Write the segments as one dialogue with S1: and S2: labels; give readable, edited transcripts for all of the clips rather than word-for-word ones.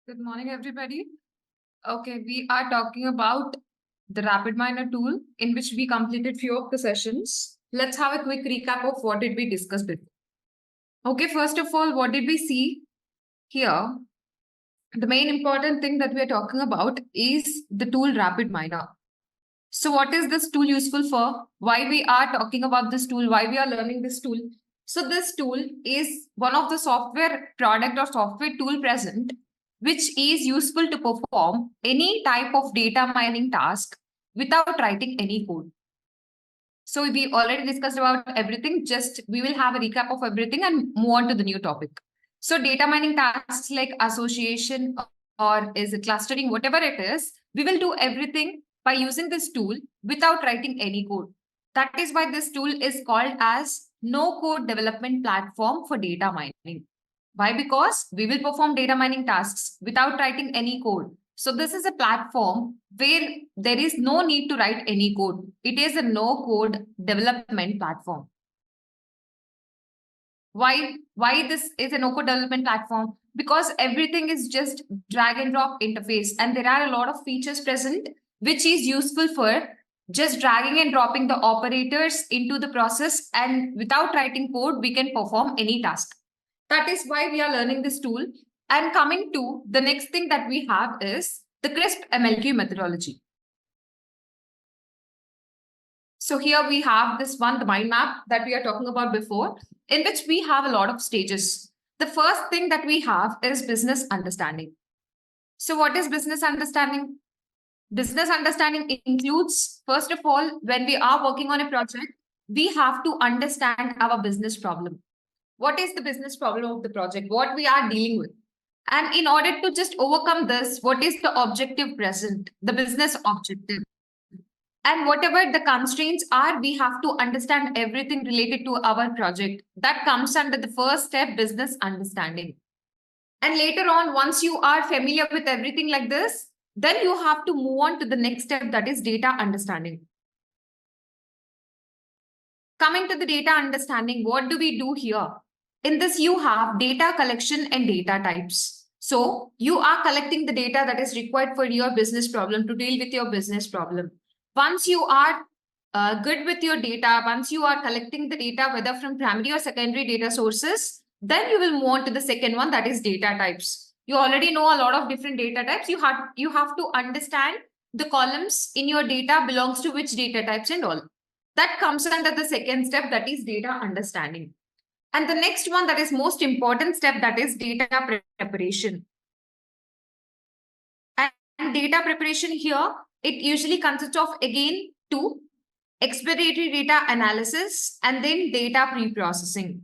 S1: Good morning, everybody. Okay, we are talking about the RapidMiner tool in which we completed few of the sessions. Let's have a quick recap of what did we discuss before. Okay, first of all, what did we see here? The main important thing that we are talking about is the tool RapidMiner. So what is this tool useful for? Why we are talking about this tool? Why we are learning this tool? So this tool is one of the software product or software tool present which is useful to perform any type of data mining task without writing any code. So we already discussed about everything. Just we will have a recap of everything and move on to the new topic. So data mining tasks like association or is it clustering, whatever it is, we will do everything by using this tool without writing any code. That is why this tool is called as no code development platform for data mining. Why? Because we will perform data mining tasks without writing any code. So this is a platform where there is no need to write any code. It is a no code development platform. Why this is a no code development platform? Because everything is just drag and drop interface, and there are a lot of features present which is useful for just dragging and dropping the operators into the process, and without writing code we can perform any task. That is why we are learning this tool. And coming to the next thing that we have is the crisp MLQ methodology. So here we have this one, the mind map that we are talking about before, in which we have a lot of stages. The first thing that we have is business understanding. So what is business understanding? Business understanding includes, first of all, when we are working on a project, we have to understand our business problem. What is the business problem of the project? What we are dealing with? And in order to just overcome this, what is the objective present? The business objective. And whatever the constraints are, we have to understand everything related to our project. That comes under the first step, business understanding. And later on, once you are familiar with everything like this, then you have to move on to the next step, that is data understanding. Coming to the data understanding, what do we do here? In this, you have data collection and data types. So you are collecting the data that is required for your business problem to deal with your business problem. Once you are good with your data, once you are collecting the data, whether from primary or secondary data sources, then you will move on to the second one, that is data types. You already know a lot of different data types. You have to understand the columns in your data belongs to which data types and all. That comes under the second step, that is data understanding. And the next one, that is most important step, that is data preparation. And data preparation here, it usually consists of again two: exploratory data analysis and then data pre-processing.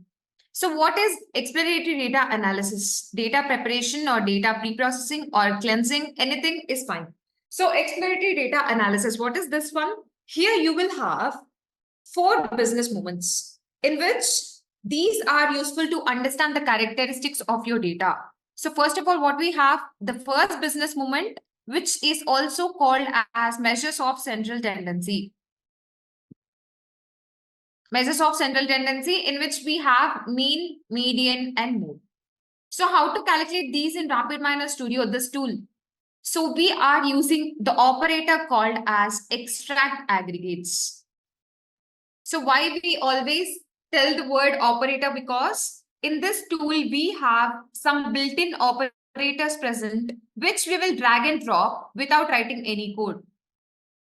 S1: So what is exploratory data analysis? Data preparation or data pre-processing or cleansing, anything is fine. So exploratory data analysis, what is this one? Here you will have 4 business moments in which these are useful to understand the characteristics of your data. So first of all, what we have, the first business moment, which is also called as measures of central tendency. Measures of central tendency, in which we have mean, median, and mode. So how to calculate these in RapidMiner Studio, this tool? So we are using the operator called as extract aggregates. So why we always tell the word operator? Because in this tool, we have some built-in operators present, which we will drag and drop without writing any code.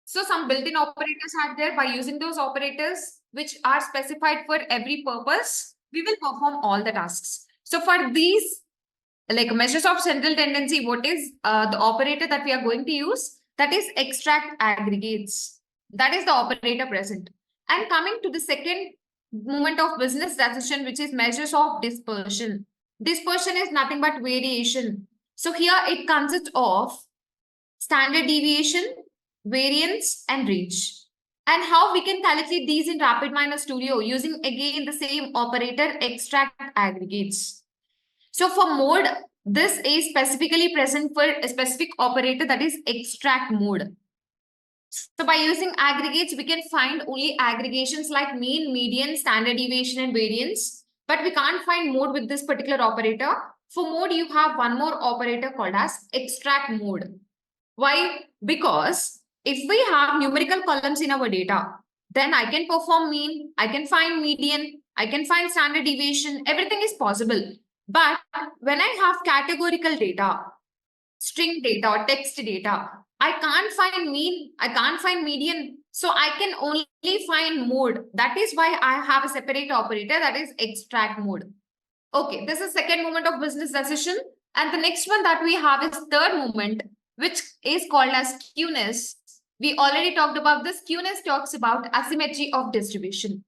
S1: So some built-in operators are there. By using those operators, which are specified for every purpose, we will perform all the tasks. So for these, like measures of central tendency, what is the operator that we are going to use? That is extract aggregates. That is the operator present. And coming to the second moment of business decision, which is measures of dispersion. Dispersion is nothing but variation. So here it consists of standard deviation, variance, and range. And how we can calculate these in RapidMiner Studio using again the same operator, extract aggregates. So for mode, this is specifically present for a specific operator, that is extract mode. So by using aggregates, we can find only aggregations like mean, median, standard deviation, and variance. But we can't find mode with this particular operator. For mode, you have one more operator called as extract mode. Why? Because if we have numerical columns in our data, then I can perform mean, I can find median, I can find standard deviation, everything is possible. But when I have categorical data, string data or text data, I can't find mean, I can't find median. So I can only find mode. That is why I have a separate operator, that is extract mode. Okay, this is second moment of business decision. And the next one that we have is third moment, which is called as skewness. We already talked about this. Skewness talks about asymmetry of distribution.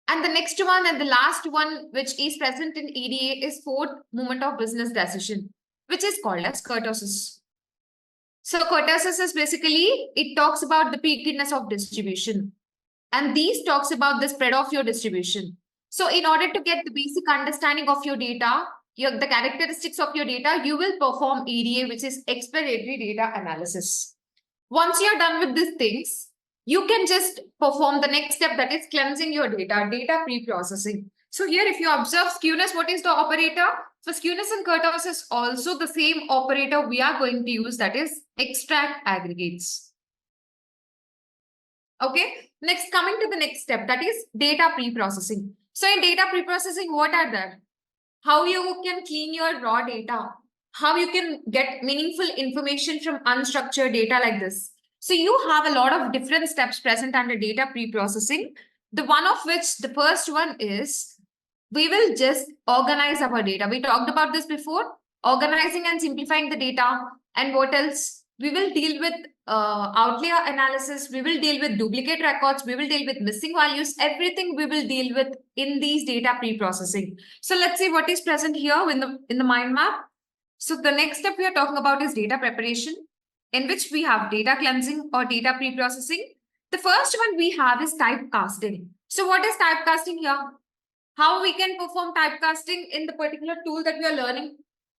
S1: And the next one and the last one, which is present in EDA, is fourth moment of business decision, which is called as kurtosis. So kurtosis is basically, it talks about the peakiness of distribution. And these talks about the spread of your distribution. So in order to get the basic understanding of your data, the characteristics of your data, you will perform EDA, which is exploratory data analysis. Once you're done with these things, you can just perform the next step, that is cleansing your data pre-processing. So here, if you observe skewness, what is the operator? For skewness and kurtosis, also the same operator we are going to use, that is extract aggregates. Okay, next, coming to the next step, that is data pre-processing. So in data pre-processing, what are there? How you can clean your raw data, how you can get meaningful information from unstructured data like this. So you have a lot of different steps present under data pre-processing. The one of which, the first one is, we will just organize our data. We talked about this before, organizing and simplifying the data. And what else? We will deal with outlier analysis. We will deal with duplicate records. We will deal with missing values. Everything we will deal with in these data pre-processing. So let's see what is present here in the mind map. So the next step we are talking about is data preparation, in which we have data cleansing or data pre-processing. The first one we have is typecasting. So what is typecasting here? How we can perform typecasting in the particular tool that we are learning.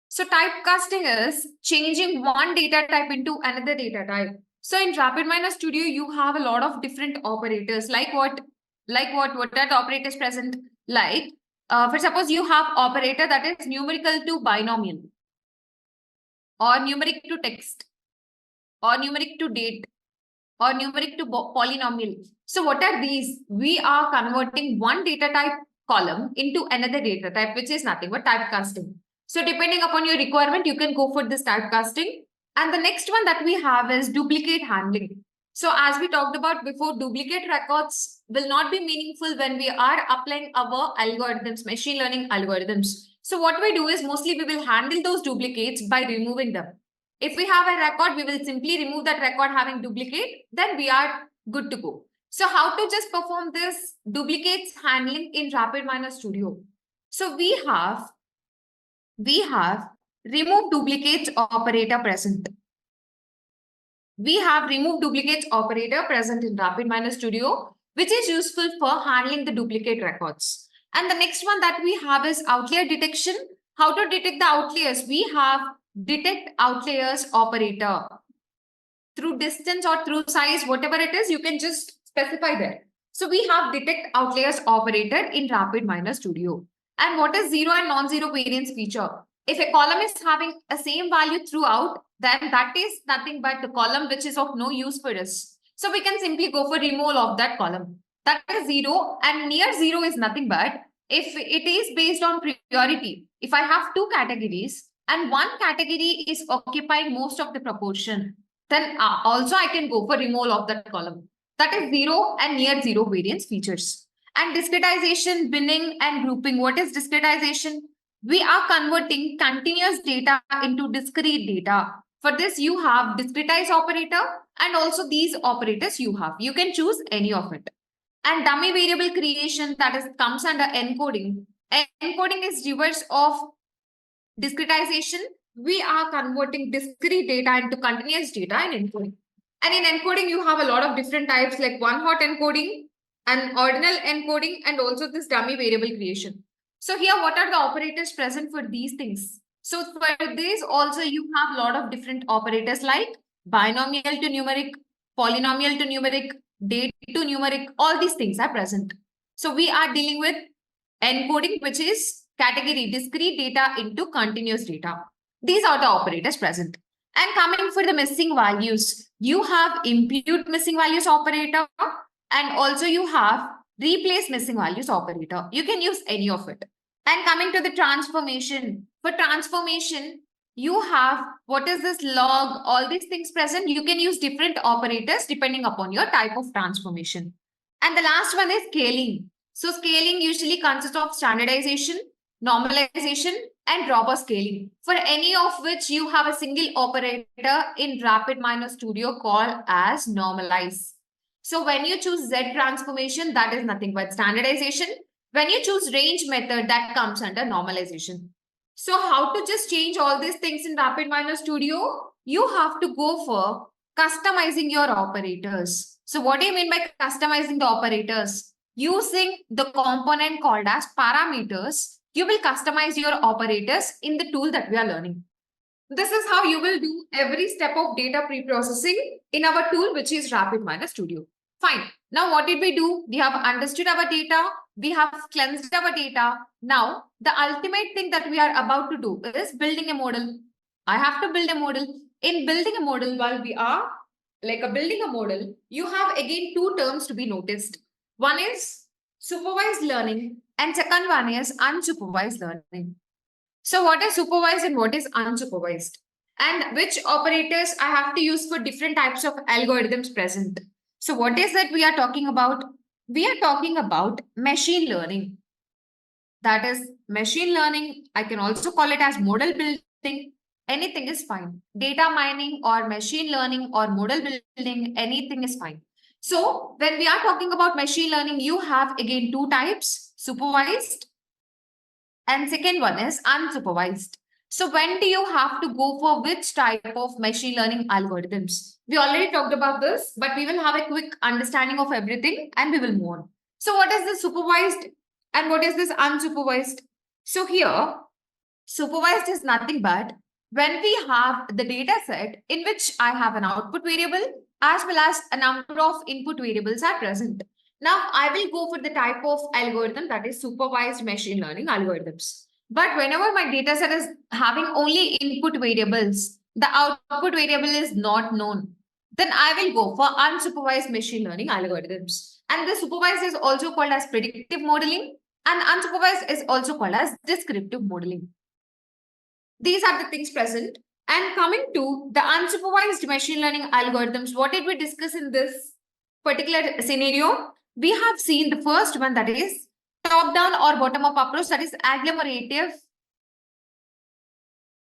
S1: So typecasting is changing one data type into another data type. So in RapidMiner Studio, you have a lot of different operators. Like what are the operators present? Like, for suppose you have operator that is numerical to binomial, or numeric to text, or numeric to date, or numeric to polynomial. So what are these? We are converting one data type column into another data type, which is nothing but typecasting. So depending upon your requirement, you can go for this typecasting. And the next one that we have is duplicate handling. So as we talked about before, duplicate records will not be meaningful when we are applying our algorithms, machine learning algorithms. So what we do is mostly we will handle those duplicates by removing them. If we have a record, we will simply remove that record having duplicate, then we are good to go. So how to just perform this duplicates handling in RapidMiner Studio? So we have remove duplicates operator present. We have remove duplicates operator present in RapidMiner Studio, which is useful for handling the duplicate records. And the next one that we have is outlier detection. How to detect the outliers? We have detect outliers operator. Through distance or through size, whatever it is, you can just specify there. So we have detect outliers operator in RapidMiner Studio. And what is zero and non-zero variance feature? If a column is having a same value throughout, then that is nothing but the column which is of no use for us. So we can simply go for removal of that column. That is zero, and near zero is nothing but if it is based on priority. If I have two categories and one category is occupying most of the proportion, then also I can go for removal of that column. That is zero and near zero variance features. And discretization, binning, and grouping. What is discretization? We are converting continuous data into discrete data. For this, you have discretize operator, and also these operators you have. You can choose any of it. And dummy variable creation, that is comes under encoding. Encoding is reverse of discretization. We are converting discrete data into continuous data in encoding. And in encoding, you have a lot of different types like one-hot encoding, and ordinal encoding, and also this dummy variable creation. So here, what are the operators present for these things? So for this also, you have a lot of different operators like binomial to numeric, polynomial to numeric, date to numeric, all these things are present. So we are dealing with encoding, which is category discrete data into continuous data. These are the operators present. And coming for the missing values, you have impute missing values operator, and also you have replace missing values operator. You can use any of it. And coming to the transformation, for transformation, you have what is this log, all these things present. You can use different operators depending upon your type of transformation. And the last one is scaling. So scaling usually consists of standardization, normalization, and robust scaling, for any of which you have a single operator in RapidMiner Studio called as normalize. So when you choose Z transformation, that is nothing but standardization. When you choose range method, that comes under normalization. So how to just change all these things in RapidMiner Studio? You have to go for customizing your operators. So what do you mean by customizing the operators? Using the component called as parameters, you will customize your operators in the tool that we are learning. This is how you will do every step of data pre-processing in our tool, which is RapidMiner Studio. Fine. Now, what did we do? We have understood our data. We have cleansed our data. Now, the ultimate thing that we are about to do is building a model. I have to build a model. In building a model, while we are building a model, you have again two terms to be noticed. One is supervised learning and second one is unsupervised learning. So what is supervised and what is unsupervised? And which operators I have to use for different types of algorithms present. So what is that we are talking about? We are talking about machine learning. That is machine learning. I can also call it as model building. Anything is fine. Data mining or machine learning or model building, anything is fine. So when we are talking about machine learning, you have again two types, supervised and second one is unsupervised. So when do you have to go for which type of machine learning algorithms? We already talked about this, but we will have a quick understanding of everything and we will move on. So what is this supervised and what is this unsupervised? So here, supervised is nothing but when we have the data set in which I have an output variable as well as a number of input variables are present. Now, I will go for the type of algorithm that is supervised machine learning algorithms. But whenever my data set is having only input variables, the output variable is not known, then I will go for unsupervised machine learning algorithms. And the supervised is also called as predictive modeling and unsupervised is also called as descriptive modeling. These are the things present. And coming to the unsupervised machine learning algorithms, what did we discuss in this particular scenario? We have seen the first one, that is top-down or bottom-up approach, that is agglomerative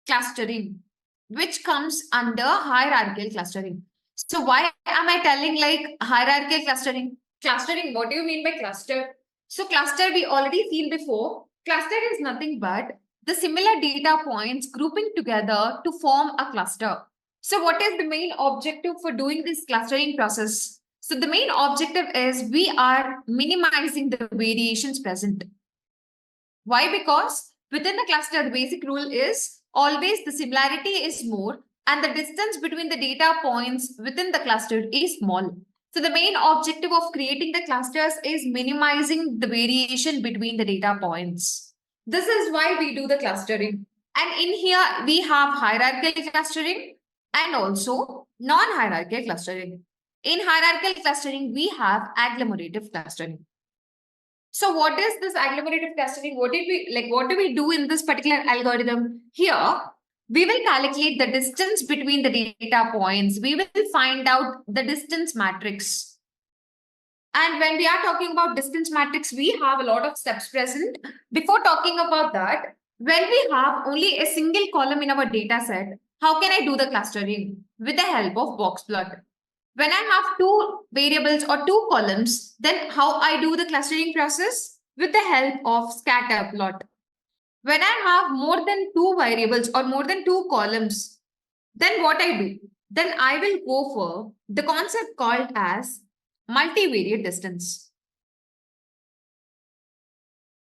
S1: clustering, which comes under hierarchical clustering. So why am I telling like hierarchical clustering? Clustering, what do you mean by cluster? So cluster we already seen before. Cluster is nothing but the similar data points grouping together to form a cluster. So what is the main objective for doing this clustering process? So the main objective is we are minimizing the variations present. Why? Because within the cluster, the basic rule is always the similarity is more and the distance between the data points within the cluster is small. So the main objective of creating the clusters is minimizing the variation between the data points. This is why we do the clustering. And in here, we have hierarchical clustering and also non-hierarchical clustering. In hierarchical clustering, we have agglomerative clustering. So what is this agglomerative clustering? What do we do in this particular algorithm? Here, we will calculate the distance between the data points. We will find out the distance matrix. And when we are talking about distance matrix, we have a lot of steps present. Before talking about that, when we have only a single column in our data set, how can I do the clustering? With the help of box plot. When I have two variables or two columns, then how I do the clustering process? With the help of scatter plot. When I have more than two variables or more than two columns, then what I do? Then I will go for the concept called as multivariate distance.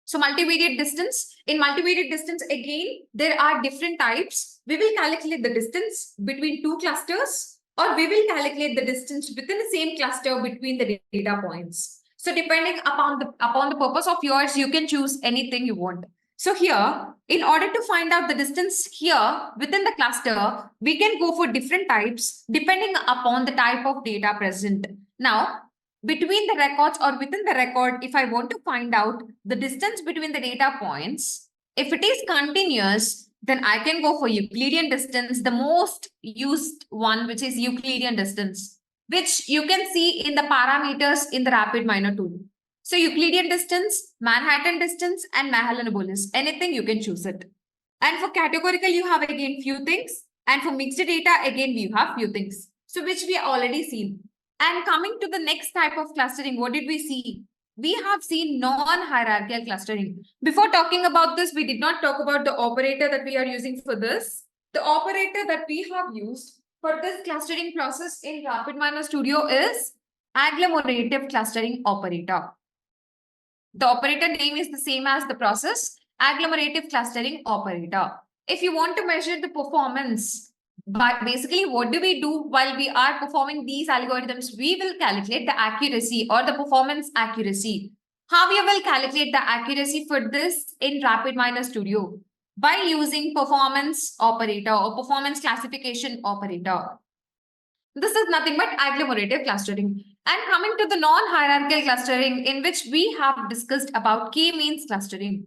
S1: So multivariate distance, in multivariate distance, again, there are different types. We will calculate the distance between two clusters, or we will calculate the distance within the same cluster between the data points. So depending upon the purpose of yours, you can choose anything you want. So here, in order to find out the distance here within the cluster, we can go for different types depending upon the type of data present. Now, between the records or within the record, if I want to find out the distance between the data points, if it is continuous, then I can go for Euclidean distance, the most used one, which is Euclidean distance, which you can see in the parameters in the RapidMiner tool. So Euclidean distance, Manhattan distance, and Mahalanobis. Anything you can choose it. And for categorical, you have again few things. And for mixed data, again, we have few things. So which we already seen. And coming to the next type of clustering, what did we see? We have seen non-hierarchical clustering. Before talking about this, we did not talk about the operator that we are using for this. The operator that we have used for this clustering process in RapidMiner Studio is agglomerative clustering operator. The operator name is the same as the process, agglomerative clustering operator. If you want to measure the performance, but basically what do we do while we are performing these algorithms? We will calculate the accuracy or the performance accuracy. How we will calculate the accuracy for this in RapidMiner Studio? By using performance operator or performance classification operator. This is nothing but agglomerative clustering. And coming to the non-hierarchical clustering, in which we have discussed about k-means clustering.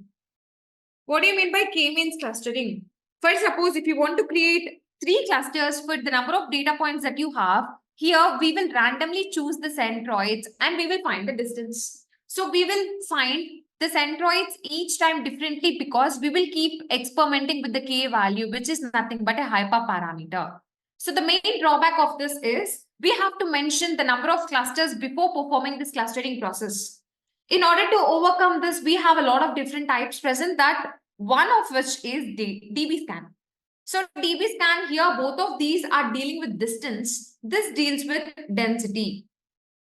S1: What do you mean by k-means clustering? For suppose if you want to create 3 clusters for the number of data points that you have, here we will randomly choose the centroids and we will find the distance. So we will find the centroids each time differently because we will keep experimenting with the k value, which is nothing but a hyperparameter. So the main drawback of this is we have to mention the number of clusters before performing this clustering process. In order to overcome this, we have a lot of different types present, that one of which is DB scan. So DB scan here, both of these are dealing with distance. This deals with density.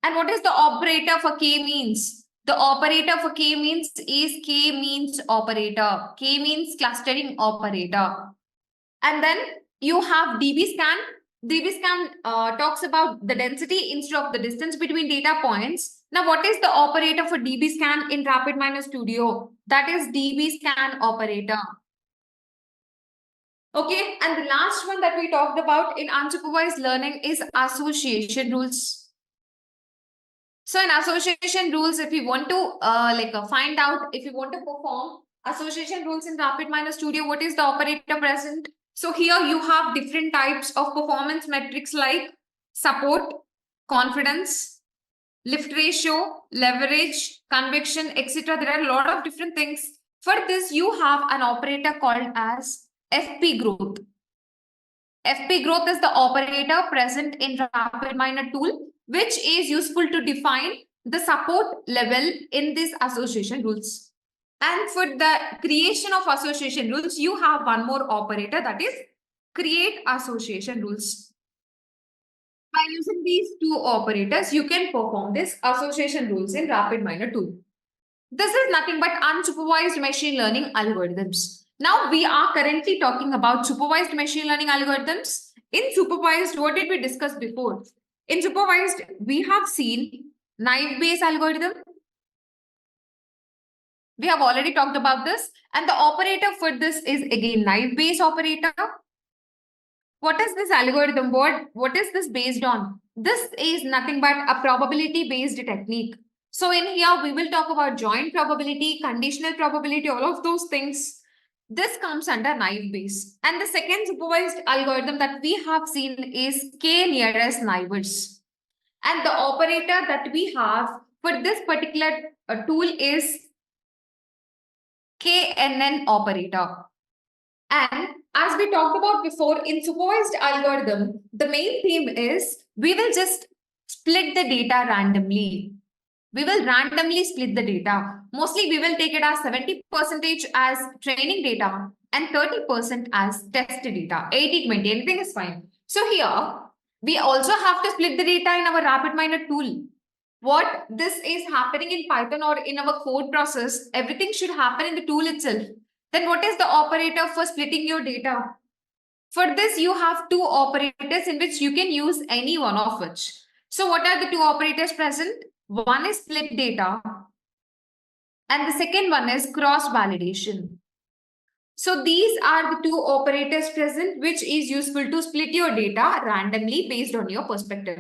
S1: And what is the operator for k-means? The operator for k-means is k-means operator. K-means clustering operator. And then you have DB scan. DB scan talks about the density instead of the distance between data points. Now, what is the operator for DB scan in RapidMiner Studio? That is DB scan operator. Okay, and the last one that we talked about in unsupervised learning is association rules. So in association rules, if you want to find out, if you want to perform association rules in RapidMiner Studio, what is the operator present? So here you have different types of performance metrics like support, confidence, lift ratio, leverage, conviction, etc. There are a lot of different things. For this, you have an operator called as FP growth. FP growth is the operator present in RapidMiner tool, which is useful to define the support level in these association rules. And for the creation of association rules, you have one more operator, that is create association rules. By using these 2 operators, you can perform this association rules in RapidMiner tool. This is nothing but unsupervised machine learning algorithms. Now we are currently talking about supervised machine learning algorithms. In supervised, what did we discuss before? In supervised, we have seen naive-Bayes algorithm. We have already talked about this. And the operator for this is again naive-Bayes operator. What is this algorithm? What is this based on? This is nothing but a probability-based technique. So in here, we will talk about joint probability, conditional probability, all of those things. This comes under naive-Bayes. And the second supervised algorithm that we have seen is k-nearest neighbors. And the operator that we have for this particular tool is KNN operator. And as we talked about before, in supervised algorithm, the main theme is we will just split the data randomly. We will randomly split the data. Mostly we will take it as 70% as training data and 30% as test data. 80-20, anything is fine. So here, we also have to split the data in our RapidMiner tool. What this is happening in Python or in our code process, everything should happen in the tool itself. Then what is the operator for splitting your data? For this, you have 2 operators in which you can use any one of which. So what are the 2 operators present? One is split data and the second one is cross validation. So these are the two operators present, which is useful to split your data randomly based on your perspective.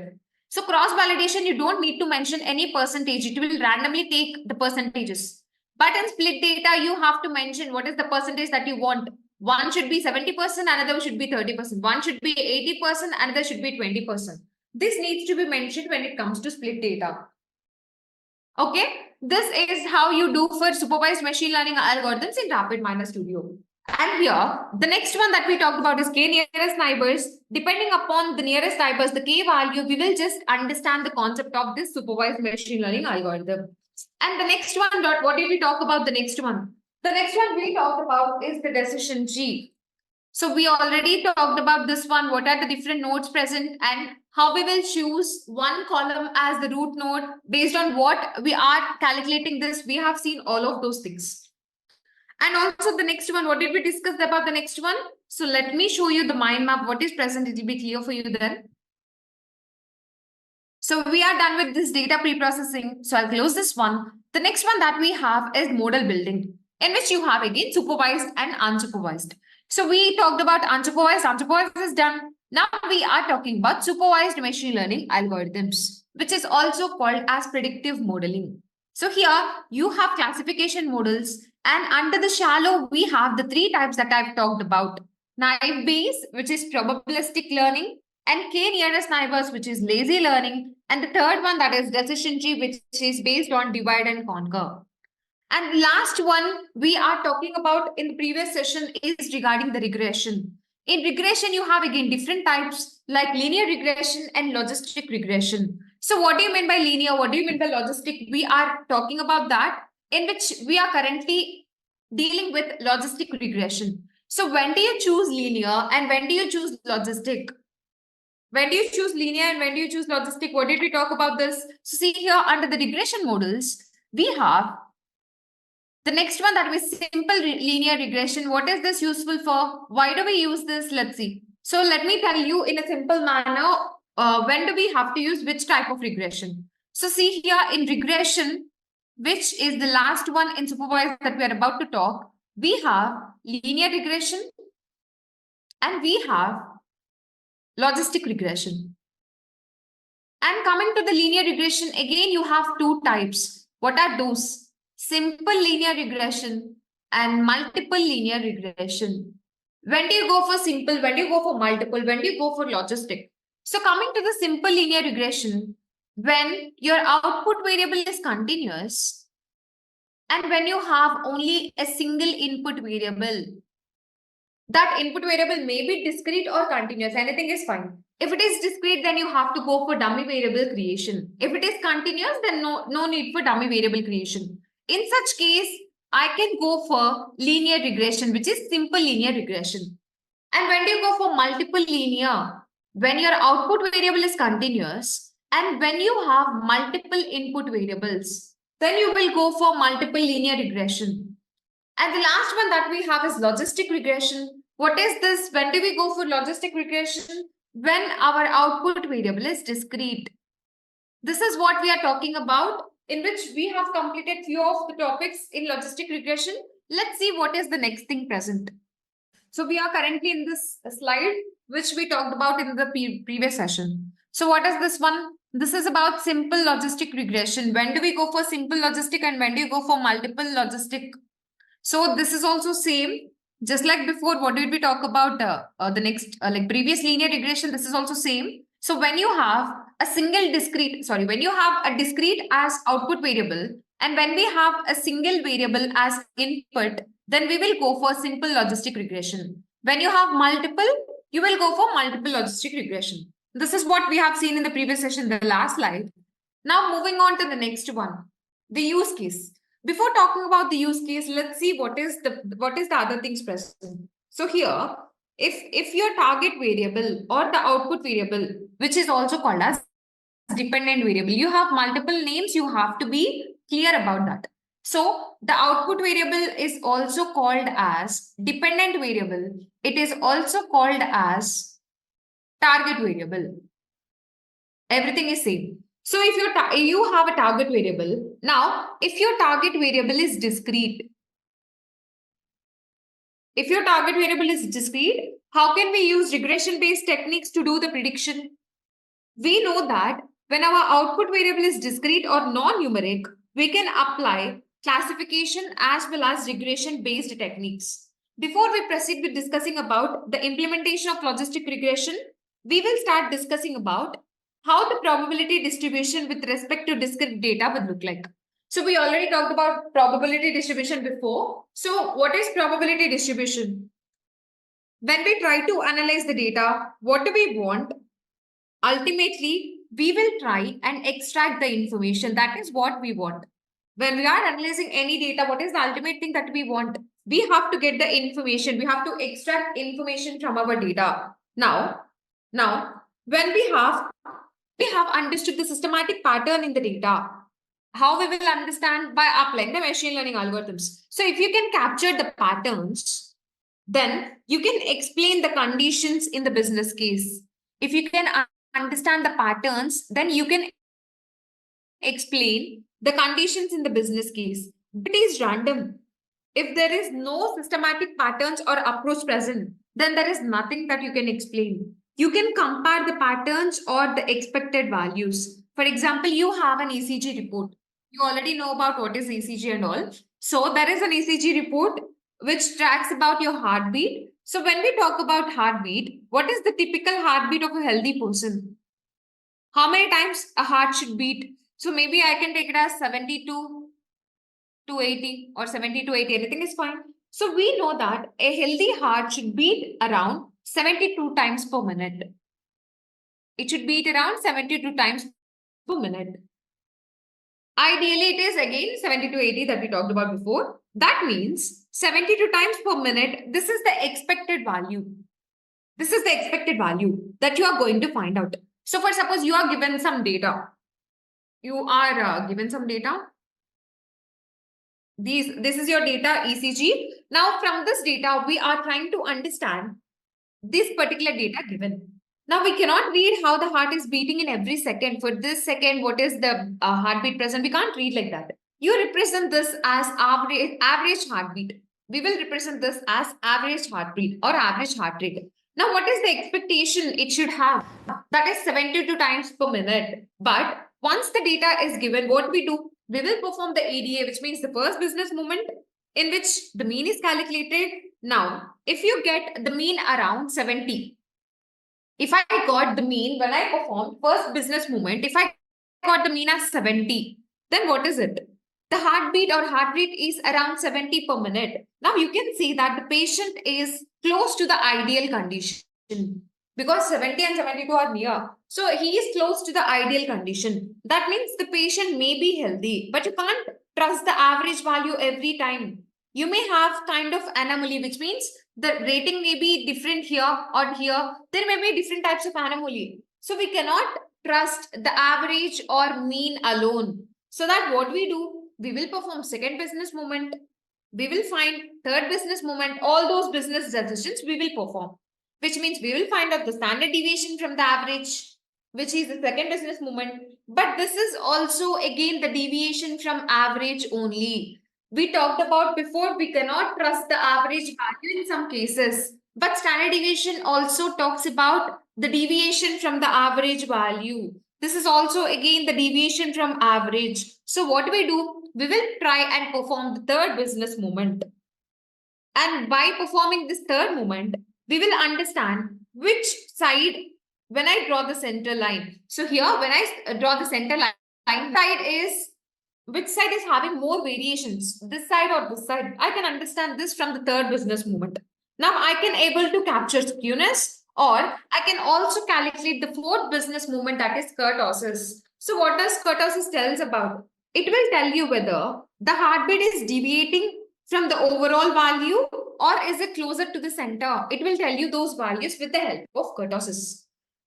S1: So cross validation, you don't need to mention any percentage. It will randomly take the percentages. But in split data, you have to mention what is the percentage that you want. One should be 70%, another should be 30%. One should be 80%, another should be 20%. This needs to be mentioned when it comes to split data. Okay, this is how you do for supervised machine learning algorithms in RapidMiner Studio. And here, the next one that we talked about is k nearest neighbors. Depending upon the nearest neighbors, the k value, we will just understand the concept of this supervised machine learning algorithm. And the next one, what did we talk about the next one? The next one we talked about is the decision tree. So we already talked about this one, what are the different nodes present and how we will choose one column as the root node based on what we are calculating this. We have seen all of those things. And also the next one, what did we discuss about the next one? So let me show you the mind map. What is present? It will be clear for you then. So we are done with this data pre-processing. So I'll close this one. The next one that we have is model building, in which you have again supervised and unsupervised. So we talked about unsupervised. Unsupervised is done. Now we are talking about supervised machine learning algorithms, which is also called as predictive modeling. So here you have classification models, and under the shallow, we have the three types that I've talked about. Naive Bayes, which is probabilistic learning, and k nearest neighbors, which is lazy learning, and the third one, that is decision tree, which is based on divide and conquer. And last one we are talking about in the previous session is regarding the regression. In regression, you have again different types like linear regression and logistic regression. So what do you mean by linear? What do you mean by logistic? We are talking about that, in which we are currently dealing with logistic regression. So when do you choose linear and when do you choose logistic? When do you choose linear and when do you choose logistic? What did we talk about this? So see here under the regression models, we have the next one, that is simple linear regression. What is this useful for? Why do we use this? Let's see. So let me tell you in a simple manner, when do we have to use which type of regression? So see here in regression, which is the last one in supervised that we are about to talk, we have linear regression and we have logistic regression. And coming to the linear regression, again, you have two types. What are those? Simple linear regression and multiple linear regression. When do you go for simple? When do you go for multiple? When do you go for logistic? So coming to the simple linear regression, when your output variable is continuous and when you have only a single input variable, that input variable may be discrete or continuous, anything is fine. If it is discrete, then you have to go for dummy variable creation. If it is continuous, then no need for dummy variable creation. In such case, I can go for linear regression, which is simple linear regression. And when do you go for multiple linear? When your output variable is continuous and when you have multiple input variables, then you will go for multiple linear regression. And the last one that we have is logistic regression. What is this? When do we go for logistic regression? When our output variable is discrete. This is what we are talking about, in which we have completed few of the topics in logistic regression. Let's see what is the next thing present. So we are currently in this slide, which we talked about in the previous session. So what is this one? This is about simple logistic regression. When do we go for simple logistic and when do you go for multiple logistic? So this is also same. Just like before, what did we talk about the next, like previous linear regression, this is also same. So when you have a single discrete, when you have a discrete as output variable, and when we have a single variable as input, then we will go for simple logistic regression. When you have multiple, you will go for multiple logistic regression. This is what we have seen in the previous session, the last slide. Now moving on to the next one, the use case. Before talking about the use case, let's see what is the other things present. So here, if your target variable or the output variable, which is also called as dependent variable, you have multiple names, you have to be clear about that. So the output variable is also called as dependent variable. It is also called as target variable. Everything is same. So if you have a target variable, now if your target variable is discrete, If your target variable is discrete, how can we use regression-based techniques to do the prediction? We know that when our output variable is discrete or non-numeric, we can apply classification as well as regression-based techniques. Before we proceed with discussing about the implementation of logistic regression, we will start discussing about how the probability distribution with respect to discrete data would look like. So we already talked about probability distribution before. So what is probability distribution? When we try to analyze the data, what do we want? Ultimately, we will try and extract the information. That is what we want. When we are analyzing any data, what is the ultimate thing that we want? We have to get the information. We have to extract information from our data. Now, when we have understood the systematic pattern in the data, how we will understand by applying the machine learning algorithms. So if you can capture the patterns, then you can explain the conditions in the business case. If you can understand the patterns, then you can explain the conditions in the business case. It is random. If there is no systematic patterns or approach present, then there is nothing that you can explain. You can compare the patterns or the expected values. For example, you have an ECG report. You already know about what is ECG and all. So there is an ECG report which tracks about your heartbeat. So when we talk about heartbeat, what is the typical heartbeat of a healthy person? How many times a heart should beat? So maybe I can take it as 72 to 80 or 70 to 80, anything is fine. So we know that a healthy heart should beat around 72 times per minute. It should beat around 72 times per minute. Ideally, it is again 70 to 80 that we talked about before. That means 72 times per minute. This is the expected value. This is the expected value that you are going to find out. So for suppose you are given some data. You are given some data. This is your data ECG. Now from this data, we are trying to understand this particular data given. Now we cannot read how the heart is beating in every second. For this second, what is the heartbeat present? We can't read like that. You represent this as average heartbeat. We will represent this as average heartbeat or average heart rate. Now, what is the expectation it should have? That is 72 times per minute. But once the data is given, what we do? We will perform the ADA, which means the first business moment in which the mean is calculated. Now, if you get the mean around 70, if I got the mean when I performed first business moment, if I got the mean as 70, then what is it? The heartbeat or heart rate is around 70 per minute. Now you can see that the patient is close to the ideal condition because 70 and 72 are near. So he is close to the ideal condition. That means the patient may be healthy, but you can't trust the average value every time. You may have kind of anomaly, which means the rating may be different here or here. There may be different types of anomaly. So we cannot trust the average or mean alone. So that what we do, we will perform second business moment. We will find third business moment. All those business decisions we will perform, which means we will find out the standard deviation from the average, which is the second business moment. But this is also again the deviation from average only. We talked about before, we cannot trust the average value in some cases, but standard deviation also talks about the deviation from the average value. This is also again the deviation from average. So what we do? We will try and perform the third business moment. And by performing this third moment, we will understand which side when I draw the center line. So here, when I draw the center line, side is which side is having more variations, this side or this side. I can understand this from the third business moment. Now I can able to capture skewness, or I can also calculate the fourth business moment, that is kurtosis. So what does kurtosis tells about? It will tell you whether the heartbeat is deviating from the overall value or is it closer to the center. It will tell you those values with the help of kurtosis.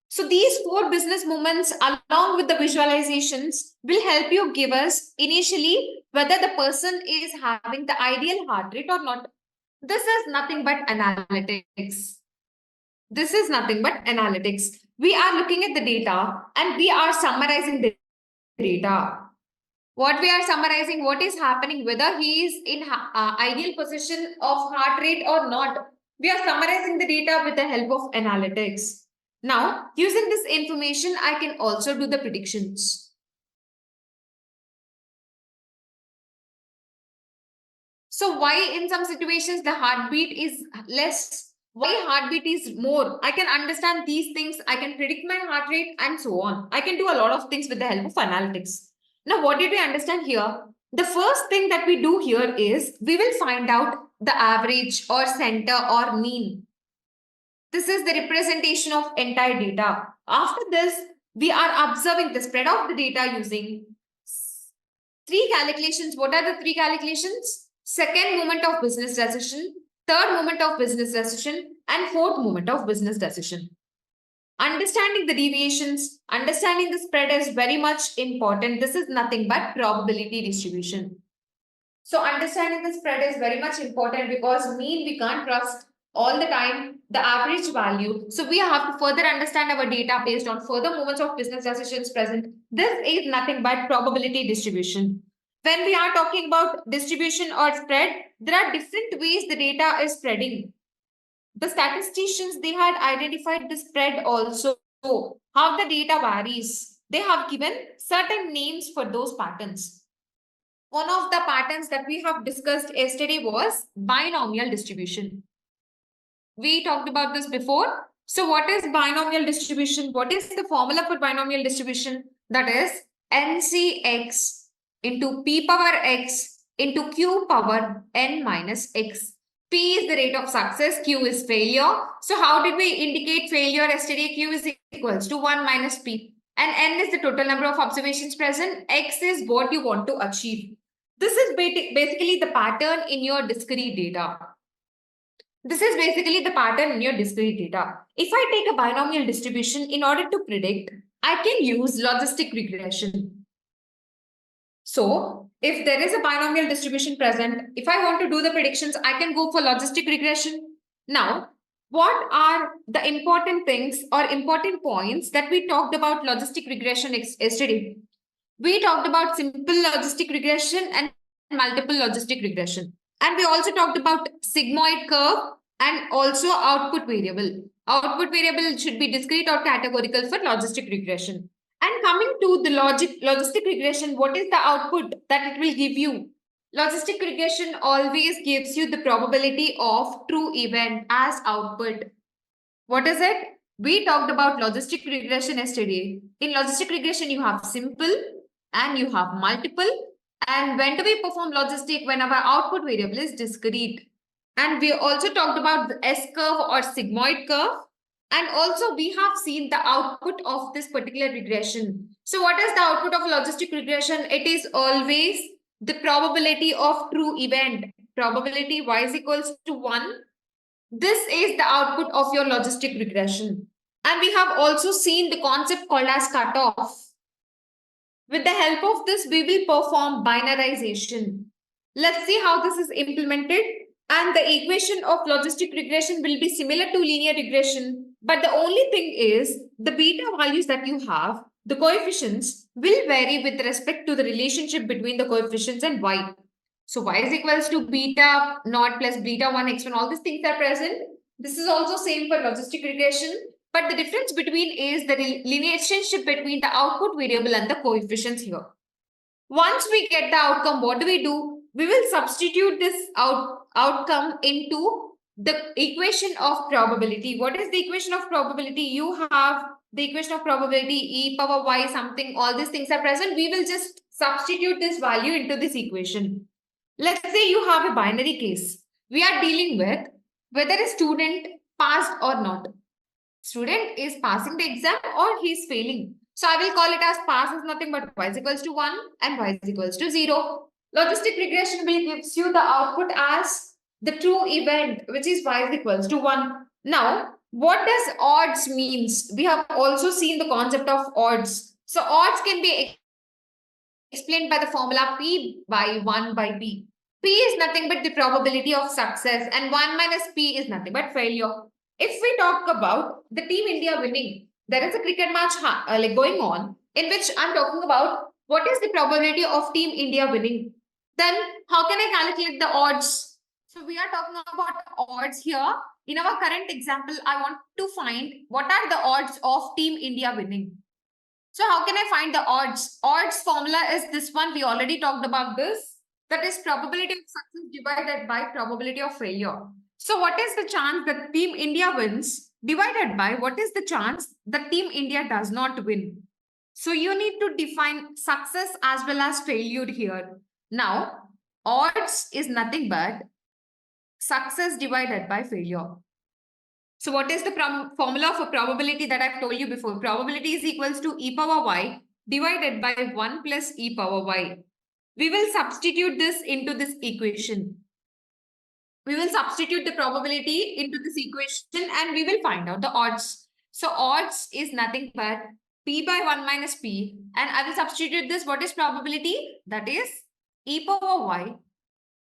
S1: So these four business moments along with the visualizations will help you give us initially whether the person is having the ideal heart rate or not. This is nothing but analytics. This is nothing but analytics. We are looking at the data and we are summarizing the data. What we are summarizing, what is happening, whether he is in ideal position of heart rate or not. We are summarizing the data with the help of analytics. Now, using this information, I can also do the predictions. So why in some situations the heartbeat is less? Why heartbeat is more? I can understand these things. I can predict my heart rate and so on. I can do a lot of things with the help of analytics. Now, what did we understand here? The first thing that we do here is we will find out the average or center or mean. This is the representation of entire data. After this, we are observing the spread of the data using three calculations. What are the three calculations? Second moment of business decision, third moment of business decision, and fourth moment of business decision. Understanding the deviations, understanding the spread is very much important. This is nothing but probability distribution. So understanding the spread is very much important because mean we can't trust all the time the average value. So we have to further understand our data based on further moments of business decisions present. This is nothing but probability distribution. When we are talking about distribution or spread, there are different ways the data is spreading. The statisticians, they had identified the spread also, how the data varies. They have given certain names for those patterns. One of the patterns that we have discussed yesterday was binomial distribution. We talked about this before. So what is binomial distribution? What is the formula for binomial distribution? That is NCX into P power X into Q power N minus X. P is the rate of success, Q is failure. So how did we indicate failure yesterday? Q is equals to 1 minus P. And N is the total number of observations present. X is what you want to achieve. This is basically the pattern in your discrete data. This is basically the pattern in your discrete data. If I take a binomial distribution in order to predict, I can use logistic regression. So, if there is a binomial distribution present, if I want to do the predictions, I can go for logistic regression. Now, what are the important things or important points that we talked about logistic regression yesterday? We talked about simple logistic regression and multiple logistic regression. And we also talked about sigmoid curve and also output variable. Output variable should be discrete or categorical for logistic regression. And coming to the logistic regression, what is the output that it will give you? Logistic regression always gives you the probability of true event as output. What is it? We talked about logistic regression yesterday. In logistic regression, you have simple and you have multiple. And when do we perform logistic? When our output variable is discrete. And we also talked about the S-curve or sigmoid curve. And also we have seen the output of this particular regression. So what is the output of logistic regression? It is always the probability of true event. Probability y is equals to 1. This is the output of your logistic regression. And we have also seen the concept called as cutoff. With the help of this, we will perform binarization. Let's see how this is implemented. And the equation of logistic regression will be similar to linear regression. But the only thing is the beta values that you have, the coefficients will vary with respect to the relationship between the coefficients and y. So y is equals to beta naught plus beta 1 x1. All these things are present. This is also same for logistic regression. But the difference between is the relationship between the output variable and the coefficients here. Once we get the outcome, what do? We will substitute this outcome into the equation of probability. What is the equation of probability? You have the equation of probability e power y something. All these things are present. We will just substitute this value into this equation. Let's say you have a binary case. We are dealing with whether a student passed or not. Student is passing the exam or he is failing. So I will call it as pass is nothing but y is equals to 1 and y is equals to 0. Logistic regression will gives you the output as the true event, which is y is equals to 1. Now, what does odds means? We have also seen the concept of odds. So odds can be explained by the formula P by 1 by P. P is nothing but the probability of success and 1 minus P is nothing but failure. If we talk about the Team India winning, there is a cricket match going on in which I'm talking about what is the probability of Team India winning? Then how can I calculate the odds? So we are talking about odds here. In our current example, I want to find what are the odds of Team India winning. So how can I find the odds? Odds formula is this one. We already talked about this. That is probability of success divided by probability of failure. So what is the chance that Team India wins divided by what is the chance that Team India does not win? So you need to define success as well as failure here. Now, odds is nothing but success divided by failure. So what is the formula for probability that I've told you before? Probability is equals to e power y divided by 1 plus e power y. We will substitute this into this equation. We will substitute the probability into this equation and we will find out the odds. So odds is nothing but p by 1 minus p, and I will substitute this. What is probability? That is e power y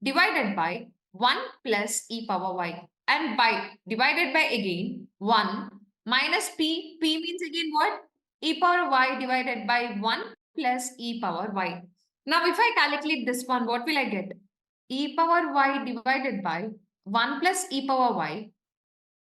S1: divided by 1 plus e power y, and by divided by again 1 minus p. P means again what? E power y divided by 1 plus e power y. Now if I calculate this one, what will I get? E power y divided by 1 plus e power y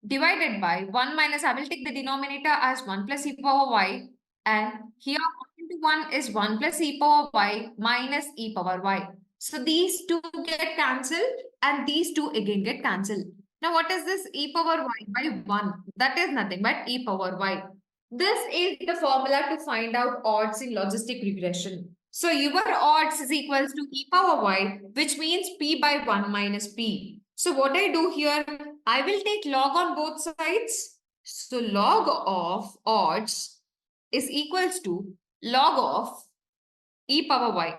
S1: divided by 1 minus, I will take the denominator as 1 plus e power y, and here 1 into 1 is 1 plus e power y minus e power y. So these two get cancelled and these two again get cancelled. Now what is this e power y by 1? That is nothing but e power y. This is the formula to find out odds in logistic regression. So your odds is equals to e power y, which means p by 1 minus p. So what I do here, I will take log on both sides. So log of odds is equals to log of e power y.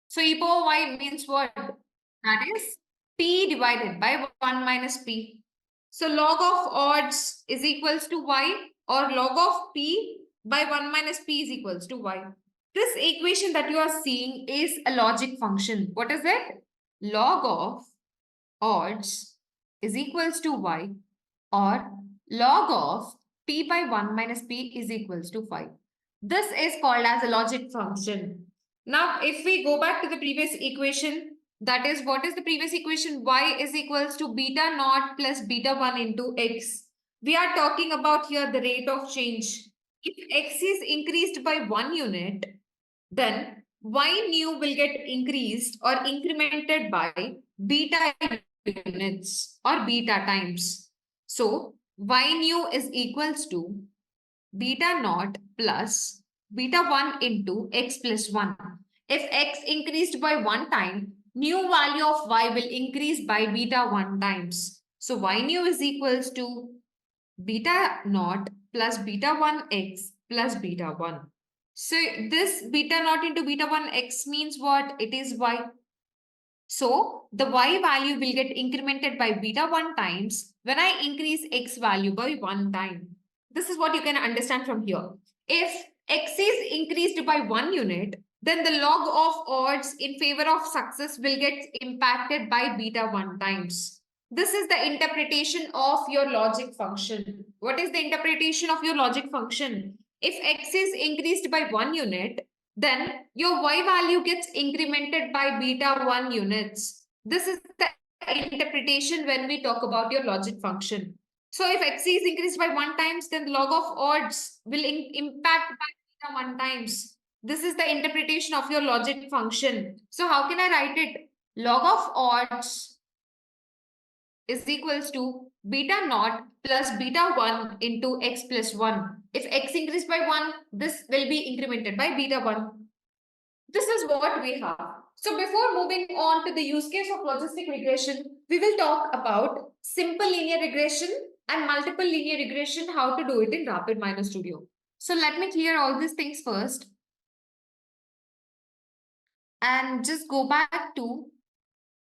S1: So e power y means what? That is p divided by 1 minus p. So log of odds is equals to y, or log of p by 1 minus p is equals to y. This equation that you are seeing is a logic function. What is it? Log of odds is equals to y, or log of p by 1 minus p is equals to 5. This is called as a logic function. Now, if we go back to the previous equation, that is, what is the previous equation? Y is equals to beta naught plus beta 1 into x. We are talking about here the rate of change. If x is increased by 1 unit, then y new will get increased or incremented by beta units or beta times. So y new is equals to beta naught plus beta 1 into x plus 1. If x increased by 1 time, new value of y will increase by beta 1 times. So y new is equals to beta naught plus beta 1x plus beta 1. So this beta naught into beta 1x means what? It is y. So the y value will get incremented by beta 1 times when I increase x value by 1 time. This is what you can understand from here. If x is increased by 1 unit, then the log of odds in favor of success will get impacted by beta 1 times. This is the interpretation of your logic function. What is the interpretation of your logic function? If x is increased by 1 unit, then your y value gets incremented by beta 1 units. This is the interpretation when we talk about your logic function. So if x is increased by 1 times, then the log of odds will impact by beta 1 times. This is the interpretation of your logic function. So how can I write it? Log of odds is equals to beta naught plus beta 1 into x plus 1. If x increased by 1, this will be incremented by beta 1. This is what we have. So before moving on to the use case of logistic regression, we will talk about simple linear regression and multiple linear regression, how to do it in RapidMiner Studio. So let me clear all these things first and just go back to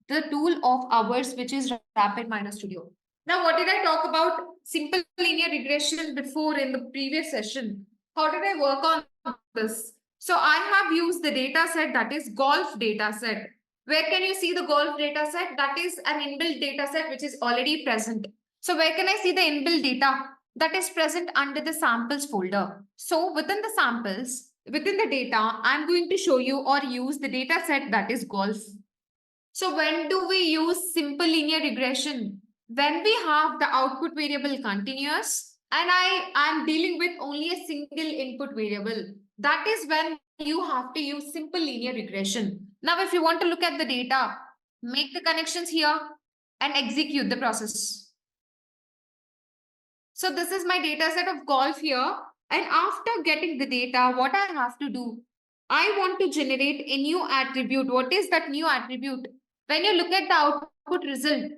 S1: the tool of ours, which is RapidMiner Studio. Now, what did I talk about? Simple linear regression before in the previous session. How did I work on this? So I have used the data set, that is golf data set. Where can you see the golf data set? That is an inbuilt data set which is already present. So where can I see the inbuilt data? That is present under the samples folder. So within the samples, within the data, I'm going to show you or use the data set that is golf. So when do we use simple linear regression? When we have the output variable continuous and I'm dealing with only a single input variable. That is when you have to use simple linear regression. Now, if you want to look at the data, make the connections here and execute the process. So this is my data set of golf here. And after getting the data, what I have to do, I want to generate a new attribute. What is that new attribute? When you look at the output result,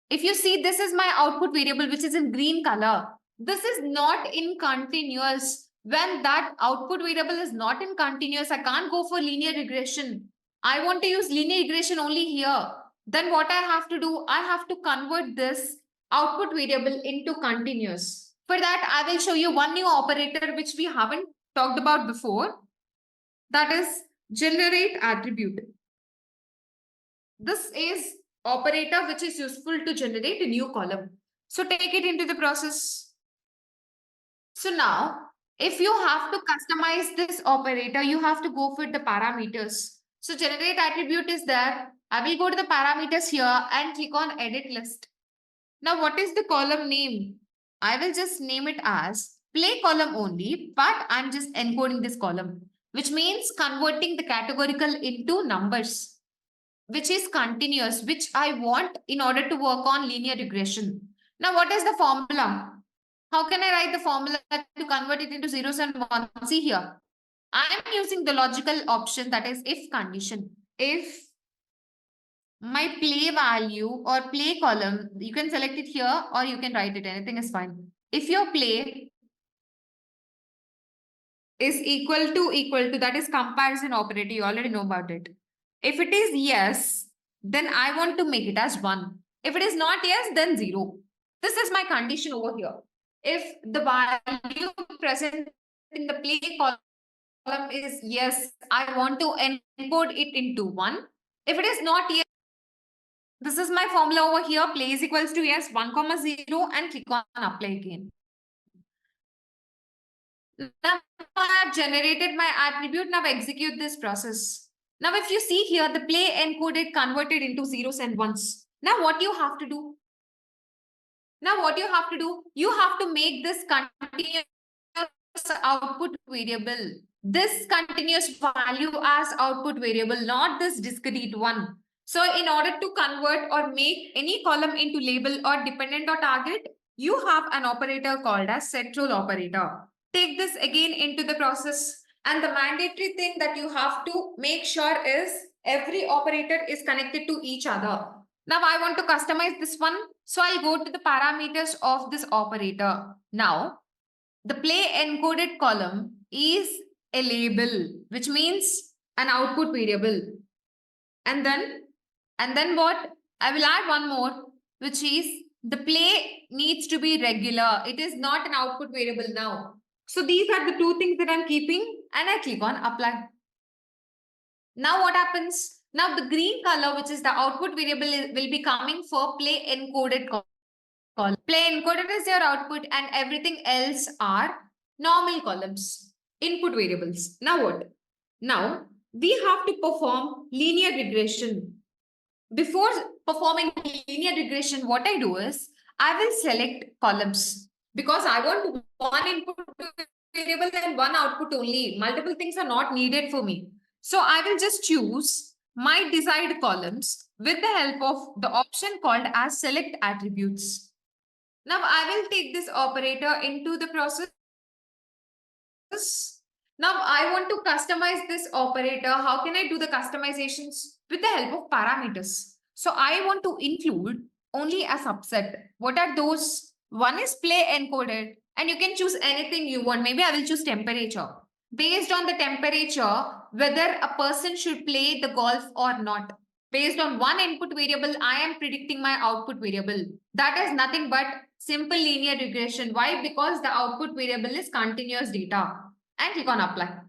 S1: if you see, this is my output variable, which is in green color. This is not in continuous. When that output variable is not in continuous, I can't go for linear regression. I want to use linear regression only here. Then what I have to do, I have to convert this output variable into continuous. For that, I will show you one new operator which we haven't talked about before. That is generate attribute. This is operator which is useful to generate a new column. So take it into the process. So now, if you have to customize this operator, you have to go for the parameters. So generate attribute is there. I will go to the parameters here and click on edit list. Now, what is the column name? I will just name it as play column only, but I'm just encoding this column, which means converting the categorical into numbers, which is continuous, which I want in order to work on linear regression. Now, what is the formula? How can I write the formula to convert it into zeros and ones? See here, I am using the logical option, that is if condition. If my play value or play column, you can select it here or you can write it, anything is fine. If your play is equal to, that is comparison operator, you already know about it. If it is yes, then I want to make it as 1. If it is not yes, then 0. This is my condition over here. If the value present in the play column is yes, I want to encode it into 1. If it is not yes, this is my formula over here. Play is equals to yes, 1, 0, and click on apply again. Now I have generated my attribute. Now execute this process. Now, if you see here, the play encoded converted into zeros and ones. Now, what you have to do? You have to make this continuous output variable. This continuous value as output variable, not this discrete one. So, in order to convert or make any column into label or dependent or target, you have an operator called as set-role operator. Take this again into the process. And the mandatory thing that you have to make sure is every operator is connected to each other. Now I want to customize this one. So I'll go to the parameters of this operator. Now, the play encoded column is a label, which means an output variable. And then what? I will add one more, which is the play needs to be regular. It is not an output variable now. So these are the 2 things that I'm keeping, and I click on apply. Now what happens? Now the green color, which is the output variable, will be coming for play encoded column. Play encoded is your output and everything else are normal columns, input variables. Now what? Now we have to perform linear regression. Before performing linear regression, what I do is I will select columns because I want one input variable and one output only. Multiple things are not needed for me. So I will just choose my desired columns with the help of the option called as select attributes. Now I will take this operator into the process. Now I want to customize this operator. How can I do the customizations? With the help of parameters. So I want to include only a subset. What are those? One is play encoded, and you can choose anything you want. Maybe I will choose temperature. Based on the temperature, whether a person should play the golf or not. Based on one input variable, I am predicting my output variable. That is nothing but simple linear regression. Why? Because the output variable is continuous data. And click on apply.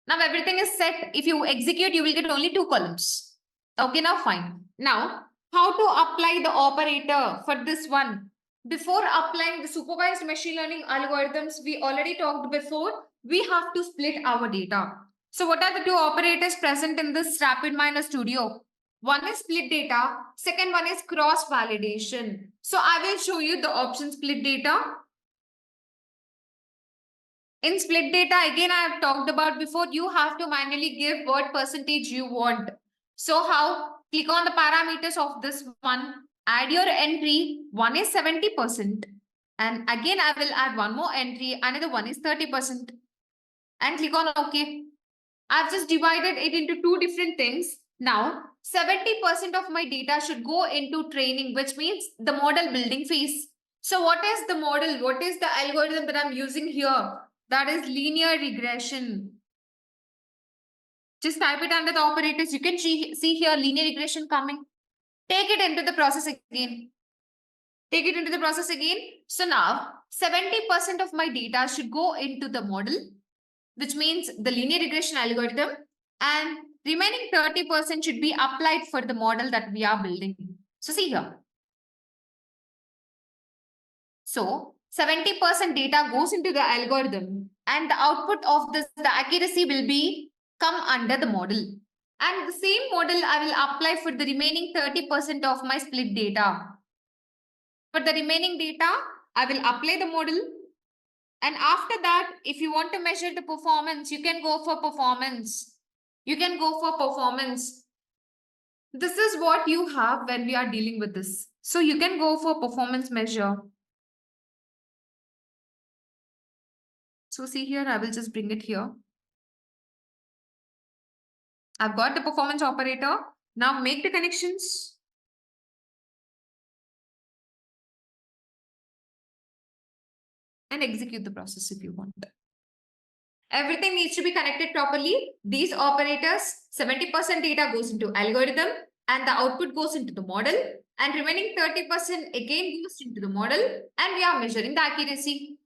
S1: Now everything is set. If you execute, you will get only 2 columns. Okay, now fine. Now, how to apply the operator for this one? before applying the supervised machine learning algorithms, we already talked before, we have to split our data. So what are the two operators present in this RapidMiner Studio? One is split data, second one is cross validation. So I will show you the option split data. In split data, again, I have talked about before, you have to manually give what percentage you want. So how? Click on the parameters of this one, add your entry, one is 70%. And again, I will add one more entry, another one is 30%. And click on OK. I've just divided it into two different things. Now, 70% of my data should go into training, which means the model building phase. So what is the model? What is the algorithm that I'm using here? That is linear regression. Just type it under the operators. You can see here linear regression coming. Take it into the process again. Take it into the process again. So now 70% of my data should go into the model, which means the linear regression algorithm, and remaining 30% should be applied for the model that we are building. So see here. So 70% data goes into the algorithm and the output of this, the accuracy will be come under the model. And the same model I will apply for the remaining 30% of my split data. For the remaining data, I will apply the model. And after that, if you want to measure the performance, you can go for performance. You can go for performance. This is what you have when we are dealing with this. So you can go for performance measure. So see here, I will just bring it here. I've got the performance operator. Now make the connections. And execute the process if you want. Everything needs to be connected properly. These operators, 70% data goes into algorithm and the output goes into the model, and remaining 30% again goes into the model, and we are measuring the accuracy.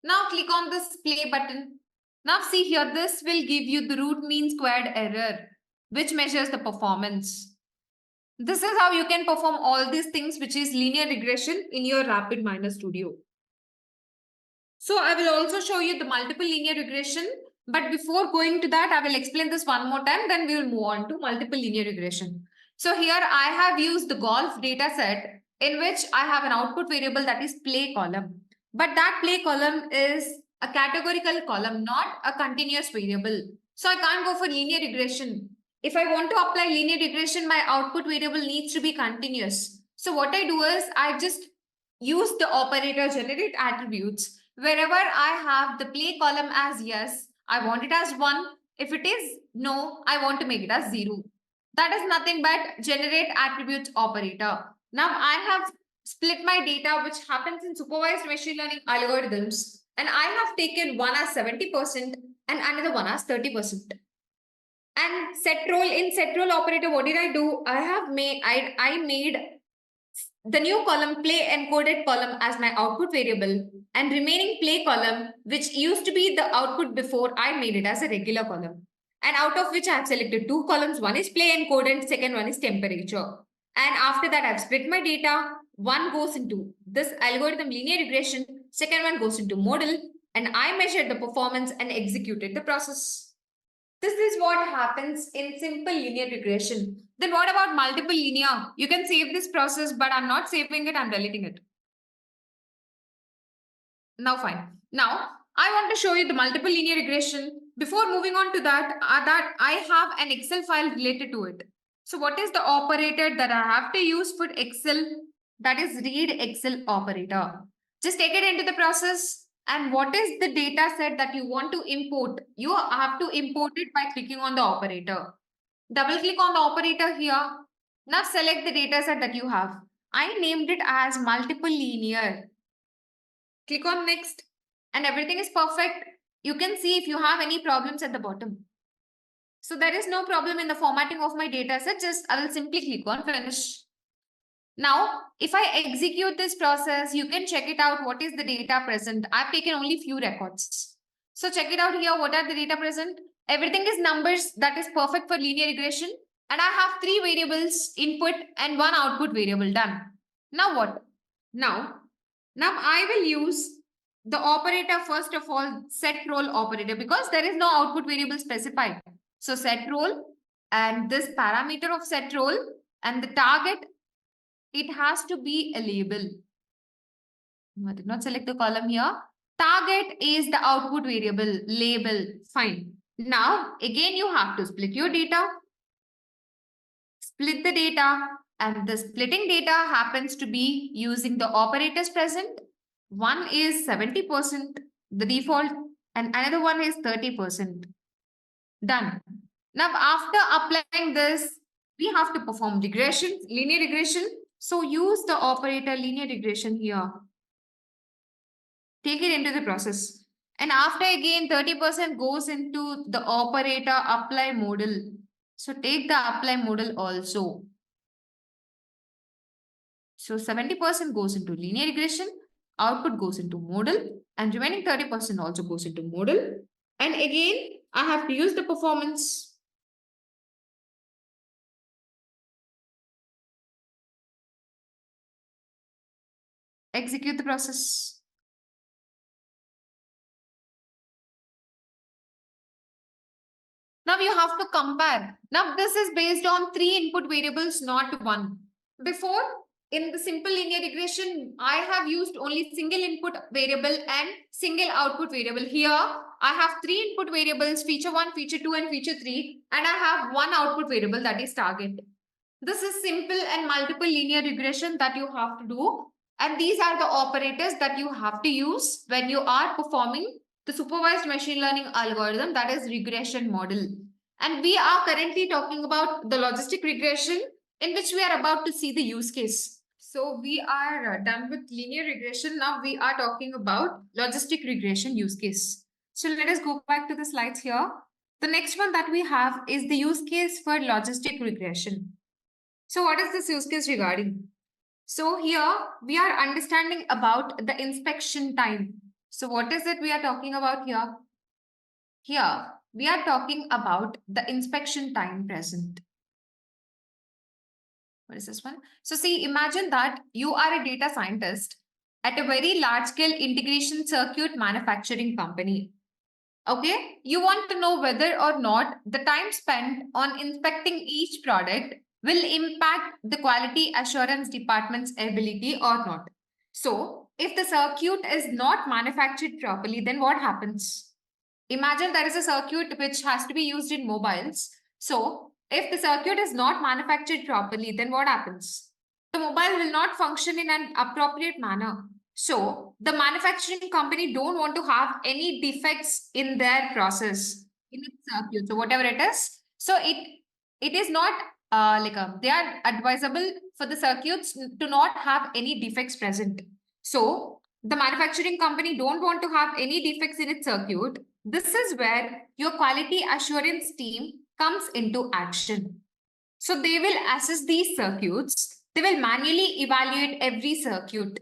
S1: Now click on this play button. Now see here, this will give you the root mean squared error, which measures the performance. This is how you can perform all these things, which is linear regression in your RapidMiner Studio. So I will also show you the multiple linear regression. But before going to that, I will explain this one more time. Then we will move on to multiple linear regression. So here I have used the golf data set in which I have an output variable that is play column. But that play column is a categorical column, not a continuous variable. So I can't go for linear regression. If I want to apply linear regression, my output variable needs to be continuous. So what I do is I just use the operator generate attributes. Wherever I have the play column as yes, I want it as 1. If it is no, I want to make it as 0. That is nothing but generate attributes operator. Now I have split my data, which happens in supervised machine learning algorithms, and I have taken one as 70% and another one as 30%. And set role operator, what did I do? I made the new column play encoded column as my output variable, and remaining play column, which used to be the output before, I made it as a regular column. And out of which I have selected two columns. One is play encoded, second one is temperature. And after that, I've split my data. One goes into this algorithm linear regression, second one goes into model, and I measured the performance and executed the process. This is what happens in simple linear regression. Then what about multiple linear? You can save this process, but I'm not saving it, I'm deleting it. Now fine. Now, I want to show you the multiple linear regression. Before moving on to that I have an Excel file related to it. So what is the operator that I have to use for Excel? That is read Excel operator. Just take it into the process. And what is the data set that you want to import? You have to import it by clicking on the operator. Double click on the operator here. Now select the data set that you have. I named it as multiple linear. Click on next and everything is perfect. You can see if you have any problems at the bottom. So there is no problem in the formatting of my data set. Just I will simply click on finish. Now, if I execute this process, you can check it out. What is the data present? I've taken only few records. So check it out here. What are the data present? Everything is numbers. That is perfect for linear regression. And I have 3 variables, input and 1 output variable. Done. Now what? Now, Now I will use the operator first of all, set role operator, because there is no output variable specified. So set role and this parameter of set role and the target, it has to be a label. No, I did not select the column here. Target is the output variable, label, fine. Now, again, you have to split your data, split the data, and the splitting data happens to be using the operators present. One is 70%, the default, and another one is 30%. Done. Now, after applying this, we have to perform regression, linear regression. So use the operator linear regression here. Take it into the process. And after again 30% goes into the operator apply model. So take the apply model also. So 70% goes into linear regression, output goes into model, and remaining 30% also goes into model. And again, I have to use the performance. Execute the process. Now you have to compare. Now this is based on 3 input variables, not 1. Before, in the simple linear regression, I have used only single input variable and single output variable. Here, I have 3 input variables, feature 1, feature 2, and feature 3, and I have 1 output variable, that is target. This is simple and multiple linear regression that you have to do. And these are the operators that you have to use when you are performing the supervised machine learning algorithm, that is regression model. And we are currently talking about the logistic regression, in which we are about to see the use case. So we are done with linear regression. Now we are talking about logistic regression use case. So let us go back to the slides here. The next one that we have is the use case for logistic regression. So what is this use case regarding? So here we are understanding about the inspection time. So what is it we are talking about here? Here we are talking about the inspection time present. What is this one? So see, imagine that you are a data scientist at a very large scale integration circuit manufacturing company. Okay, you want to know whether or not the time spent on inspecting each product will impact the quality assurance department's ability or not. So, if the circuit is not manufactured properly, then what happens? Imagine there is a circuit which has to be used in mobiles. So, if the circuit is not manufactured properly, then what happens? The mobile will not function in an appropriate manner. So, the manufacturing company don't want to have any defects in their process, in its circuit. So, whatever it is. So, it is not they are advisable for the circuits to not have any defects present. So, the manufacturing company don't want to have any defects in its circuit. This is where your quality assurance team comes into action. So they will assess these circuits. They will manually evaluate every circuit.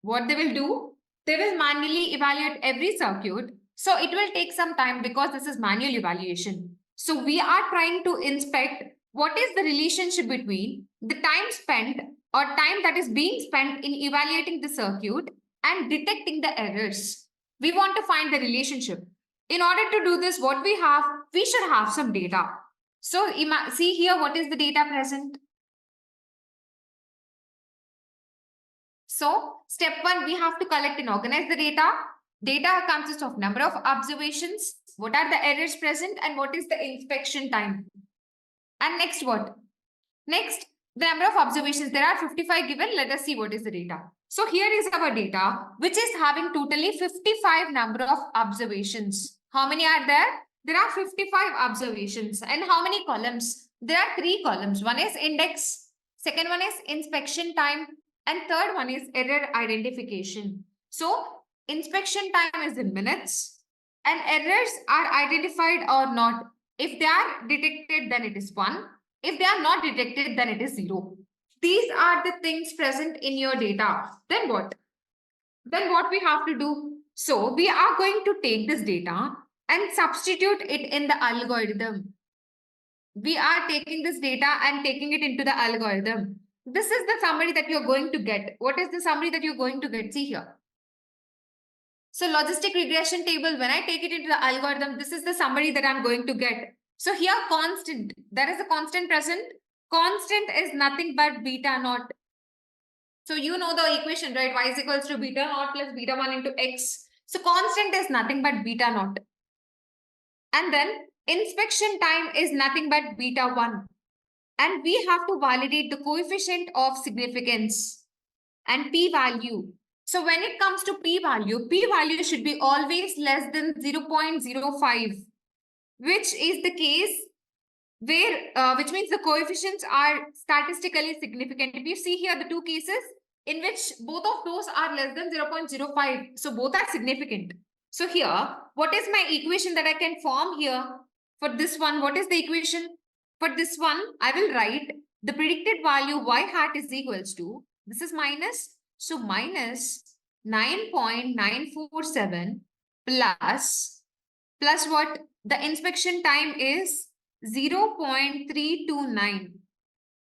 S1: What they will do? They will manually evaluate every circuit. So it will take some time because this is manual evaluation. So we are trying to inspect what is the relationship between the time spent or time that is being spent in evaluating the circuit and detecting the errors. We want to find the relationship. In order to do this, what we should have some data. So see here, what is the data present? So step 1, we have to collect and organize the data. Data consists of number of observations, what are the errors present, and what is the inspection time. And next what? Next, the number of observations. There are 55 given. Let us see what is the data. So here is our data, which is having totally 55 number of observations. How many are there? There are 55 observations. And how many columns? There are 3 columns. One is index, second one is inspection time, and third one is error identification. So inspection time is in minutes, and errors are identified or not. If they are detected, then it is 1. If they are not detected, then it is 0. These are the things present in your data. Then what? Then what we have to do? So we are going to take this data and substitute it in the algorithm. We are taking this data and taking it into the algorithm. this is the summary that you're going to get. What is the summary that you're going to get? See here. So logistic regression table, when I take it into the algorithm, this is the summary that I'm going to get. So here constant, there is a constant present. Constant is nothing but beta naught. So you know the equation, right? Y is equals to beta naught plus beta 1 into x. So constant is nothing but beta naught. And then inspection time is nothing but beta 1. And we have to validate the coefficient of significance and p-value. So when it comes to p-value should be always less than 0.05, which is the case where, which means the coefficients are statistically significant. If you see here the two cases in which both of those are less than 0.05, so both are significant. So here, what is my equation that I can form here for this one? What is the equation? For this one, I will write the predicted value y hat is equals to, this is minus, so minus 9.947 plus what? The inspection time is 0.329.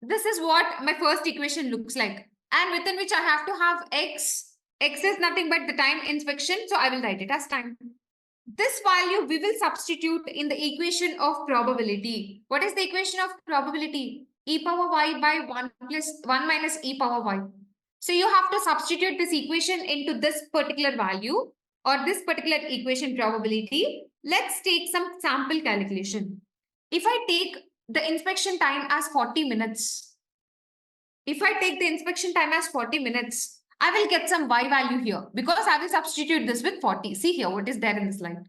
S1: This is what my first equation looks like. And within which I have to have x. X is nothing but the time inspection, so I will write it as time. This value we will substitute in the equation of probability. What is the equation of probability? E power y by 1 minus e power y. So you have to substitute this equation into this particular value or this particular equation probability. Let's take some sample calculation. If I take the inspection time as 40 minutes, I will get some y value here because I will substitute this with 40. See here, what is there in this line?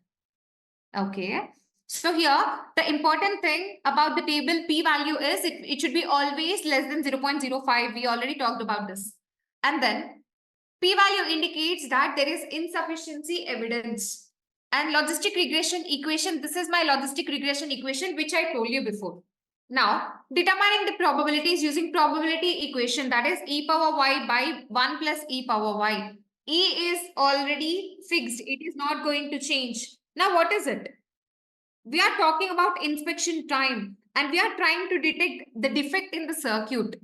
S1: Okay. So here, the important thing about the table p-value is it should be always less than 0.05. We already talked about this. And then p-value indicates that there is insufficiency evidence. And logistic regression equation, this is my logistic regression equation, which I told you before. Now, determining the probabilities using probability equation, that is e power y by 1 plus e power y. E is already fixed. It is not going to change. Now, what is it? We are talking about inspection time and we are trying to detect the defect in the circuit.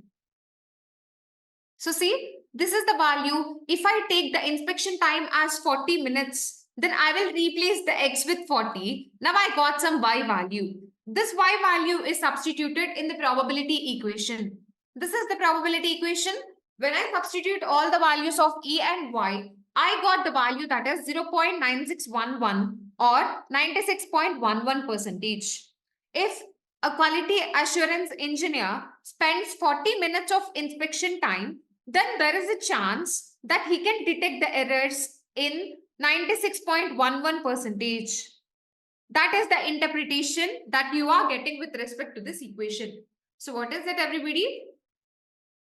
S1: So see, this is the value. If I take the inspection time as 40 minutes, then I will replace the x with 40. Now I got some y value. This y value is substituted in the probability equation. This is the probability equation. When I substitute all the values of e and y, I got the value that is 0.9611 or 96.11%. If a quality assurance engineer spends 40 minutes of inspection time, then there is a chance that he can detect the errors in 96.11%. That is the interpretation that you are getting with respect to this equation. So what is it, everybody?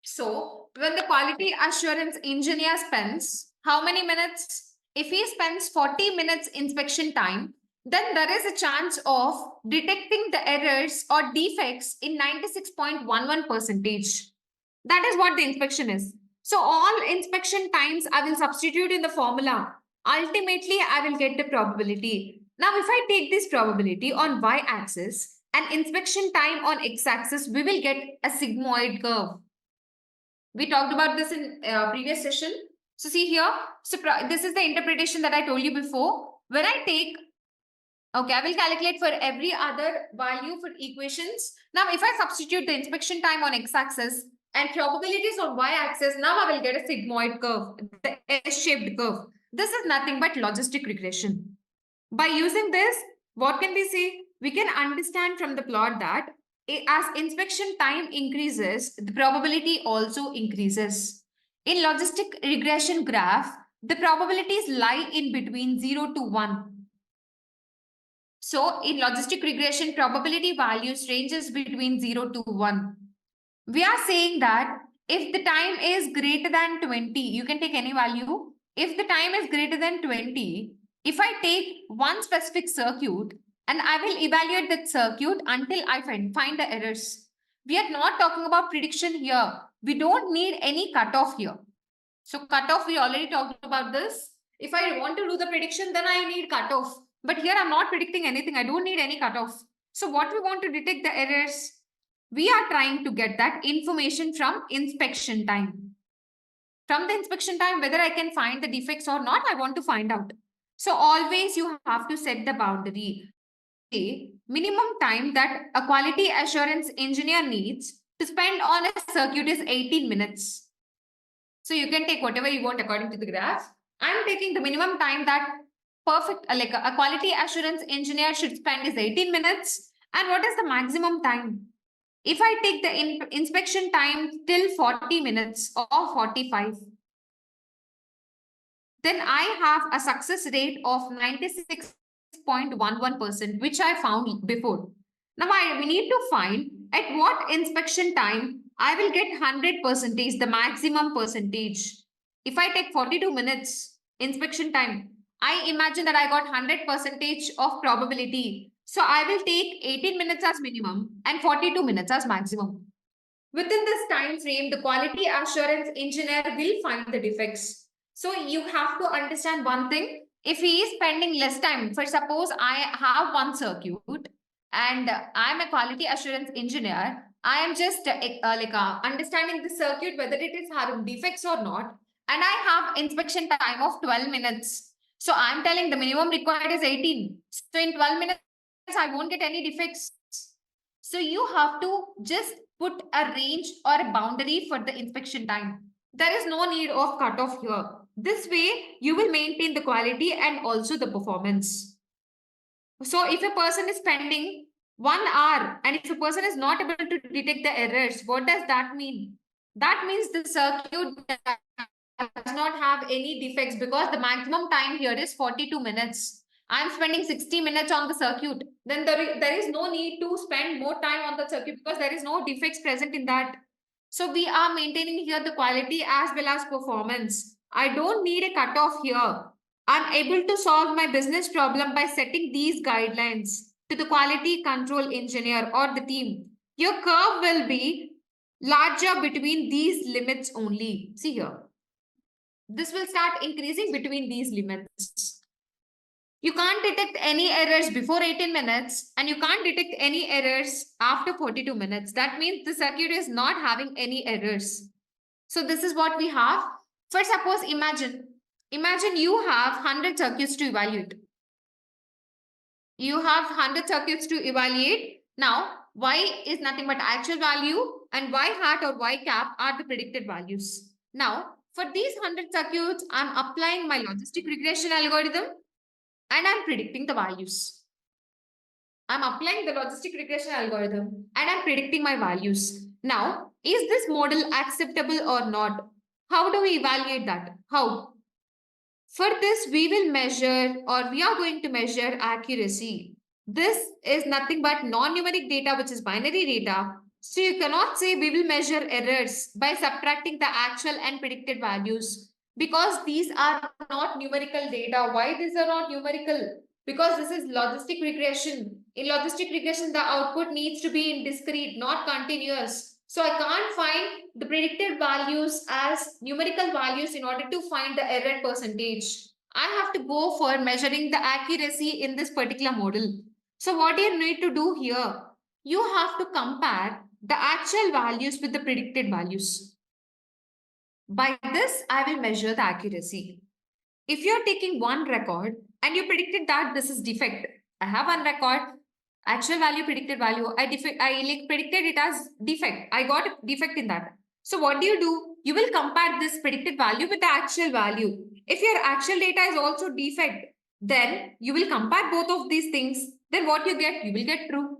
S1: So when the quality assurance engineer spends how many minutes? If he spends 40 minutes inspection time, then there is a chance of detecting the errors or defects in 96.11%. That is what the inspection is. So all inspection times I will substitute in the formula. Ultimately, I will get the probability. Now, if I take this probability on y-axis and inspection time on x-axis, we will get a sigmoid curve. We talked about this in previous session. So see here, so this is the interpretation that I told you before. When I take, okay, I will calculate for every other value for equations. Now, if I substitute the inspection time on x-axis and probabilities on y-axis, now I will get a sigmoid curve, the S-shaped curve. This is nothing but logistic regression. By using this, what can we say? We can understand from the plot that as inspection time increases, the probability also increases. In logistic regression graph, the probabilities lie in between 0 to 1. So in logistic regression, probability values ranges between 0 to 1. We are saying that if the time is greater than 20, you can take any value. If the time is greater than 20, if I take one specific circuit and I will evaluate that circuit until I find the errors. We are not talking about prediction here. We don't need any cutoff here. So cutoff, we already talked about this. If I want to do the prediction, then I need cutoff. But here I'm not predicting anything. I don't need any cutoff. So what we want to detect the errors. We are trying to get that information from inspection time. From the inspection time, whether I can find the defects or not, I want to find out. So always you have to set the boundary. Minimum time that a quality assurance engineer needs to spend on a circuit is 18 minutes. So you can take whatever you want according to the graph. I'm taking the minimum time that like a quality assurance engineer should spend is 18 minutes. And what is the maximum time? If I take the inspection time till 40 minutes or 45, then I have a success rate of 96.11%, which I found before. Now we need to find at what inspection time I will get 100%, the maximum percentage. If I take 42 minutes inspection time, I imagine that I got 100% of probability. So I will take 18 minutes as minimum and 42 minutes as maximum. Within this time frame, the quality assurance engineer will find the defects. So you have to understand one thing. If he is spending less time, for suppose I have one circuit and I'm a quality assurance engineer, I am just understanding the circuit, whether it is having defects or not. And I have inspection time of 12 minutes. So I'm telling the minimum required is 18. So in 12 minutes, I won't get any defects. So you have to just put a range or a boundary for the inspection time. There is no need of cutoff here. This way, you will maintain the quality and also the performance. So if a person is spending 1 hour and if a person is not able to detect the errors, what does that mean? That means the circuit does not have any defects because the maximum time here is 42 minutes. I'm spending 60 minutes on the circuit. Then there is no need to spend more time on the circuit because there is no defects present in that. So we are maintaining here the quality as well as performance. I don't need a cutoff here. I'm able to solve my business problem by setting these guidelines to the quality control engineer or the team. Your curve will be larger between these limits only. See here. This will start increasing between these limits. You can't detect any errors before 18 minutes and you can't detect any errors after 42 minutes. That means the circuit is not having any errors. So this is what we have. For suppose imagine you have 100 circuits to evaluate. You have 100 circuits to evaluate. Now, y is nothing but actual value and y hat or y cap are the predicted values. Now, for these 100 circuits, I'm applying my logistic regression algorithm and I'm predicting the values. I'm applying the logistic regression algorithm and I'm predicting my values. Now, is this model acceptable or not? How do we evaluate that? How? For this, we will measure or we are going to measure accuracy. This is nothing but non-numeric data, which is binary data. So you cannot say we will measure errors by subtracting the actual and predicted values because these are not numerical data. Why these are not numerical? Because this is logistic regression. In logistic regression, the output needs to be in discrete, not continuous. So I can't find the predicted values as numerical values in order to find the error percentage. I have to go for measuring the accuracy in this particular model. So what do you need to do here? You have to compare the actual values with the predicted values. By this, I will measure the accuracy. If you're taking one record and you predicted that this is defect, I have one record, actual value, predicted value, I predicted it as defect. I got a defect in that. So what do? You will compare this predicted value with the actual value. If your actual data is also defect, then you will compare both of these things. Then what you get? You will get true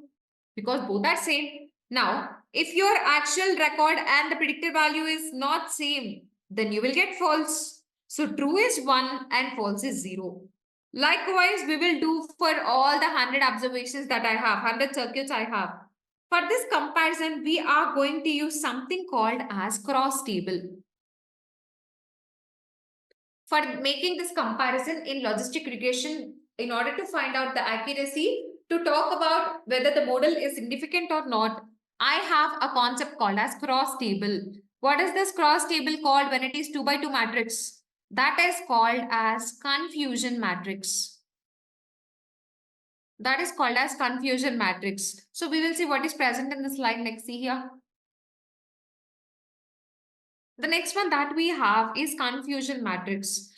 S1: because both are same. Now, if your actual record and the predicted value is not same, then you will get false. So true is 1 and false is 0. Likewise, we will do for all the 100 observations that I have, 100 circuits I have. For this comparison, we are going to use something called as cross table. For making this comparison in logistic regression, in order to find out the accuracy, to talk about whether the model is significant or not, I have a concept called as cross table. What is this cross table called when it is 2 by 2 matrix? That is called as confusion matrix. that is called as confusion matrix. So we will see what is present in the slide next. See here. The next one that we have is confusion matrix.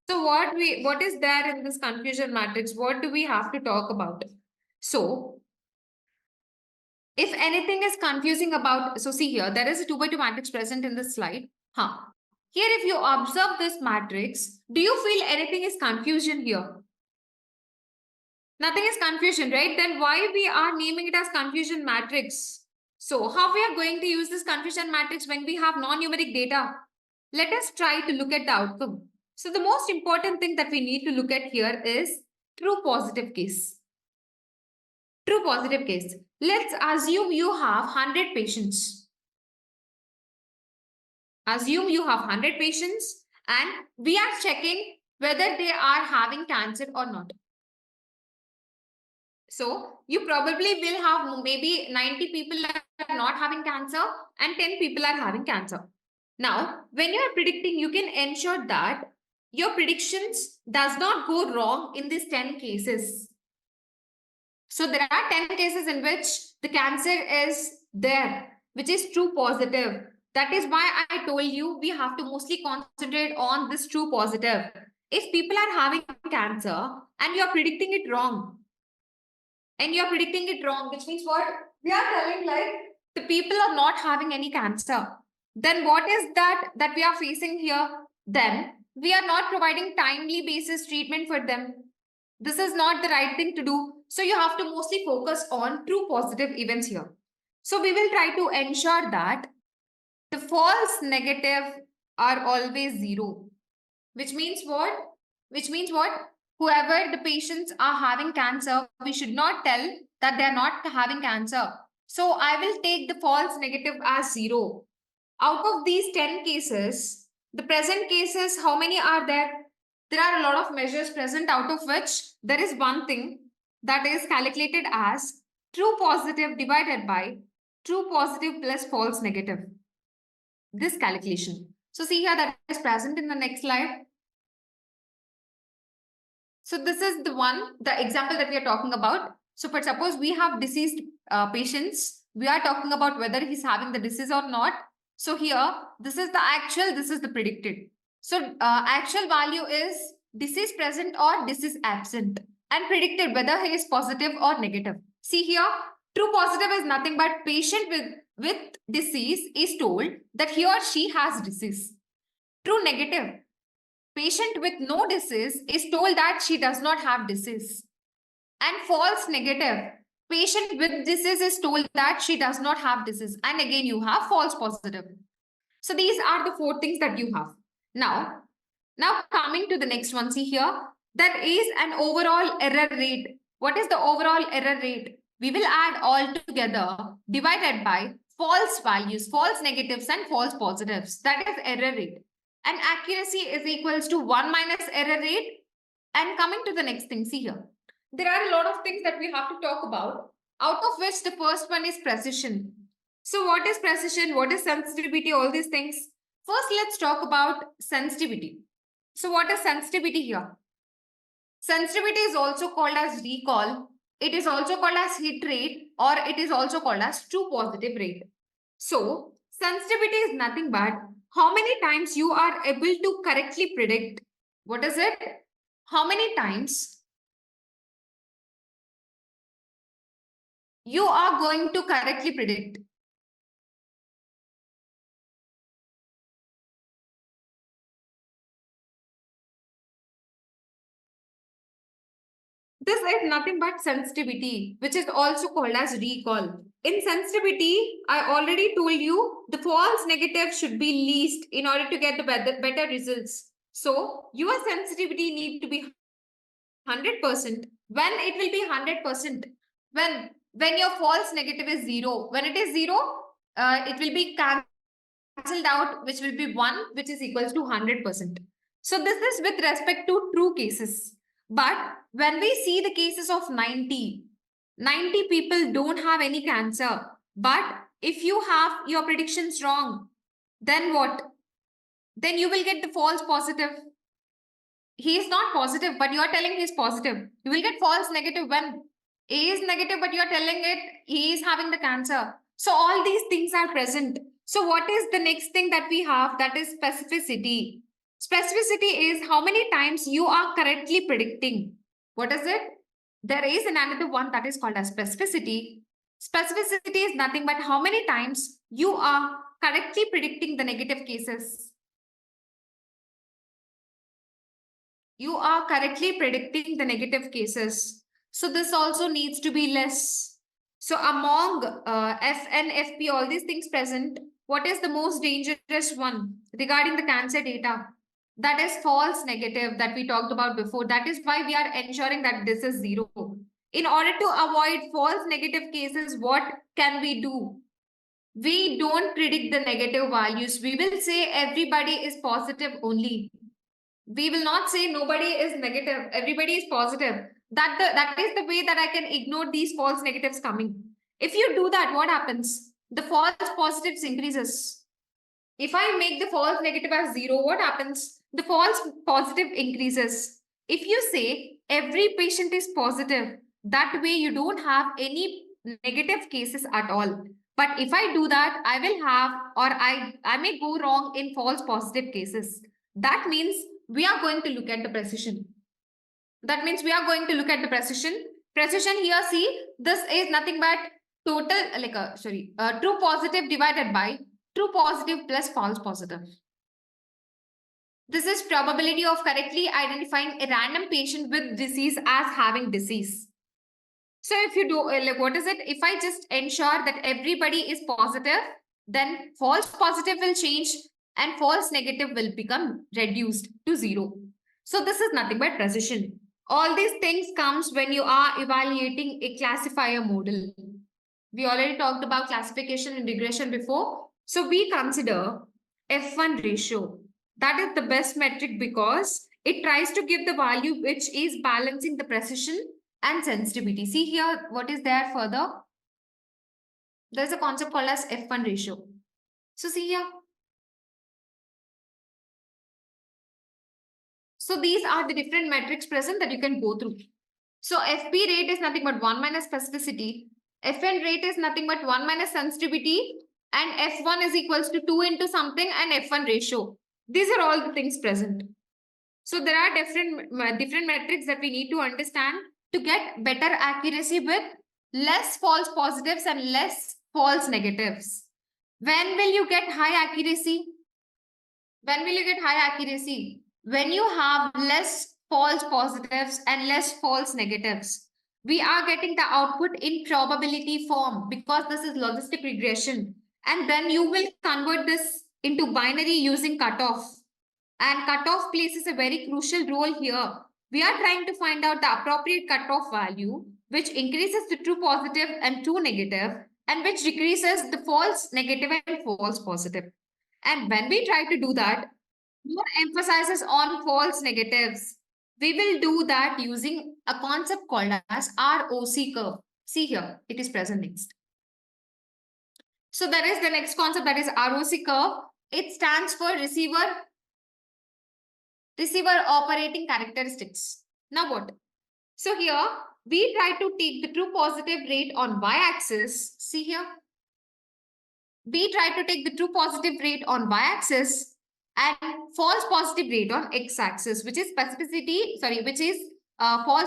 S1: So what is there in this confusion matrix? What do we have to talk about? So if anything is confusing about, so see here, there is a 2 by 2 matrix present in this slide. Here, if you observe this matrix, do you feel anything is confusion here? Nothing is confusion, right? Then why we are naming it as confusion matrix? So how we are going to use this confusion matrix when we have non-numeric data? Let us try to look at the outcome. So the most important thing that we need to look at here is true positive case. True positive case. Let's assume you have 100 patients. Assume you have 100 patients and we are checking whether they are having cancer or not. So you probably will have maybe 90 people are not having cancer and 10 people are having cancer. Now, when you are predicting, you can ensure that your predictions does not go wrong in these 10 cases. So there are 10 cases in which the cancer is there, which is true positive. That is why I told you we have to mostly concentrate on this true positive. If people are having cancer and you're predicting it wrong, which means what? We are telling like the people are not having any cancer. Then what is that we are facing here? Then we are not providing timely basis treatment for them. This is not the right thing to do. So you have to mostly focus on true positive events here. So we will try to ensure that the false negative are always zero. Which means what? Whoever the patients are having cancer, we should not tell that they are not having cancer. So I will take the false negative as zero. Out of these 10 cases, the present cases, how many are there? There are a lot of measures present, out of which there is one thing that is calculated as true positive divided by true positive plus false negative. This calculation. So see here, that is present in the next slide. So this is the example that we are talking about. So but suppose we have deceased patients. We are talking about whether he's having the disease or not. So here, this is the actual, this is the predicted. So actual value is disease present or disease absent, and predicted whether he is positive or negative. See here, true positive is nothing but patient with disease is told that he or she has disease. True negative, patient with no disease is told that she does not have disease. And false negative, patient with disease is told that she does not have disease. And again, you have false positive. So these are the 4 things that you have. Now coming to the next one, see here, there is an overall error rate. What is the overall error rate? We will add all together divided by false values, false negatives and false positives. That is error rate. And accuracy is equals to 1 minus error rate. And coming to the next thing, see here. There are a lot of things that we have to talk about, out of which the first one is precision. So what is precision? What is sensitivity? All these things. First, let's talk about sensitivity. So what is sensitivity here? Sensitivity is also called as recall. It is also called as hit rate, or it is also called as true positive rate. So sensitivity is nothing but how many times you are able to correctly predict. What is it? How many times you are going to correctly predict. This is nothing but sensitivity, which is also called as recall. In sensitivity, I already told you the false negative should be least in order to get the better results. So your sensitivity need to be 100%. When it will be 100%? When your false negative is 0. When it is 0, it will be cancelled out, which will be 1, which is equals to 100%. So this is with respect to true cases. But when we see the cases of 90 people don't have any cancer. But if you have your predictions wrong, then what? Then you will get the false positive. He is not positive, but you are telling he is positive. You will get false negative when A is negative, but you're telling it he is having the cancer. So all these things are present. So what is the next thing that we have? That is specificity. Specificity is how many times you are correctly predicting. What is it? There is another one that is called as specificity. Specificity is nothing but how many times you are correctly predicting the negative cases. You are correctly predicting the negative cases. So this also needs to be less. So among F and FP, all these things present, what is the most dangerous one regarding the cancer data? That is false negative that we talked about before. That is why we are ensuring that this is zero. In order to avoid false negative cases, what can we do? We don't predict the negative values. We will say everybody is positive only. We will not say nobody is negative, everybody is positive. That is the way that I can ignore these false negatives coming. If you do that, what happens? The false positives increases. If I make the false negative as zero, what happens? The false positive increases. If you say every patient is positive, that way you don't have any negative cases at all. But if I do that, I will have, or I may go wrong in false positive cases. That means we are going to look at the precision. That means we are going to look at the precision. Precision here, see, this is nothing but total, true positive divided by true positive plus false positive. This is probability of correctly identifying a random patient with disease as having disease. So if you do, what is it? If I just ensure that everybody is positive, then false positive will change and false negative will become reduced to zero. So this is nothing but precision. All these things comes when you are evaluating a classifier model. We already talked about classification and regression before. So we consider F1 ratio. That is the best metric because it tries to give the value which is balancing the precision and sensitivity. See here, what is there further? There's a concept called as F1 ratio. So see here. So these are the different metrics present that you can go through. So FP rate is nothing but 1 minus specificity. Fn rate is nothing but 1 minus sensitivity. And F1 is equals to 2 into something and F1 ratio. These are all the things present. So there are different metrics that we need to understand to get better accuracy with less false positives and less false negatives. When will you get high accuracy? When will you get high accuracy? When you have less false positives and less false negatives. We are getting the output in probability form because this is logistic regression. And then you will convert this into binary using cutoff. And cutoff plays a very crucial role here. We are trying to find out the appropriate cutoff value, which increases the true positive and true negative, and which decreases the false negative and false positive. And when we try to do that, more emphasizes on false negatives. We will do that using a concept called as ROC curve. See here, it is present next. So that is the next concept, that is ROC curve. It stands for receiver operating characteristics. Now what? So here, we try to take the true positive rate on y-axis. See here. We try to take the true positive rate on y-axis and false positive rate on x-axis, which is false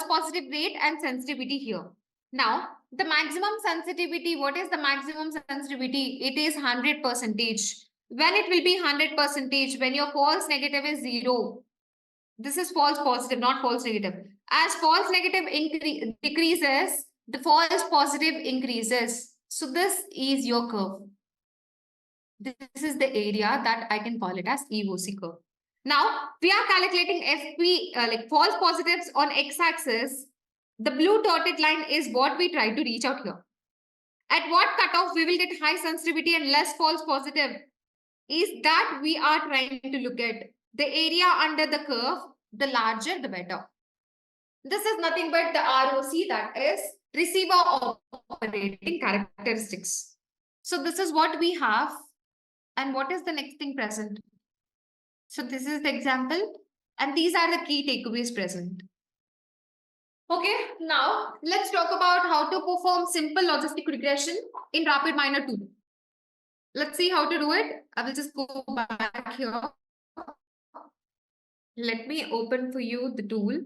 S1: positive rate and sensitivity here. Now, the maximum sensitivity, what is the maximum sensitivity? It is 100%. When it will be 100%, when your false negative is 0. This is false positive, not false negative. As false negative decreases, the false positive increases. So this is your curve. This is the area that I can call it as EOC curve. Now, we are calculating FP, like false positives on x-axis. The blue dotted line is what we try to reach out here. At what cutoff we will get high sensitivity and less false positive is that we are trying to look at. The area under the curve, the larger, the better. This is nothing but the ROC, that is receiver operating characteristics. So this is what we have. And what is the next thing present? So this is the example. And these are the key takeaways present. Okay, now let's talk about how to perform simple logistic regression in RapidMiner tool. Let's see how to do it. I will just go back here. Let me open for you the tool.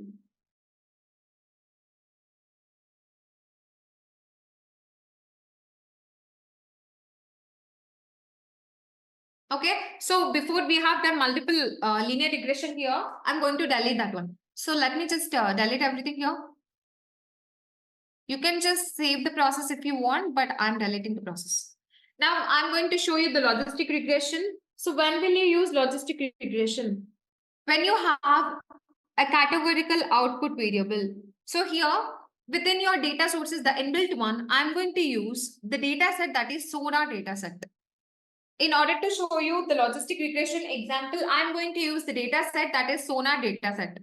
S1: Okay, so before we have done multiple linear regression here, I'm going to delete that one. So let me just delete everything here. You can just save the process if you want, but I'm deleting the process. Now I'm going to show you the logistic regression. So when will you use logistic regression? When you have a categorical output variable. So here, within your data sources, the inbuilt one, I'm going to use the data set that is Sora data set. In order to show you the logistic regression example, I'm going to use the data set that is Sona data set.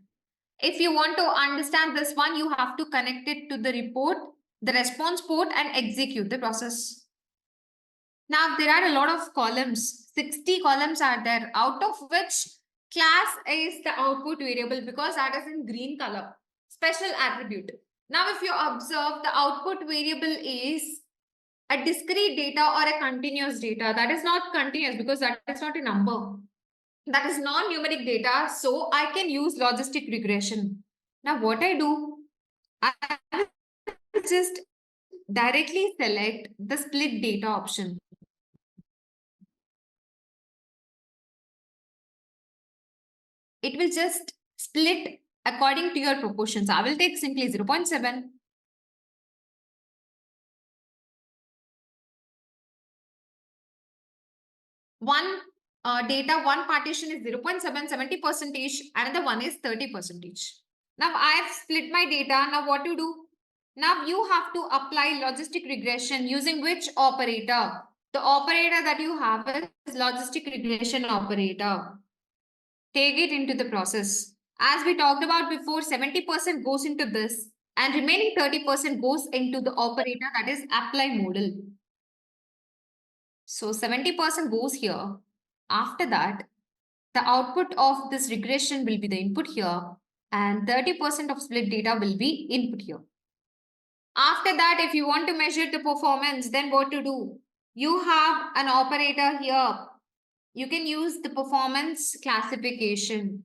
S1: If you want to understand this one, you have to connect it to the report, the response port, and execute the process. Now, there are a lot of columns, 60 columns are there, out of which class is the output variable because that is in green color, special attribute. Now, if you observe, the output variable is a discrete data or a continuous data. That is not continuous because that is not a number. That is non-numeric data. So I can use logistic regression. Now what I do, I will just directly select the split data option. It will just split according to your proportions. I will take simply 0.7. One data, one partition is 0.7, 70%, another one is 30%. Now I've split my data. Now what to do? Now you have to apply logistic regression using which operator? The operator that you have is logistic regression operator. Take it into the process. As we talked about before, 70% goes into this and remaining 30% goes into the operator that is apply modal. So 70% goes here. After that, the output of this regression will be the input here and 30% of split data will be input here. After that, if you want to measure the performance, then what to do? You have an operator here. You can use the performance classification.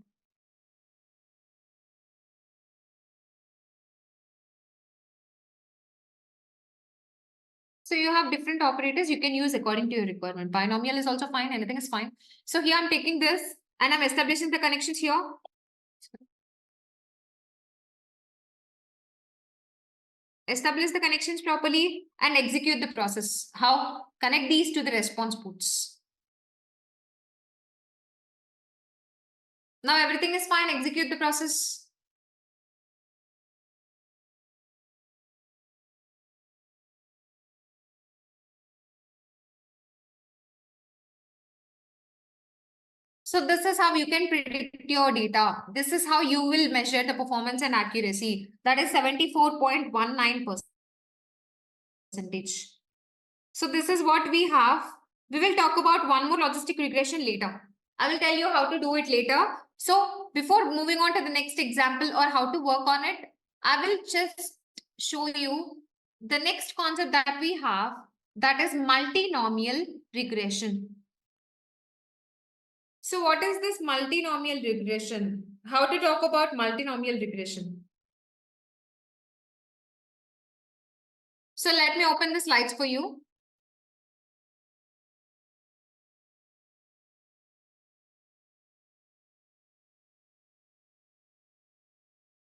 S1: So you have different operators you can use according to your requirement. Binomial is also fine. Anything is fine. So here I'm taking this and I'm establishing the connections here. Establish the connections properly and execute the process. How? Connect these to the response ports. Now everything is fine. Execute the process. So this is how you can predict your data. This is how you will measure the performance and accuracy. That is 74.19%. So this is what we have. We will talk about one more logistic regression later. I will tell you how to do it later. So before moving on to the next example or how to work on it, I will just show you the next concept that we have, that is multinomial regression. So what is this multinomial regression? How to talk about multinomial regression? So let me open the slides for you.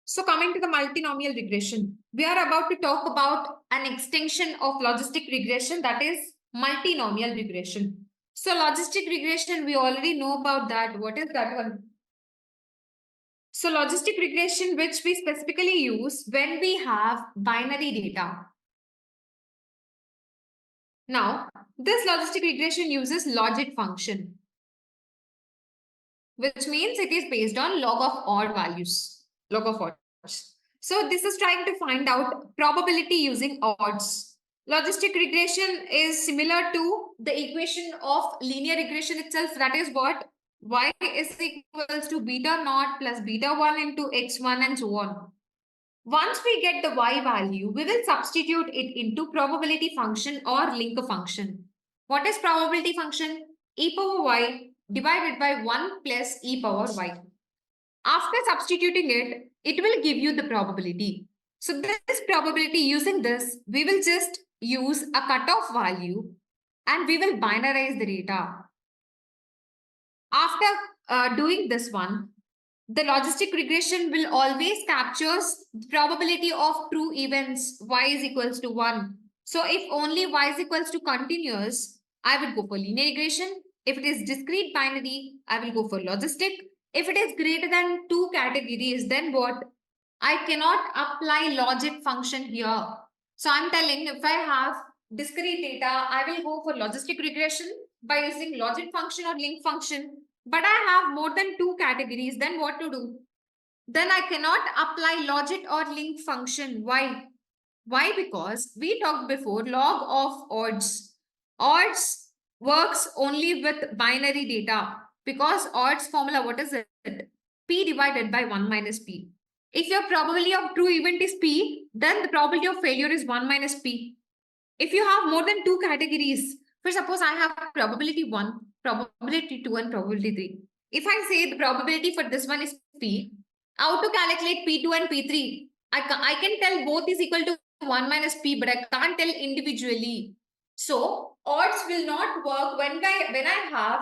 S1: So coming to the multinomial regression, we are about to talk about an extension of logistic regression, that is multinomial regression. So logistic regression, we already know about that. What is that one? So logistic regression, which we specifically use when we have binary data. Now, this logistic regression uses logit function, which means it is based on log of odd values, log of odds. So this is trying to find out probability using odds. Logistic regression is similar to the equation of linear regression itself. That is what y is equals to beta naught plus beta 1 into x1 and so on. Once we get the y value, we will substitute it into probability function or link function. What is probability function? E power y divided by 1 plus e power y. After substituting it, it will give you the probability. So this probability, using this, we will just use a cutoff value and we will binarize the data. After doing this one, the logistic regression will always captures the probability of true events y is equals to 1. So if only y is equals to continuous, I will go for linear regression. If it is discrete binary, I will go for logistic. If it is greater than 2 categories, then what? I cannot apply logic function here. So I'm telling, if I have discrete data, I will go for logistic regression by using logic function or link function. But I have more than 2 categories, then what to do? Then I cannot apply logic or link function. Why? Why? Because we talked before log of odds. Odds works only with binary data because odds formula, what is it? P divided by 1 minus P. If your probability of true event is P, then the probability of failure is 1 minus P. If you have more than 2 categories, for suppose I have probability 1, probability 2 and probability 3. If I say the probability for this one is P, how to calculate P2 and P3? I can tell both is equal to 1 minus P, but I can't tell individually. So odds will not work when I have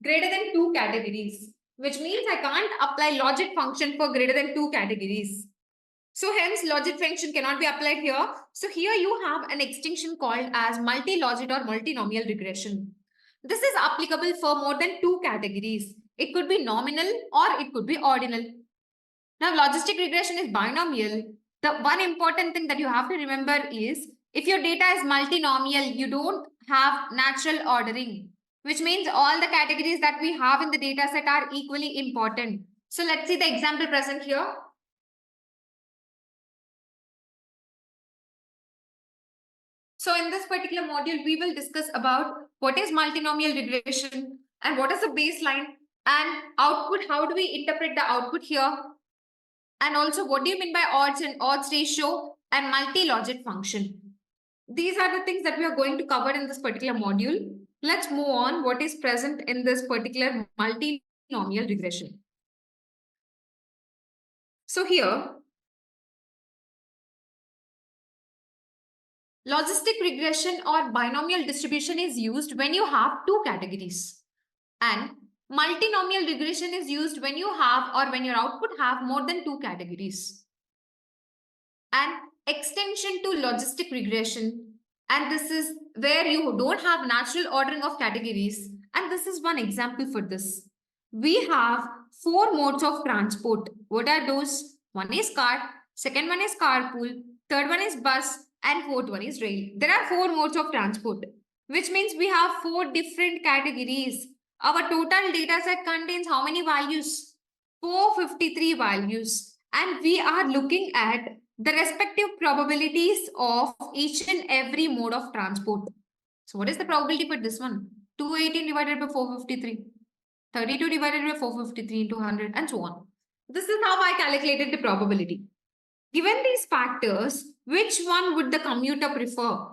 S1: greater than 2 categories, which means I can't apply logic function for greater than 2 categories. So hence logic function cannot be applied here. So here you have an extension called as multi-logit or multinomial regression. This is applicable for more than 2 categories. It could be nominal or it could be ordinal. Now logistic regression is binomial. The one important thing that you have to remember is if your data is multinomial, you don't have natural ordering, which means all the categories that we have in the data set are equally important. So let's see the example present here. So in this particular module, we will discuss about what is multinomial regression and what is the baseline and output. How do we interpret the output here? And also, what do you mean by odds and odds ratio and multi-logit function? These are the things that we are going to cover in this particular module. Let's move on. What is present in this particular multinomial regression? So here, logistic regression or binomial distribution is used when you have 2 categories. And multinomial regression is used when you have or when your output have more than 2 categories. And extension to logistic regression, and this is where you don't have natural ordering of categories, and this is one example for this. We have 4 modes of transport. What are those? One is car, second one is carpool, third one is bus, and fourth one is rail. There are 4 modes of transport, which means we have 4 different categories. Our total data set contains how many values? 453 values, and we are looking at the respective probabilities of each and every mode of transport. So what is the probability for this one? 218 divided by 453. 32 divided by 453 into 100 and so on. This is how I calculated the probability. Given these factors, which one would the commuter prefer?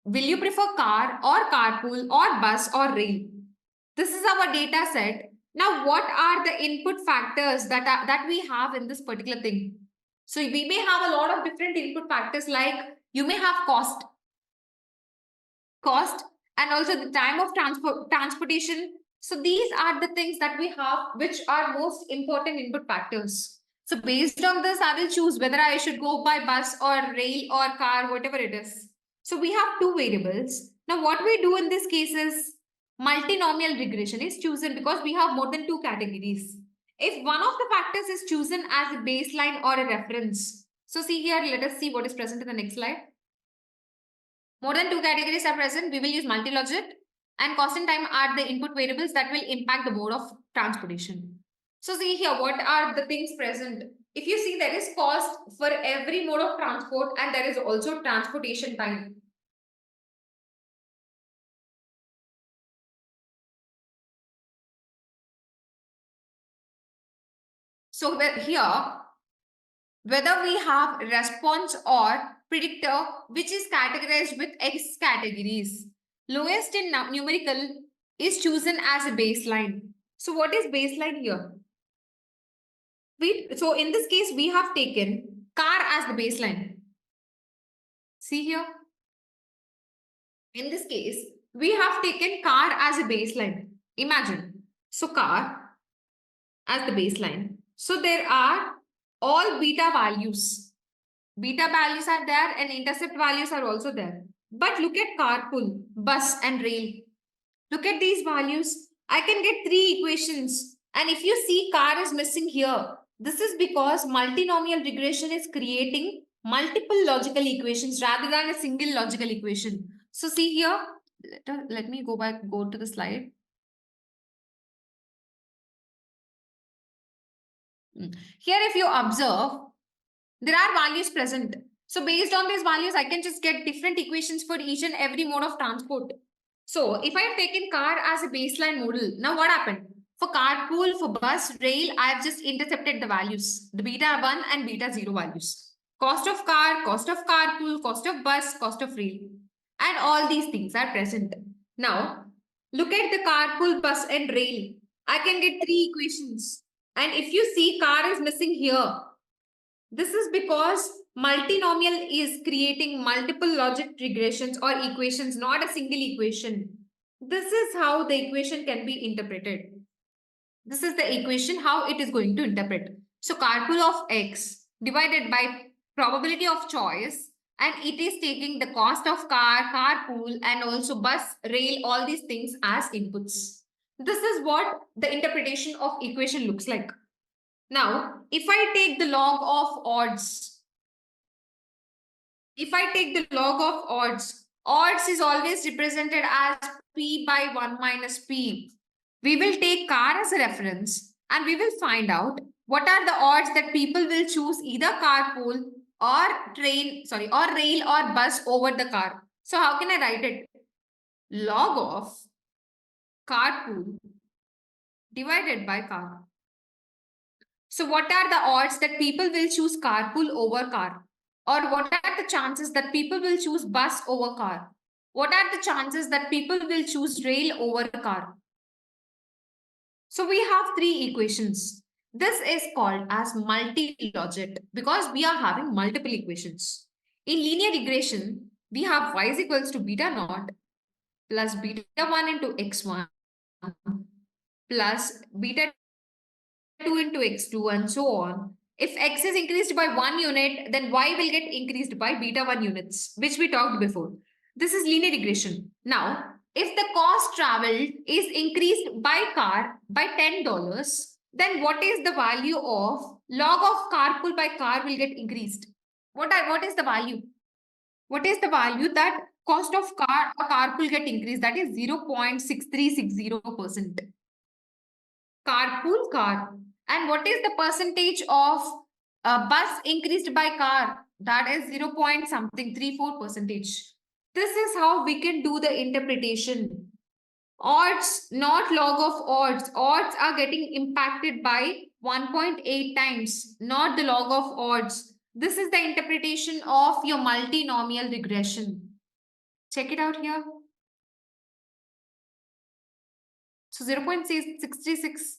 S1: Will you prefer car or carpool or bus or rail? This is our data set. Now, what are the input factors that we have in this particular thing? So we may have a lot of different input factors, like you may have cost, and also the time of transportation. So these are the things that we have, which are most important input factors. So based on this, I will choose whether I should go by bus or rail or car, whatever it is. So we have 2 variables. Now what we do in this case is multinomial regression is chosen because we have more than 2 categories. If one of the factors is chosen as a baseline or a reference. So see here, let us see what is present in the next slide. More than 2 categories are present. We will use multi-logit, and cost and time are the input variables that will impact the mode of transportation. So see here, what are the things present? If you see, there is cost for every mode of transport and there is also transportation time. So here, whether we have response or predictor which is categorized with X categories. Lowest in numerical is chosen as a baseline. So what is baseline here? So in this case, we have taken car as the baseline. See here. In this case, we have taken car as a baseline. Imagine. So car as the baseline. So there are all beta values. Beta values are there and intercept values are also there. But look at carpool, bus and rail. Look at these values. I can get three equations. And if you see car is missing here, this is because multinomial regression is creating multiple logical equations rather than a single logical equation. So see here, let me go to the slide. Here, if you observe, there are values present. So based on these values, I can just get different equations for each and every mode of transport. So if I have taken car as a baseline model, now what happened? For carpool, for bus, rail, I have just intercepted the values, the beta 1 and beta 0 values. Cost of car, cost of carpool, cost of bus, cost of rail. And all these things are present. Now, look at the carpool, bus and rail. I can get three equations. And if you see car is missing here, this is because multinomial is creating multiple logic regressions or equations, not a single equation. This is how the equation can be interpreted. This is the equation how it is going to interpret. So carpool of x divided by probability of choice, and it is taking the cost of car, carpool, and also bus, rail, all these things as inputs. This is what the interpretation of equation looks like. Now, if I take the log of odds, odds is always represented as P by 1 minus P. We will take car as a reference and we will find out what are the odds that people will choose either carpool or rail or bus over the car. So how can I write it? Log of carpool divided by car. So what are the odds that people will choose carpool over car? Or what are the chances that people will choose bus over car? What are the chances that people will choose rail over car? So we have three equations. This is called as multi-logit because we are having multiple equations. In linear regression, we have y is equals to beta naught plus beta 1 into x1 plus beta 2 into x2 and so on. If x is increased by 1 unit, then y will get increased by beta 1 units, which we talked before. This is linear regression. Now, if the cost traveled is increased by car by $10, then what is the value of log of carpool by car will get increased? What is the value? What is the value that cost of car or carpool get increased? That is 0.6360%. Carpool car. And what is the percentage of bus increased by car? That is 0 point something 34 percentage. This is how we can do the interpretation. Odds, not log of odds. Odds are getting impacted by 1.8 times, not the log of odds. This is the interpretation of your multinomial regression. Check it out here. So 0.66,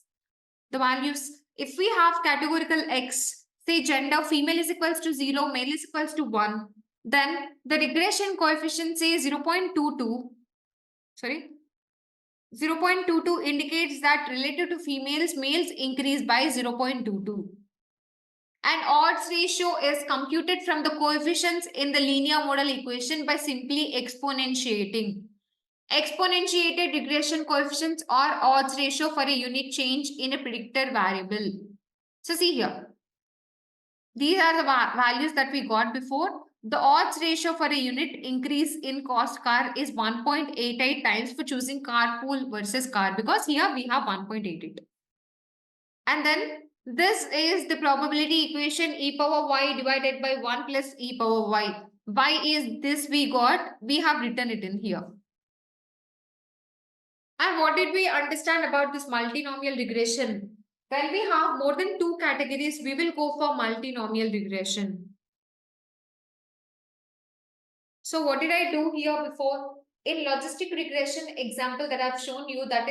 S1: the values. If we have categorical X, say gender, female is equals to 0, male is equals to 1, then the regression coefficient say 0.22. 0.22 indicates that relative to females, males increase by 0.22. And odds ratio is computed from the coefficients in the linear model equation by simply exponentiating. Exponentiated regression coefficients or odds ratio for a unit change in a predictor variable. So see here. These are the values that we got before. The odds ratio for a unit increase in cost car is 1.88 times for choosing carpool versus car, because here we have 1.88. And then this is the probability equation e power y divided by 1 plus e power y. Y is this we have written it in here. And what did we understand about this multinomial regression? When we have more than 2 categories, we will go for multinomial regression. So what did I do here before? In logistic regression example that I've shown you, that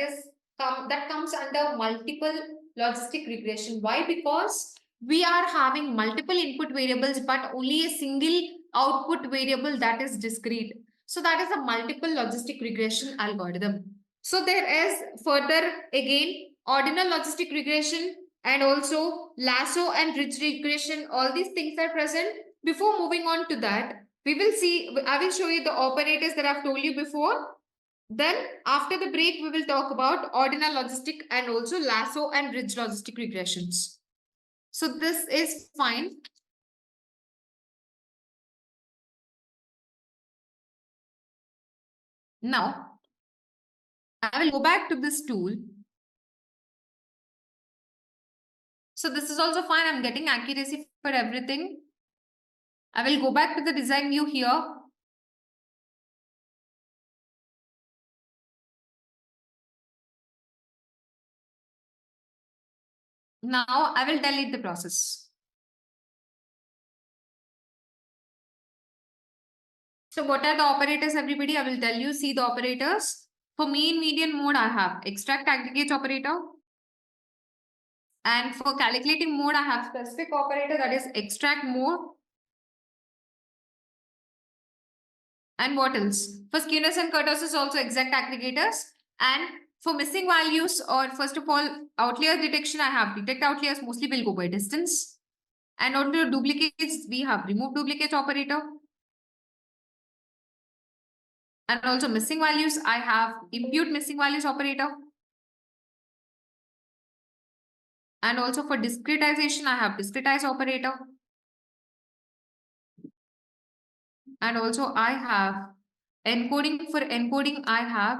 S1: comes under multiple logistic regression. Why? Because we are having multiple input variables, but only a single output variable that is discrete. So that is a multiple logistic regression algorithm. So there is further again ordinal logistic regression and also lasso and ridge regression. All these things are present. Before moving on to that, I will show you the operators that I've told you before. Then after the break, we will talk about ordinal logistic and also lasso and ridge logistic regressions. So this is fine. Now, I will go back to this tool. So this is also fine. I'm getting accuracy for everything. I will go back to the design view here. Now I will delete the process. So what are the operators, everybody? I will tell you. See the operators. For mean median mode, I have extract aggregate operator. And for calculating mode, I have specific operator, that is extract mode. And what else? For skewness and kurtosis, also exact aggregators. And for missing values, or first of all, outlier detection, I have detect outliers, mostly will go by distance. And on to duplicates, we have remove duplicate operator. And also missing values, I have impute missing values operator. And also for discretization, I have discretize operator. And also I have encoding. For encoding, I have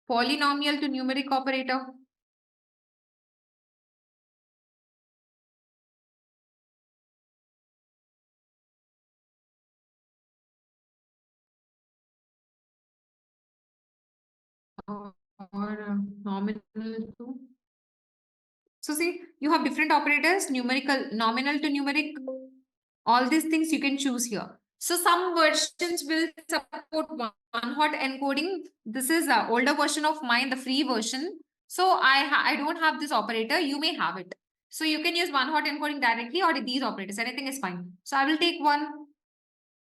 S1: polynomial to numeric operator. Or nominal to. So see, you have different operators, numerical, nominal to numeric. All these things you can choose here. So some versions will support one-hot encoding. This is an older version of mine, the free version. So I don't have this operator. You may have it. So you can use one-hot encoding directly or these operators. Anything is fine. So I will take one.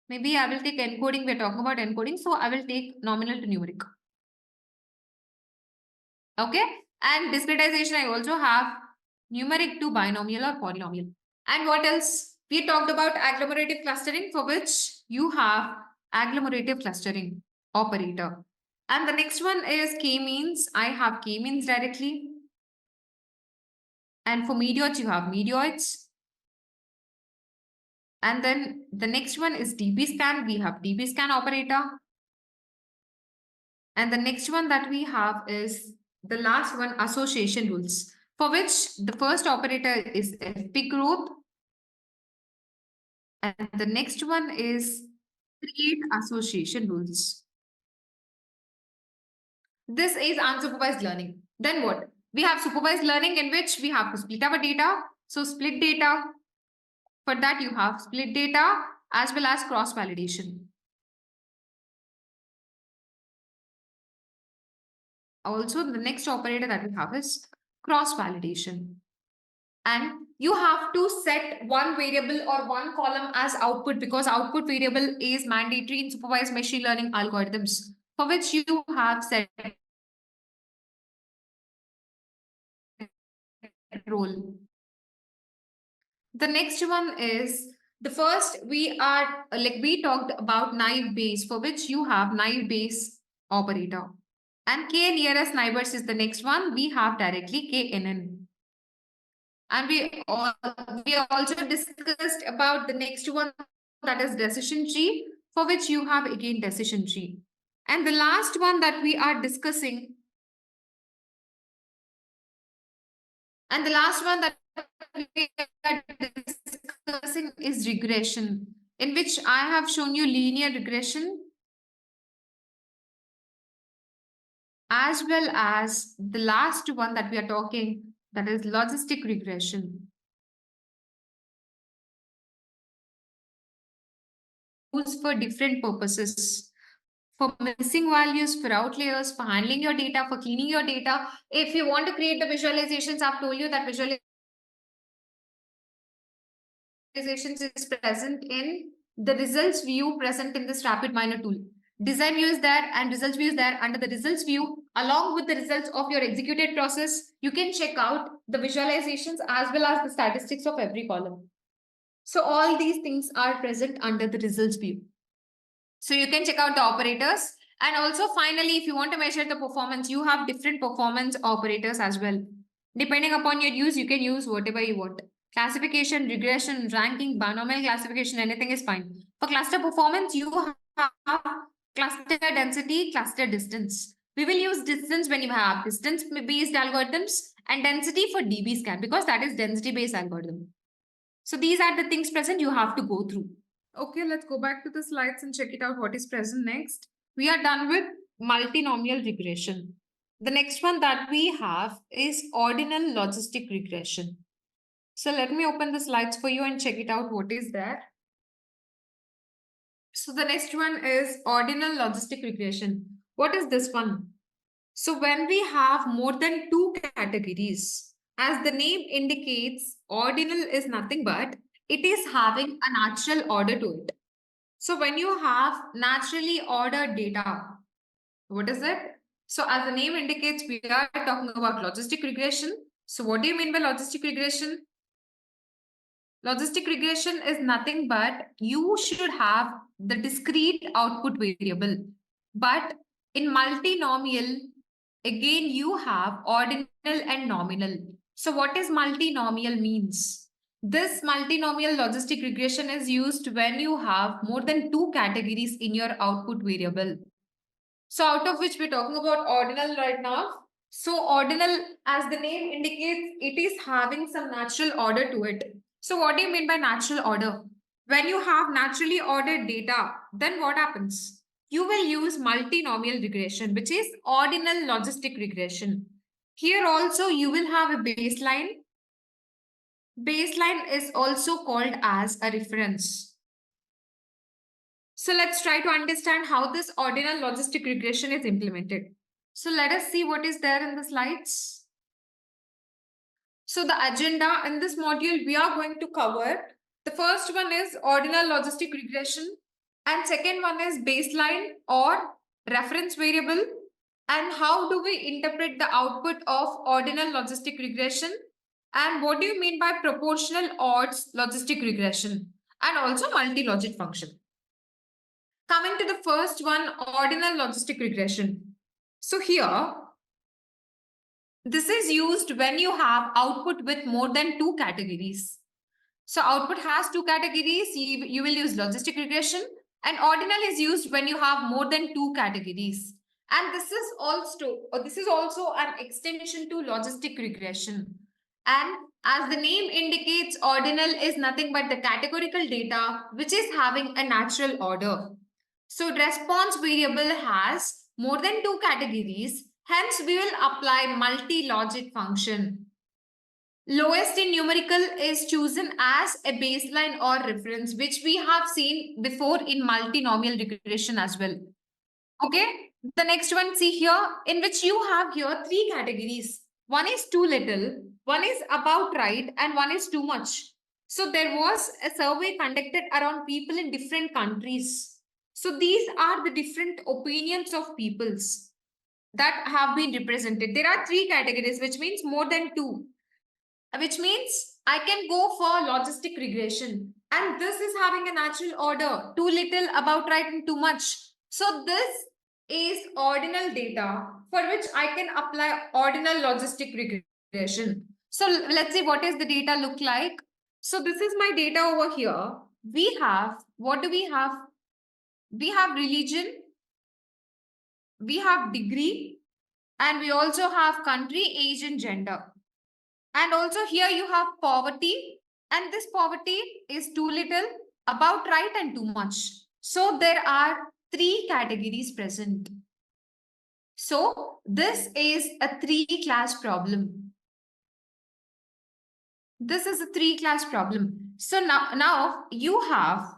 S1: Maybe I will take encoding. We're talking about encoding. So I will take nominal to numeric. Okay. And discretization, I also have numeric to binomial or polynomial. And what else? We talked about agglomerative clustering, for which you have agglomerative clustering operator. And the next one is k-means. I have k-means directly. And for medioids, you have medioids. And then the next one is dbscan. We have dbscan operator. And the next one that we have is the last one, association rules, for which the first operator is FP growth. And the next one is create association rules. This is unsupervised learning. Then what? We have supervised learning, in which we have to split our data. So split data. For that, you have split data as well as cross validation. Also, the next operator that we have is cross validation. And you have to set one variable or one column as output, because output variable is mandatory in supervised machine learning algorithms, for which you have set role. The next one is the first, we talked about naive Bayes, for which you have naive Bayes operator. And k nearest neighbors is the next one. We have directly knn. And we also discussed about the next one, that is decision tree, for which you have again decision tree. And the last one that we are discussing, is regression, in which I have shown you linear regression as as well as the last one that we are talking, that is logistic regression. Used for different purposes. For missing values, for outliers, for handling your data, for cleaning your data. If you want to create the visualizations, I've told you that visualizations is present in the results view present in this RapidMiner tool. Design view is there and results view is there. Under the results view, along with the results of your executed process, you can check out the visualizations as well as the statistics of every column. So all these things are present under the results view. So you can check out the operators. And also finally, if you want to measure the performance, you have different performance operators as well. Depending upon your use, you can use whatever you want. Classification, regression, ranking, binomial classification, anything is fine. For cluster performance, you have cluster density, cluster distance. We will use distance when you have distance-based algorithms and density for DB scan because that is density-based algorithm. So these are the things present you have to go through. Okay, let's go back to the slides and check it out what is present next. We are done with multinomial regression. The next one that we have is ordinal logistic regression. So let me open the slides for you and check it out what is there. So the next one is ordinal logistic regression. What is this one? So when we have more than two categories, as the name indicates, ordinal is nothing but it is having a natural order to it. So when you have naturally ordered data, what is it? So as the name indicates, we are talking about logistic regression. So what do you mean by logistic regression? Logistic regression is nothing but you should have the discrete output variable. But in multinomial, again, you have ordinal and nominal. So what is multinomial means? This multinomial logistic regression is used when you have more than two categories in your output variable. So out of which we're talking about ordinal right now. So ordinal, as the name indicates, it is having some natural order to it. So what do you mean by natural order? When you have naturally ordered data, then what happens? You will use multinomial regression, which is ordinal logistic regression. Here also you will have a baseline. Baseline is also called as a reference. So let's try to understand how this ordinal logistic regression is implemented. So let us see what is there in the slides. So the agenda in this module, we are going to cover. The first one is ordinal logistic regression. And second one is baseline or reference variable. And how do we interpret the output of ordinal logistic regression? And what do you mean by proportional odds logistic regression? And also multi-logit function. Coming to the first one, ordinal logistic regression. So here, this is used when you have output with more than two categories. So output has two categories, you will use logistic regression, and ordinal is used when you have more than two categories. And this is also an extension to logistic regression. And as the name indicates, ordinal is nothing but the categorical data which is having a natural order. So response variable has more than two categories. Hence, we will apply multi-logit function. Lowest in numerical is chosen as a baseline or reference, which we have seen before in multinomial regression as well. Okay, the next one, see here, in which you have here three categories. One is too little, one is about right, and one is too much. So there was a survey conducted around people in different countries. So these are the different opinions of peoples that have been represented. There are three categories, which means more than two, which means I can go for logistic regression. And this is having a natural order, too little, about right, and too much. So this is ordinal data for which I can apply ordinal logistic regression. So let's see what is the data look like. So this is my data over here. We have, what do we have? We have religion, we have degree, and we also have country, age, and gender. And also here you have poverty, and this poverty is too little, about right, and too much. So there are three categories present. So this is a 3-class problem. This is a 3-class problem. So now you have,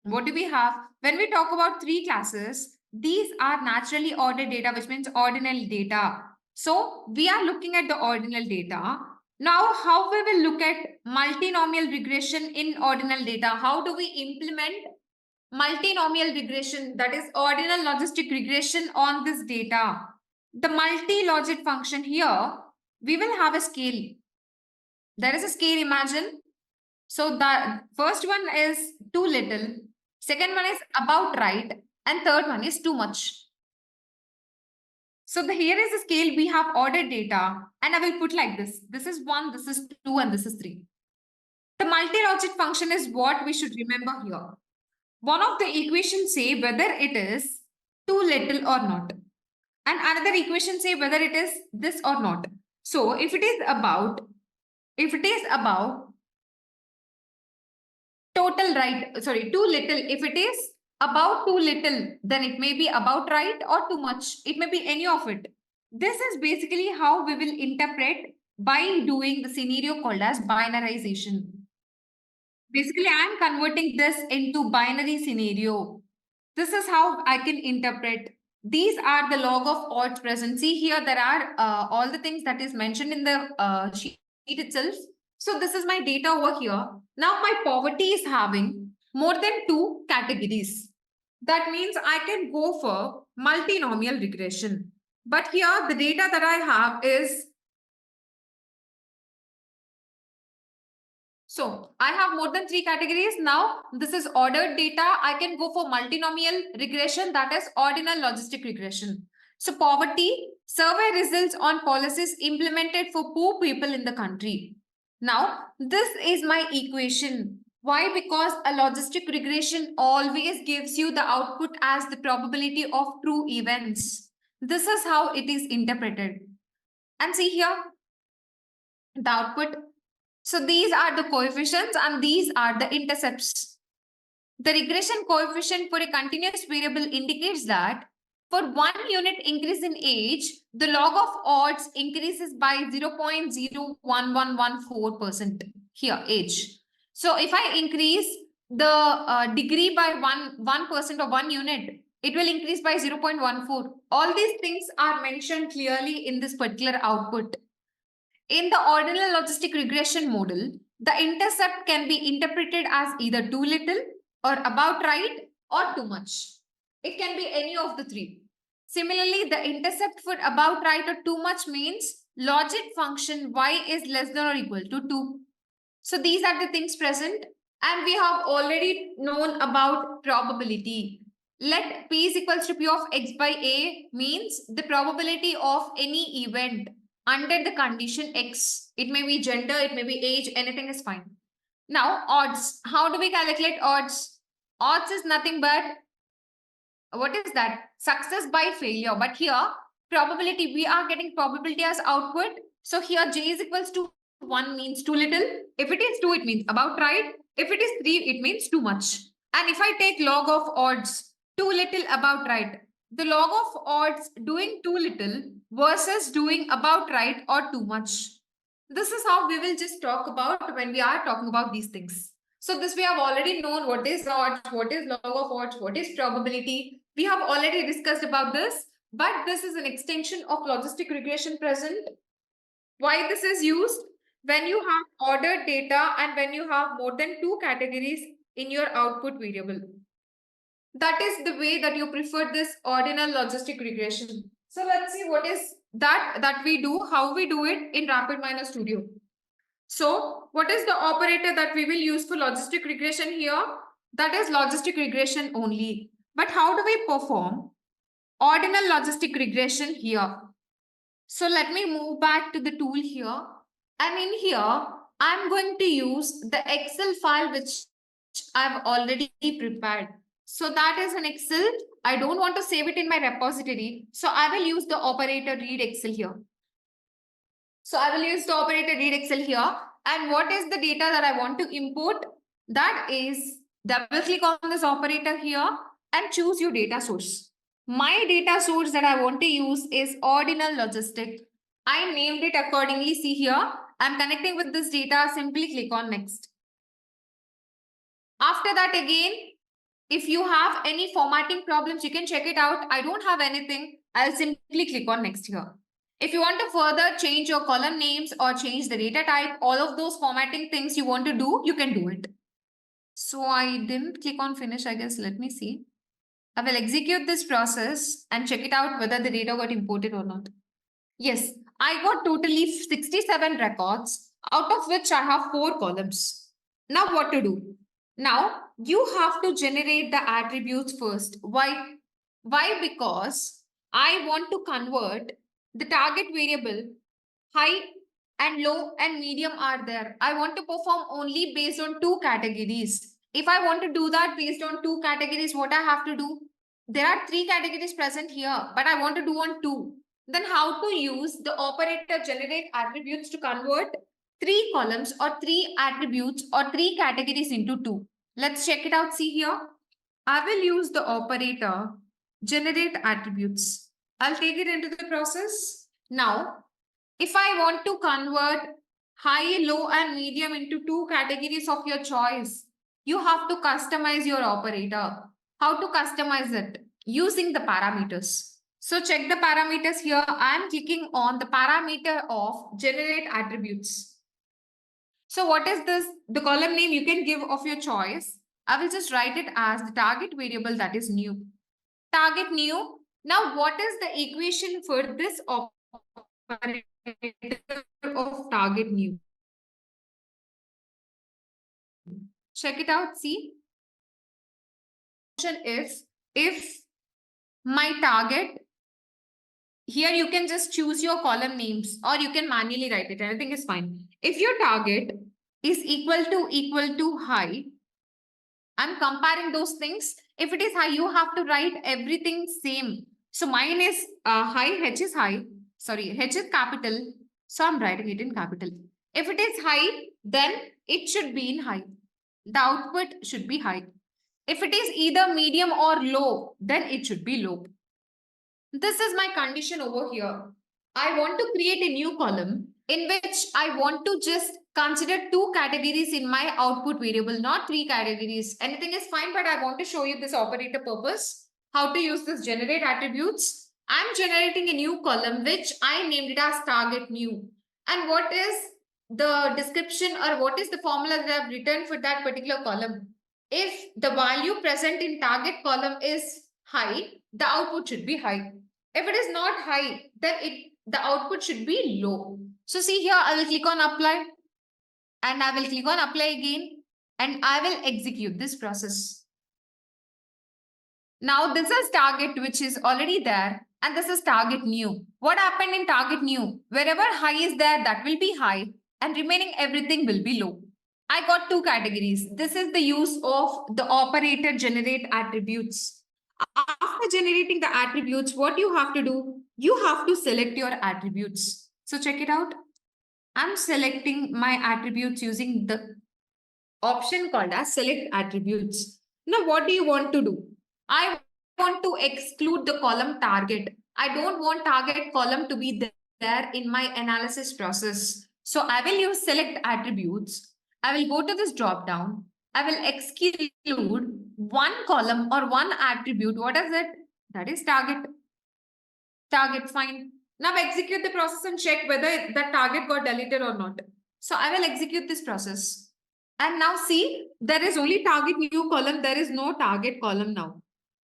S1: what do we have? When we talk about 3 classes, these are naturally ordered data, which means ordinal data. So we are looking at the ordinal data. Now, how we will look at multinomial regression in ordinal data? How do we implement multinomial regression, that is ordinal logistic regression on this data? The multi-logit function here, we will have a scale. There is a scale, imagine. So the first one is too little, second one is about right, and third one is too much. So here is a scale, we have ordered data, and I will put like this. This is 1, this is 2, and this is 3. The multi-logit function is what we should remember here. One of the equations say whether it is too little or not. And another equation say whether it is this or not. So if it is about total right, sorry, too little, if it is about too little, then it may be about right or too much. It may be any of it. This is basically how we will interpret by doing the scenario called as binarization. Basically, I am converting this into binary scenario. This is how I can interpret. These are the log of odds present. See here, there are all the things that is mentioned in the sheet itself. So this is my data over here. Now my poverty is having more than 2 categories. That means I can go for multinomial regression. But here the data that I have is, so I have more than 3 categories. Now this is ordered data. I can go for multinomial regression, that is ordinal logistic regression. So poverty, survey results on policies implemented for poor people in the country. Now this is my equation. Why? Because a logistic regression always gives you the output as the probability of true events. This is how it is interpreted. And see here, the output. So these are the coefficients and these are the intercepts. The regression coefficient for a continuous variable indicates that for 1 unit increase in age, the log of odds increases by 0.01114% here, age. So if I increase the degree by 1% or 1 unit, it will increase by 0.14. All these things are mentioned clearly in this particular output. In the ordinal logistic regression model, the intercept can be interpreted as either too little or about right or too much. It can be any of the 3. Similarly, the intercept for about right or too much means logit function y is less than or equal to 2. So these are the things present, and we have already known about probability. Let p is equals to p of x by a means the probability of any event under the condition x. It may be gender, it may be age, anything is fine. Now odds. How do we calculate odds? Odds is nothing but, what is that? Success by failure. But here probability, we are getting probability as output. So here j is equals to 1 means too little. If it is 2, it means about right. If it is 3, it means too much. And if I take log of odds, too little, about right, the log of odds doing too little versus doing about right or too much. This is how we will just talk about when we are talking about these things. So this we have already known what is odds, what is log of odds, what is probability. We have already discussed about this, but this is an extension of logistic regression present. Why this is used? When you have ordered data and when you have more than 2 categories in your output variable. That is the way that you prefer this ordinal logistic regression. So let's see what is that we do, how we do it in RapidMiner Studio. So what is the operator that we will use for logistic regression here? That is logistic regression only. But how do we perform ordinal logistic regression here? So let me move back to the tool here. And in here, I'm going to use the Excel file which I've already prepared. So that is an Excel. I don't want to save it in my repository. So I will use the operator read Excel here. So I will use the operator read Excel here. And what is the data that I want to import? That is, double click on this operator here and choose your data source. My data source that I want to use is ordinal logistic. I named it accordingly. See here, I'm connecting with this data. Simply click on next. After that, again, if you have any formatting problems, you can check it out. I don't have anything. I'll simply click on next here. If you want to further change your column names or change the data type, all of those formatting things you want to do, you can do it. So I didn't click on finish, I guess. Let me see. I will execute this process and check it out whether the data got imported or not. Yes, I got totally 67 records, out of which I have 4 columns. Now what to do? Now you have to generate the attributes first. Why? Why? Because I want to convert the target variable high and low and medium are there. I want to perform only based on 2 categories. If I want to do that based on 2 categories, what I have to do? There are 3 categories present here, but I want to do on 2. Then how to use the operator generate attributes to convert 3 columns or 3 attributes or 3 categories into 2. Let's check it out. See here. I will use the operator generate attributes. I'll take it into the process. Now, if I want to convert high, low, and medium into 2 categories of your choice, you have to customize your operator. How to customize it? Using the parameters. So check the parameters here. I am clicking on the parameter of generate attributes. So what is this? The column name you can give of your choice. I will just write it as the target variable, that is new. Target new. Now what is the equation for this operator of target new? Check it out. See, is if my target, here you can just choose your column names or you can manually write it. Anything is fine. If your target is equal to high, I'm comparing those things. If it is high, you have to write everything same. So mine is high, H is high. Sorry, H is capital. So I'm writing it in capital. If it is high, then it should be in high. The output should be high. If it is either medium or low, then it should be low. This is my condition over here. I want to create a new column in which I want to just consider 2 categories in my output variable, not 3 categories. Anything is fine, but I want to show you this operator purpose, how to use this generate attributes. I'm generating a new column which I named it as target new. And what is the description or what is the formula that I've written for that particular column? If the value present in target column is high, the output should be high. If it is not high, then the output should be low. So see here, I will click on apply and I will click on apply again and I will execute this process. Now this is target which is already there and this is target new. What happened in target new? Wherever high is there, that will be high and remaining everything will be low. I got 2 categories. This is the use of the operator generate attributes. After generating the attributes, what you have to do? You have to select your attributes. So check it out. I'm selecting my attributes using the option called as select attributes. Now, what do you want to do? I want to exclude the column target. I don't want target column to be there in my analysis process. So I will use select attributes. I will go to this drop down. I will exclude one column or one attribute. What is it? That is target. Target, fine. Now execute the process and check whether that target got deleted or not. So I will execute this process. And now see, there is only target new column. There is no target column now.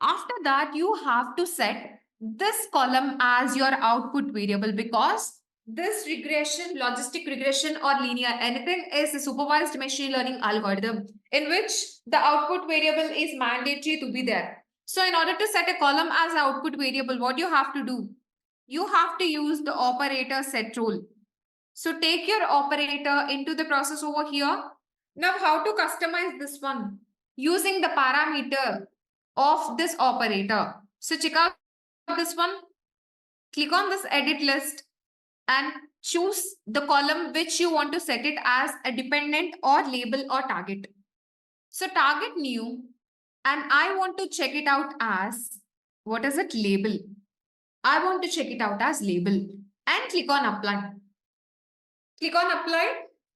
S1: After that, you have to set this column as your output variable because this regression, logistic regression or linear anything is a supervised machine learning algorithm in which the output variable is mandatory to be there. So in order to set a column as output variable, what you have to do? You have to use the operator set rule. So take your operator into the process over here. Now how to customize this one? Using the parameter of this operator. So check out this one. Click on this edit list and choose the column which you want to set it as a dependent or label or target. So target new, and I want to check it out as What is it? Label. I want to check it out as label and click on apply. Click on apply.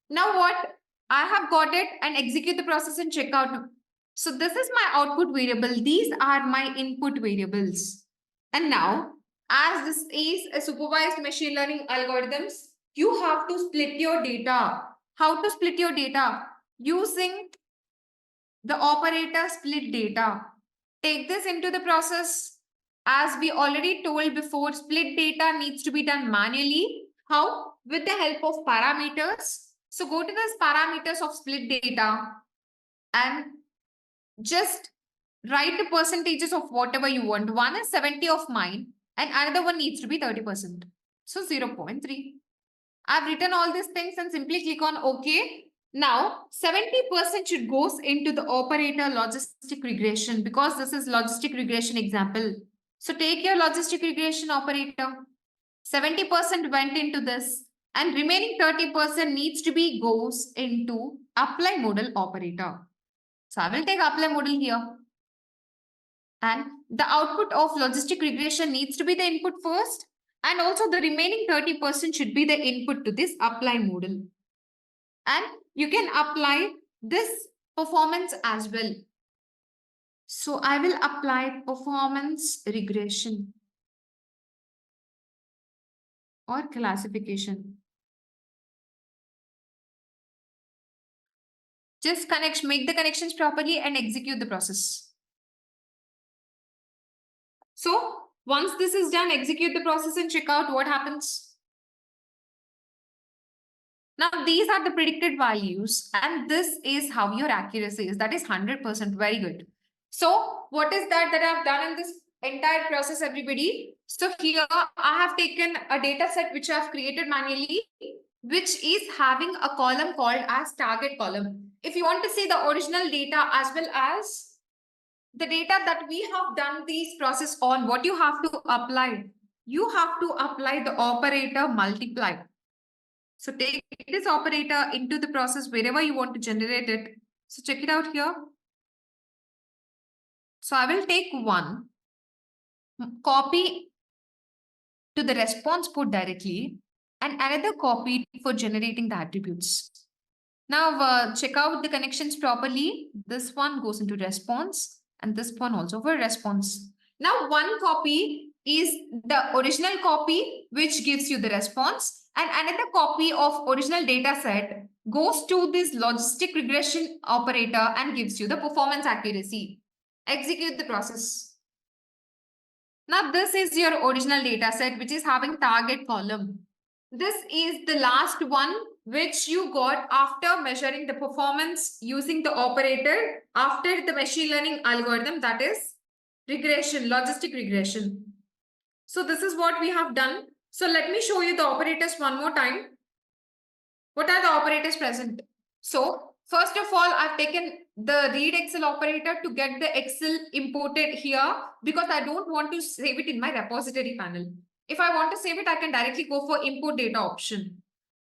S1: Now what? I have got it and execute the process and check out. So this is my output variable. These are my input variables. And now, as this is a supervised machine learning algorithms, you have to split your data. How to split your data? Using the operator split data. Take this into the process. As we already told before, split data needs to be done manually. How? With the help of parameters. So go to this parameters of split data and just write the percentages of whatever you want. One is 70 of mine and another one needs to be 30%. So 0.3. I've written all these things and simply click on OK. Now, 70% should goes into the operator logistic regression because this is logistic regression example. So take your logistic regression operator. 70% went into this and remaining 30% needs to be goes into apply model operator. So I will take apply model here. And the output of logistic regression needs to be the input first. And also the remaining 30% should be the input to this apply model. And you can apply this performance as well. So I will apply performance regression or classification. Just make the connections properly and execute the process. So once this is done, execute the process and check out what happens. Now, these are the predicted values, and this is how your accuracy is. That is 100%. Very good. So, what is that I've done in this entire process, everybody? So, here I have taken a data set which I have created manually, which is having a column called as target column. If you want to see the original data as well as the data that we have done this process on, what you have to apply? You have to apply the operator multiply. So take this operator into the process wherever you want to generate it. So check it out here. So I will take one, copy to the response put directly, and another copy for generating the attributes. Now check out the connections properly. This one goes into response and this one also for response. Now one copy is the original copy which gives you the response, and another copy of original data set goes to this logistic regression operator and gives you the performance accuracy. Execute the process. Now this is your original data set which is having target column. This is the last one which you got after measuring the performance using the operator after the machine learning algorithm, that is regression, logistic regression. So this is what we have done. So let me show you the operators one more time. What are the operators present? So first of all, I've taken the read Excel operator to get the Excel imported here because I don't want to save it in my repository panel. If I want to save it, I can directly go for import data option.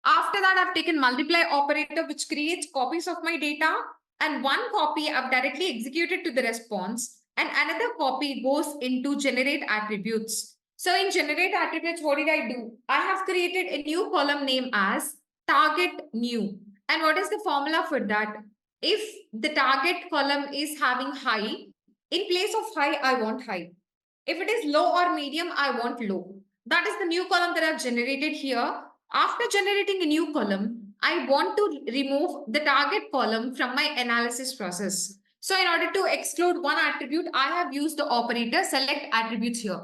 S1: After that, I've taken multiply operator, which creates copies of my data, and one copy I've directly executed to the response, and another copy goes into generate attributes. So in generate attributes, what did I do? I have created a new column name as target new. And what is the formula for that? If the target column is having high, in place of high, I want high. If it is low or medium, I want low. That is the new column that I've generated here. After generating a new column, I want to remove the target column from my analysis process. So in order to exclude one attribute, I have used the operator select attributes here.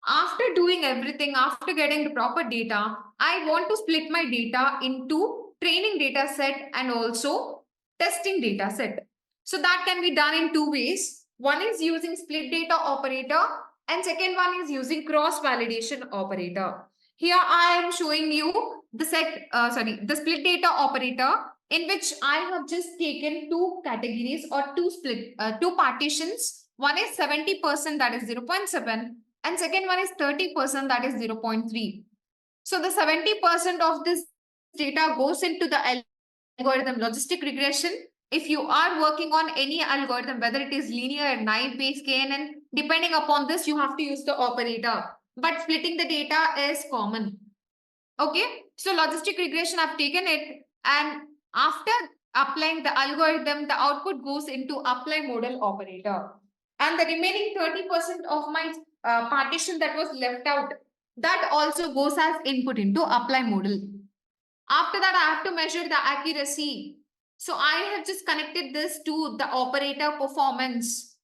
S1: After doing everything, after getting the proper data, I want to split my data into training data set and also testing data set. So that can be done in two ways. One is using split data operator and second one is using cross validation operator. Here I am showing you the split data operator in which I have just taken two categories or two partitions. One is 70%, that is 0.7, and second one is 30%, that is 0.3. So the 70% of this data goes into the algorithm logistic regression if you are working on any algorithm, whether it is linear, naive Bayes, KNN, depending upon this, you have to use the operator. But splitting the data is common. Okay, so logistic regression, I've taken it, and after applying the algorithm, the output goes into apply model operator. And the remaining 30% of my partition that was left out, that also goes as input into apply model. After that, I have to measure the accuracy. So I have just connected this to the operator performance.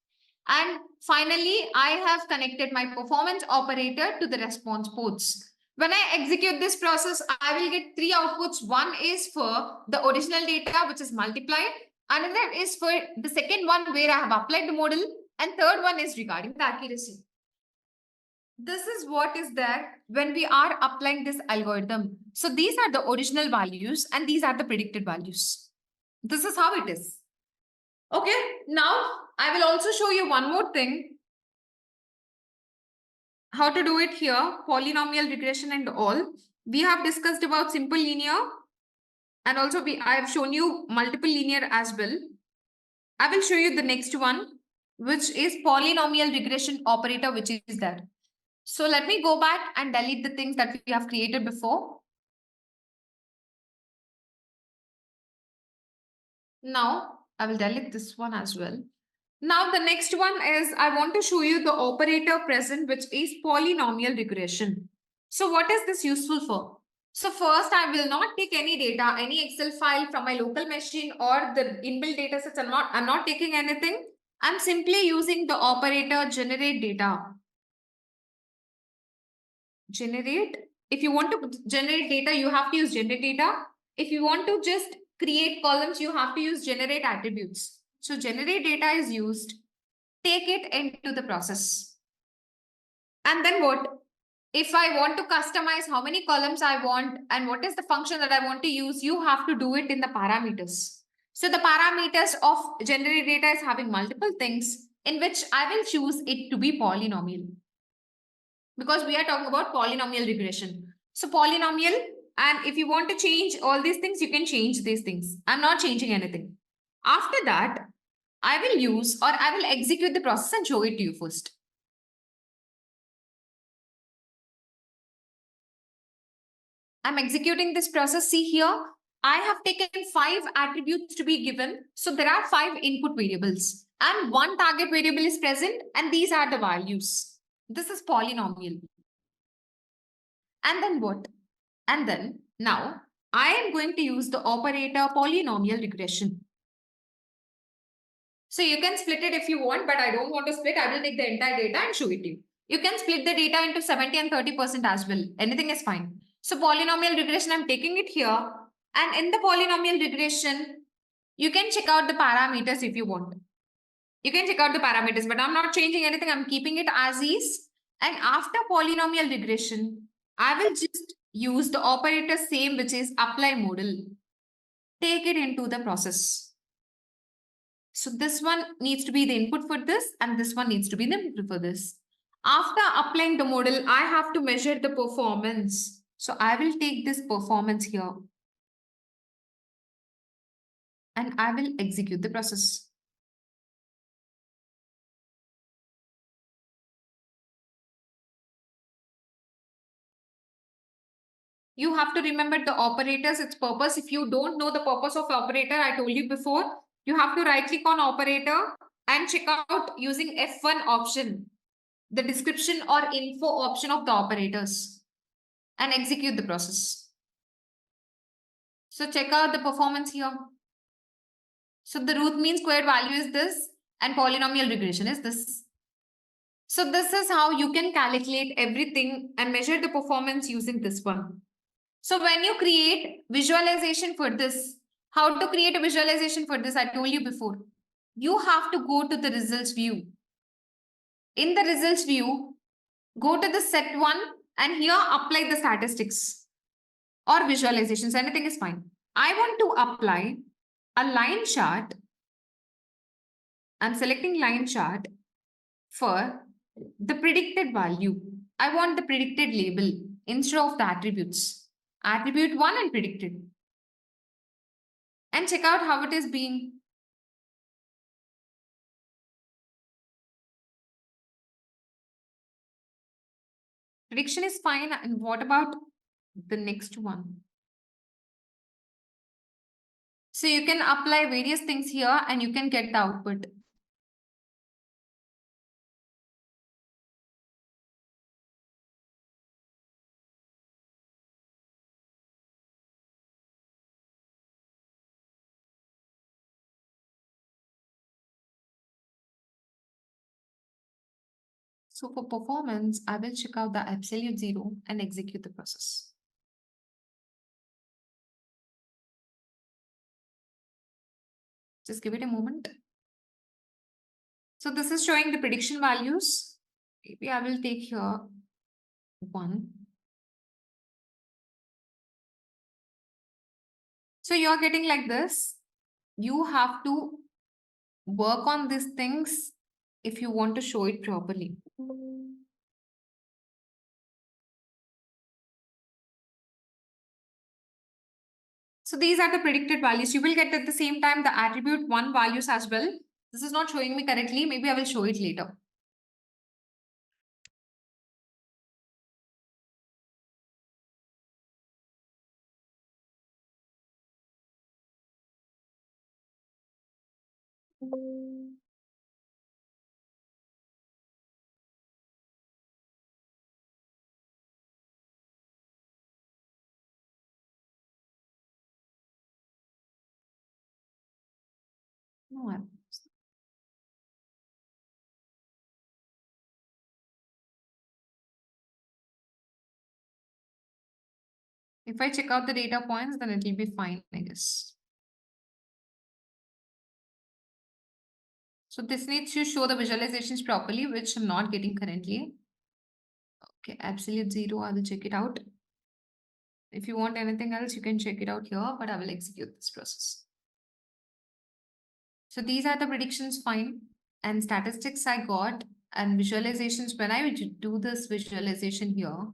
S1: And finally, I have connected my performance operator to the response ports. When I execute this process, I will get three outputs. One is for the original data, which is multiplied. Another is for the second one where I have applied the model. And third one is regarding the accuracy. This is what is there when we are applying this algorithm. So these are the original values and these are the predicted values. This is how it is. Okay, now I will also show you one more thing. How to do it here, polynomial regression and all. We have discussed about simple linear and also I have shown you multiple linear as well. I will show you the next one, which is polynomial regression operator, which is there. So let me go back and delete the things that we have created before. Now I will delete this one as well. Now the next one is I want to show you the operator present, which is polynomial regression. So what is this useful for? So first, I will not take any data, any Excel file from my local machine or the inbuilt data sets. I'm not taking anything. I'm simply using the operator generate data. Generate. If you want to generate data, you have to use generate data. If you want to just create columns, you have to use generate attributes. So generate data is used. Take it into the process. And then what? If I want to customize how many columns I want and what is the function that I want to use, you have to do it in the parameters. So the parameters of generate data is having multiple things in which I will choose it to be polynomial. Because we are talking about polynomial regression. So polynomial, and if you want to change all these things, you can change these things. I'm not changing anything. After that, I will use or I will execute the process and show it to you first. I'm executing this process. See here, I have taken 5 attributes to be given. So there are 5 input variables and 1 target variable is present and these are the values. This is polynomial. And then what? And then now I am going to use the operator polynomial regression. So you can split it if you want, but I don't want to split. I will take the entire data and show it to you. You can split the data into 70 and 30% as well. Anything is fine. So polynomial regression, I'm taking it here. And in the polynomial regression, you can check out the parameters if you want. You can check out the parameters, but I'm not changing anything. I'm keeping it as is. And after polynomial regression, I will just use the operator same, which is apply model. Take it into the process. So this one needs to be the input for this, and this one needs to be the input for this. After applying the model, I have to measure the performance. So I will take this performance here and I will execute the process. You have to remember the operators, its purpose. If you don't know the purpose of operator, I told you before, you have to right click on operator and check out using F1 option, the description or info option of the operators and execute the process. So check out the performance here. So the root mean squared value is this and polynomial regression is this. So this is how you can calculate everything and measure the performance using this one. So when you create visualization for this, how to create a visualization for this, I told you before. You have to go to the results view. In the results view, go to the set one and here apply the statistics or visualizations. Anything is fine. I want to apply a line chart. I'm selecting line chart for the predicted value. I want the predicted label instead of the attributes. Attribute 1 and predicted. And check out how it is being. Prediction is fine. And what about the next one? So you can apply various things here and you can get the output. So for performance, I will check out the absolute zero and execute the process. Just give it a moment. So this is showing the prediction values. Maybe I will take here 1. So you're getting like this. You have to work on these things if you want to show it properly. So these are the predicted values. You will get at the same time the attribute 1 values as well. This is not showing me correctly. Maybe I will show it later. No, if I check out the data points, then it will be fine, I guess. So this needs to show the visualizations properly, which I'm not getting currently. Okay, absolute zero, I will check it out. If you want anything else, you can check it out here, but I will execute this process. So these are the predictions fine, and statistics I got, and visualizations. When I do this visualization here,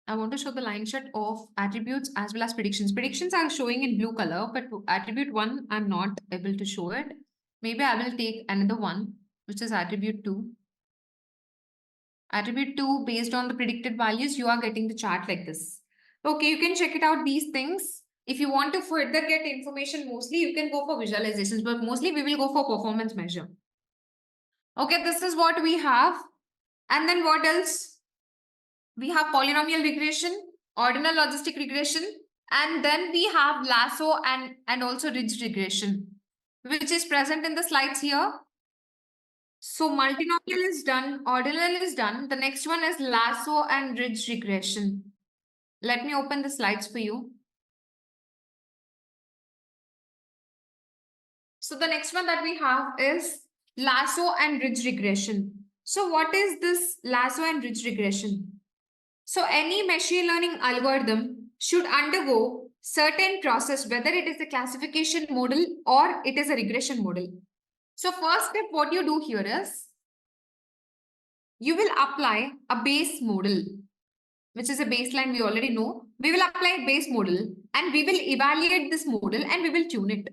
S1: I want to show the line chart of attributes as well as predictions. Predictions are showing in blue color, but attribute 1, I'm not able to show it. Maybe I will take another one, which is attribute 2. Attribute 2, based on the predicted values, you are getting the chart like this. Okay, you can check it out these things. If you want to further get information, mostly you can go for visualizations, but mostly we will go for performance measure. Okay, this is what we have. And then what else? We have polynomial regression, ordinal logistic regression, and then we have lasso and also ridge regression, which is present in the slides here. So multinomial is done, ordinal is done. The next one is lasso and ridge regression. Let me open the slides for you. So the next one that we have is lasso and ridge regression. So what is this lasso and ridge regression? So any machine learning algorithm should undergo certain process, whether it is a classification model or it is a regression model. So first step, what you do here is you will apply a base model, which is a baseline we already know. We will apply a base model and we will evaluate this model and we will tune it.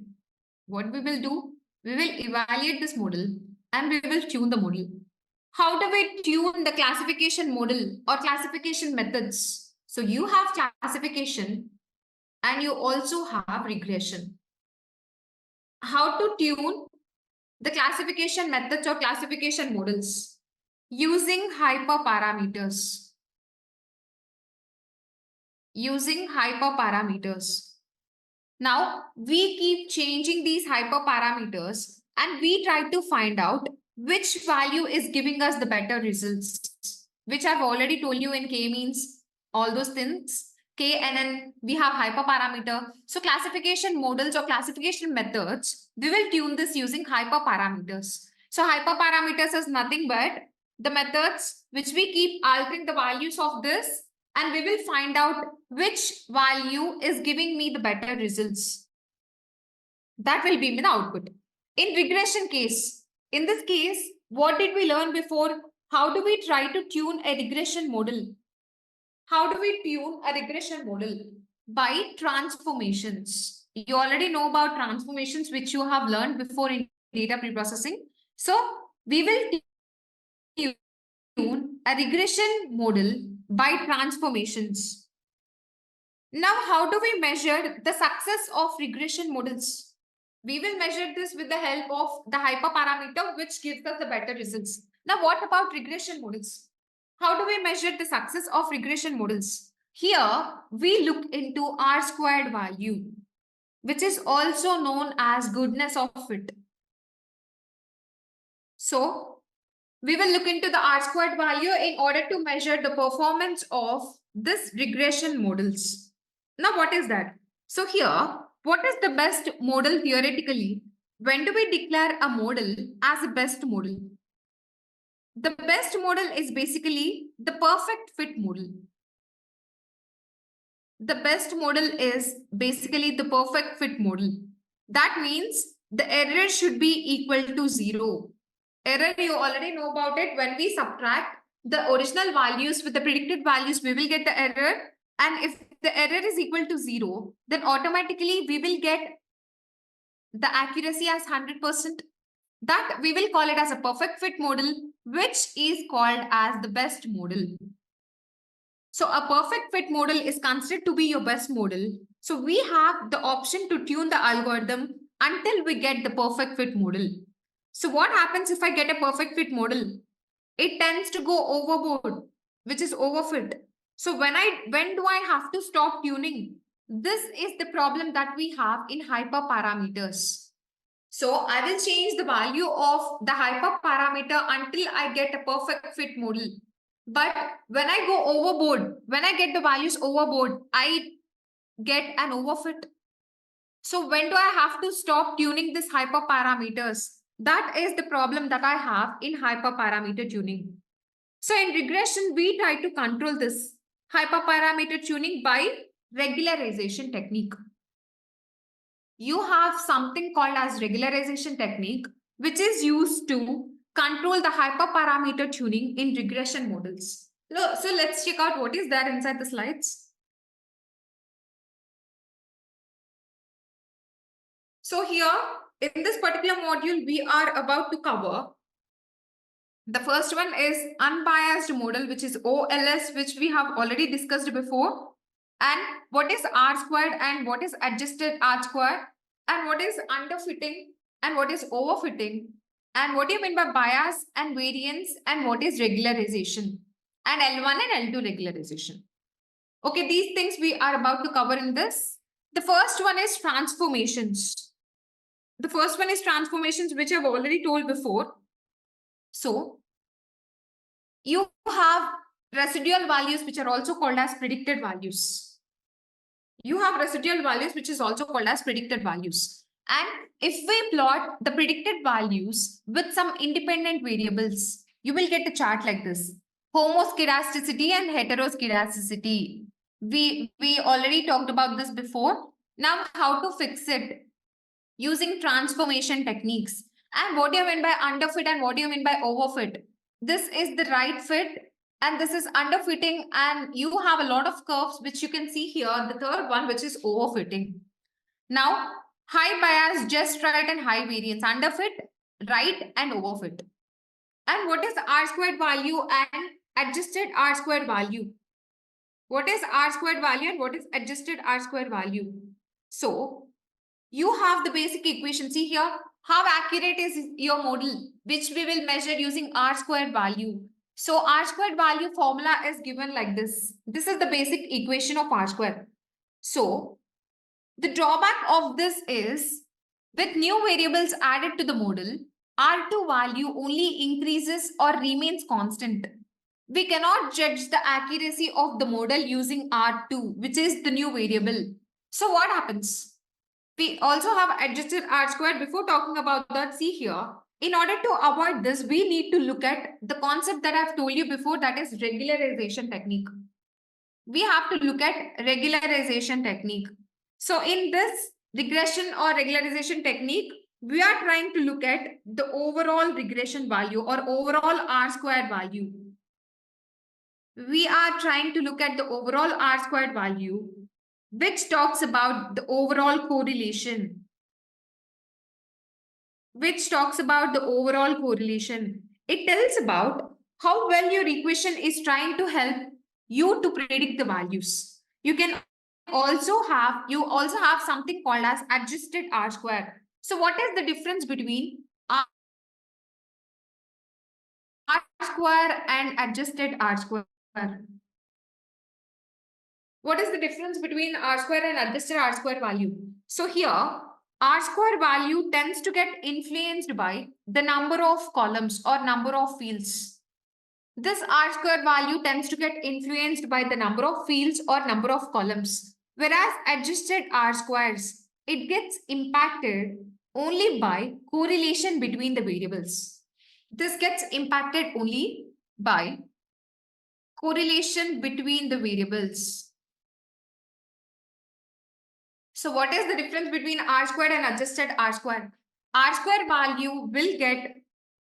S1: What we will do? We will evaluate this model and we will tune the model. How do we tune the classification model or classification methods? So you have classification and you also have regression. How to tune the classification methods or classification models? Using hyperparameters. Using hyperparameters. Now, we keep changing these hyperparameters and we try to find out which value is giving us the better results, which I've already told you in k-means, all those things. K and then we have hyperparameter. So classification models or classification methods, we will tune this using hyperparameters. So hyperparameters is nothing but the methods which we keep altering the values of this, and we will find out which value is giving me the better results. That will be the output. In regression case, in this case, what did we learn before? How do we try to tune a regression model? How do we tune a regression model? By transformations. You already know about transformations, which you have learned before in data preprocessing. So we will tune a regression model by transformations. Now, how do we measure the success of regression models? We will measure this with the help of the hyperparameter, which gives us the better results. Now, what about regression models? How do we measure the success of regression models? Here, we look into R squared value, which is also known as goodness of fit. So, we will look into the R squared value in order to measure the performance of this regression models. Now, what is that? So here, what is the best model theoretically? When do we declare a model as a best model? The best model is basically the perfect fit model. The best model is basically the perfect fit model. That means the error should be equal to 0. Error, you already know about it. When we subtract the original values with the predicted values, we will get the error. And if the error is equal to 0, then automatically we will get the accuracy as 100%. That we will call it as a perfect fit model, which is called as the best model. So a perfect fit model is considered to be your best model. So we have the option to tune the algorithm until we get the perfect fit model. So what happens if I get a perfect fit model? It tends to go overboard, which is overfit. So when do I have to stop tuning? This is the problem that we have in hyperparameters. So I will change the value of the hyperparameter until I get a perfect fit model. But when I go overboard, when I get the values overboard, I get an overfit. So when do I have to stop tuning this hyperparameters? That is the problem that I have in hyperparameter tuning. So in regression, we try to control this hyperparameter tuning by regularization technique. You have something called as regularization technique, which is used to control the hyperparameter tuning in regression models. So let's check out what is there inside the slides. So here, in this particular module, we are about to cover the first one is unbiased model, which is OLS, which we have already discussed before. And what is R squared and what is adjusted R squared, and what is underfitting and what is overfitting, and what do you mean by bias and variance, and what is regularization, and L1 and L2 regularization. Okay, these things we are about to cover in this. The first one is transformations. The first one is transformations, which I've already told before. So you have residual values, which are also called as predicted values. You have residual values, which is also called as predicted values. And if we plot the predicted values with some independent variables, you will get a chart like this: homoscedasticity and heteroscedasticity. We already talked about this before. Now, how to fix it? Using transformation techniques. And what do you mean by underfit and what do you mean by overfit? This is the right fit and this is underfitting, and you have a lot of curves which you can see here. The third one, which is overfitting. Now, high bias, just right, and high variance, underfit, right, and overfit. And what is R squared value and adjusted R squared value? What is R squared value and what is adjusted R squared value? So you have the basic equation. See here, how accurate is your model, which we will measure using R squared value. So R squared value formula is given like this. This is the basic equation of R squared. So the drawback of this is, with new variables added to the model, R2 value only increases or remains constant. We cannot judge the accuracy of the model using R2, which is the new variable. So what happens? We also have adjusted R squared. Before talking about that, see here, in order to avoid this, we need to look at the concept that I've told you before, that is regularization technique. We have to look at regularization technique. So in this regression or regularization technique, we are trying to look at the overall regression value or overall R squared value. We are trying to look at the overall R squared value which talks about the overall correlation. Which talks about the overall correlation. It tells about how well your equation is trying to help you to predict the values. You also have something called as adjusted R square. So what is the difference between R square and adjusted R square? What is the difference between R square and adjusted R square value? So here, R square value tends to get influenced by the number of columns or number of fields. This R square value tends to get influenced by the number of fields or number of columns. Whereas adjusted R squares, it gets impacted only by correlation between the variables. This gets impacted only by correlation between the variables. So what is the difference between R squared and adjusted R square? R square value will get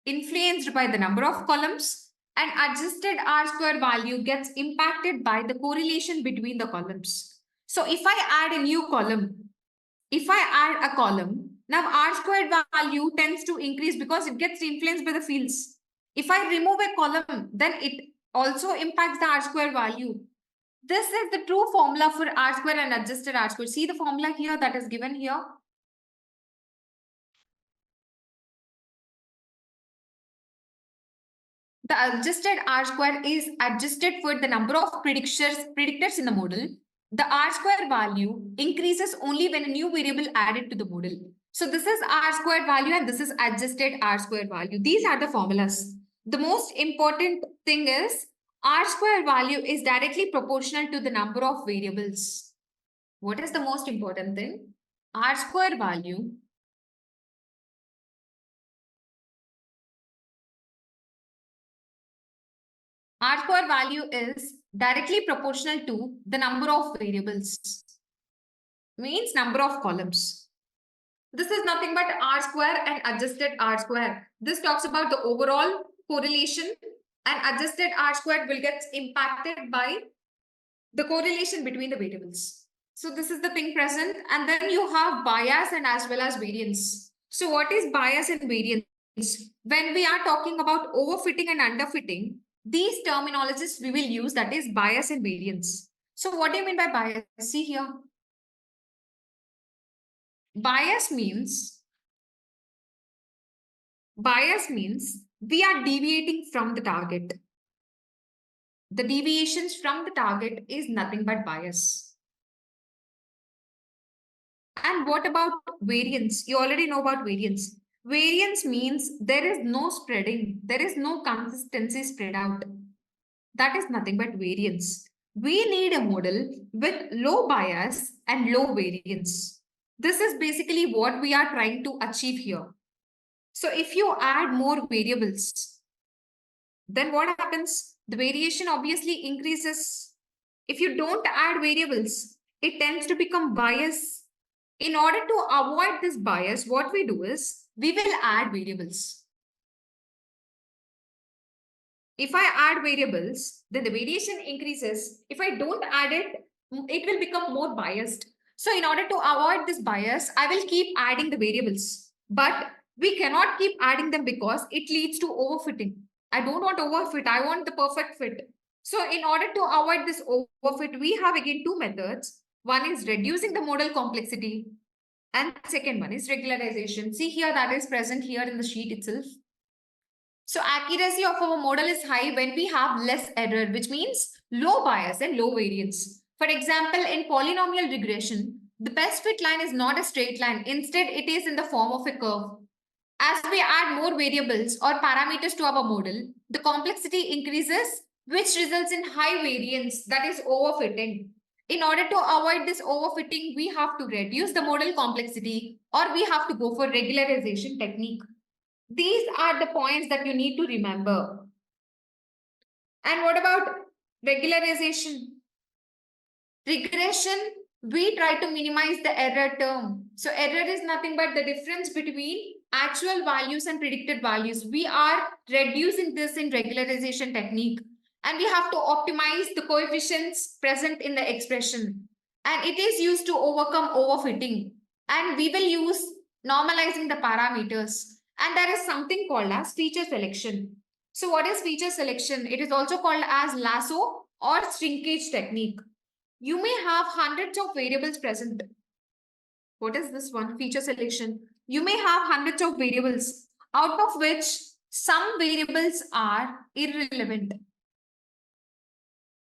S1: influenced by the number of columns, and adjusted R square value gets impacted by the correlation between the columns. So if I add a new column, now R squared value tends to increase because it gets influenced by the fields. If I remove a column, then it also impacts the R square value. This is the true formula for R square and adjusted R square. See the formula here that is given here. The adjusted R square is adjusted for the number of predictors in the model. The R square value increases only when a new variable added to the model. So this is R square value and this is adjusted R square value. These are the formulas. The most important thing is R square value is directly proportional to the number of variables. What is the most important thing? R square value R square value is directly proportional to the number of variables, means number of columns. This is nothing but R square and adjusted R square. This talks about the overall correlation, and adjusted R square will get impacted by the correlation between the variables. So this is the thing present, and then you have bias and as well as variance. So what is bias and variance? When we are talking about overfitting and underfitting, these terminologies we will use, that is bias and variance. So what do you mean by bias? See here. Bias means we are deviating from the target. The deviations from the target is nothing but bias. And what about variance? You already know about variance. Variance means there is no spreading. There is no consistency spread out. That is nothing but variance. We need a model with low bias and low variance. This is basically what we are trying to achieve here. So if you add more variables, then what happens? The variation obviously increases. If you don't add variables, it tends to become bias. In order to avoid this bias, what we do is we will add variables. If I add variables, then the variation increases. If I don't add it, it will become more biased. So in order to avoid this bias, I will keep adding the variables. But we cannot keep adding them because it leads to overfitting. I don't want overfit. I want the perfect fit. So in order to avoid this overfit, we have again two methods. One is reducing the model complexity, and second one is regularization. See here, that is present here in the sheet itself. So accuracy of our model is high when we have less error, which means low bias and low variance. For example, in polynomial regression, the best fit line is not a straight line. Instead, it is in the form of a curve. As we add more variables or parameters to our model, the complexity increases, which results in high variance, that is overfitting. In order to avoid this overfitting, we have to reduce the model complexity or we have to go for regularization technique. These are the points that you need to remember. And what about regularization? Regression, we try to minimize the error term. So error is nothing but the difference between actual values and predicted values. We are reducing this in regularization technique. And we have to optimize the coefficients present in the expression. and it is used to overcome overfitting. And we will use normalizing the parameters. And there is something called as feature selection. So what is feature selection? It is also called as lasso or shrinkage technique. You may have hundreds of variables present. What is this one? Feature selection. You may have hundreds of variables, out of which some variables are irrelevant.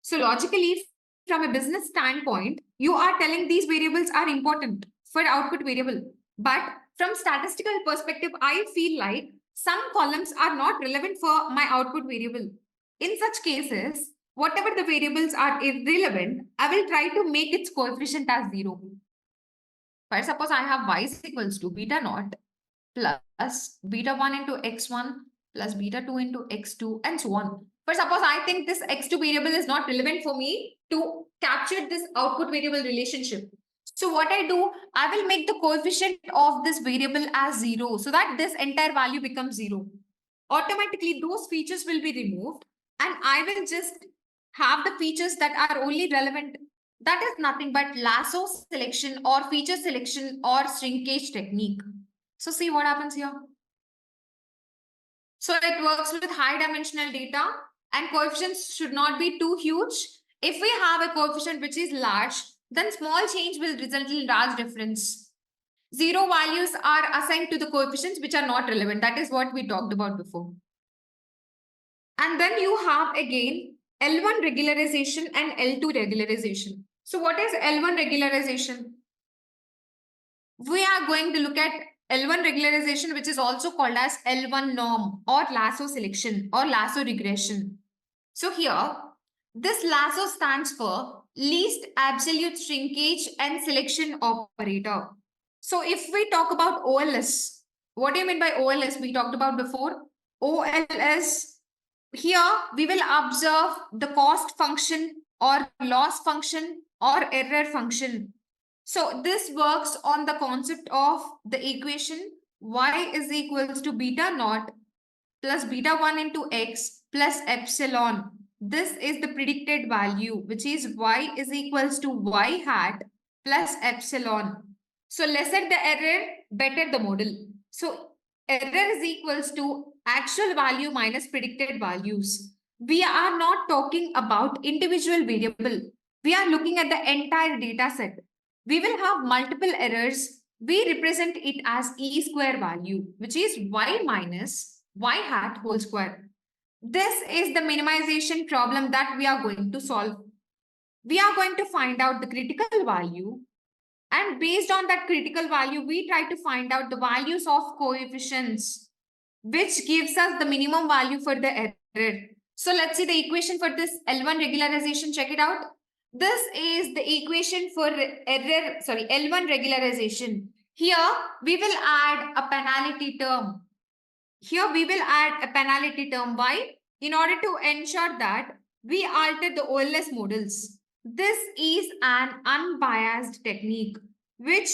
S1: So logically, from a business standpoint, you are telling these variables are important for output variable. But from statistical perspective, I feel like some columns are not relevant for my output variable. In such cases, whatever the variables are irrelevant, I will try to make its coefficient as 0. For suppose I have y is equals to beta naught plus beta 1 into x1 plus beta 2 into x2 and so on. For suppose I think this x2 variable is not relevant for me to capture this output variable relationship. So what I do, I will make the coefficient of this variable as 0 so that this entire value becomes 0. Automatically those features will be removed and I will just have the features that are only relevant. That is nothing but lasso selection or feature selection or shrinkage technique. So see what happens here. So it works with high dimensional data and coefficients should not be too huge. If we have a coefficient which is large, then small change will result in large difference. 0 values are assigned to the coefficients which are not relevant. That is what we talked about before. And then you have again L1 regularization and L2 regularization. So what is L1 regularization? We are going to look at L1 regularization, which is also called as L1 norm or lasso selection or lasso regression. So here, this lasso stands for least absolute shrinkage and selection operator. So if we talk about OLS, what do you mean by OLS? We talked about before. OLS, here we will observe the cost function or loss function or error function. So this works on the concept of the equation y is equals to beta naught plus beta 1 into x plus epsilon. This is the predicted value, which is y is equals to y hat plus epsilon. So lesser the error, better the model. So error is equals to actual value minus predicted values. We are not talking about individual variable. We are looking at the entire data set. We will have multiple errors. We represent it as e square value, which is y minus y hat whole square. This is the minimization problem that we are going to solve. We are going to find out the critical value, and based on that critical value, we try to find out the values of coefficients, which gives us the minimum value for the error. So let's see the equation for this L1 regularization. Check it out. This is the equation for L1 regularization. Here we will add a penalty term. Why? In order to ensure that we alter the OLS models. This is an unbiased technique which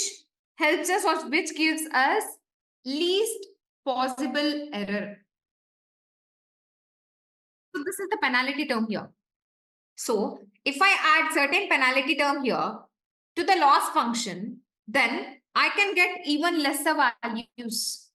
S1: helps us or which gives us least possible error. So this is the penalty term here. So if I add certain penalty term here to the loss function, then I can get even lesser values.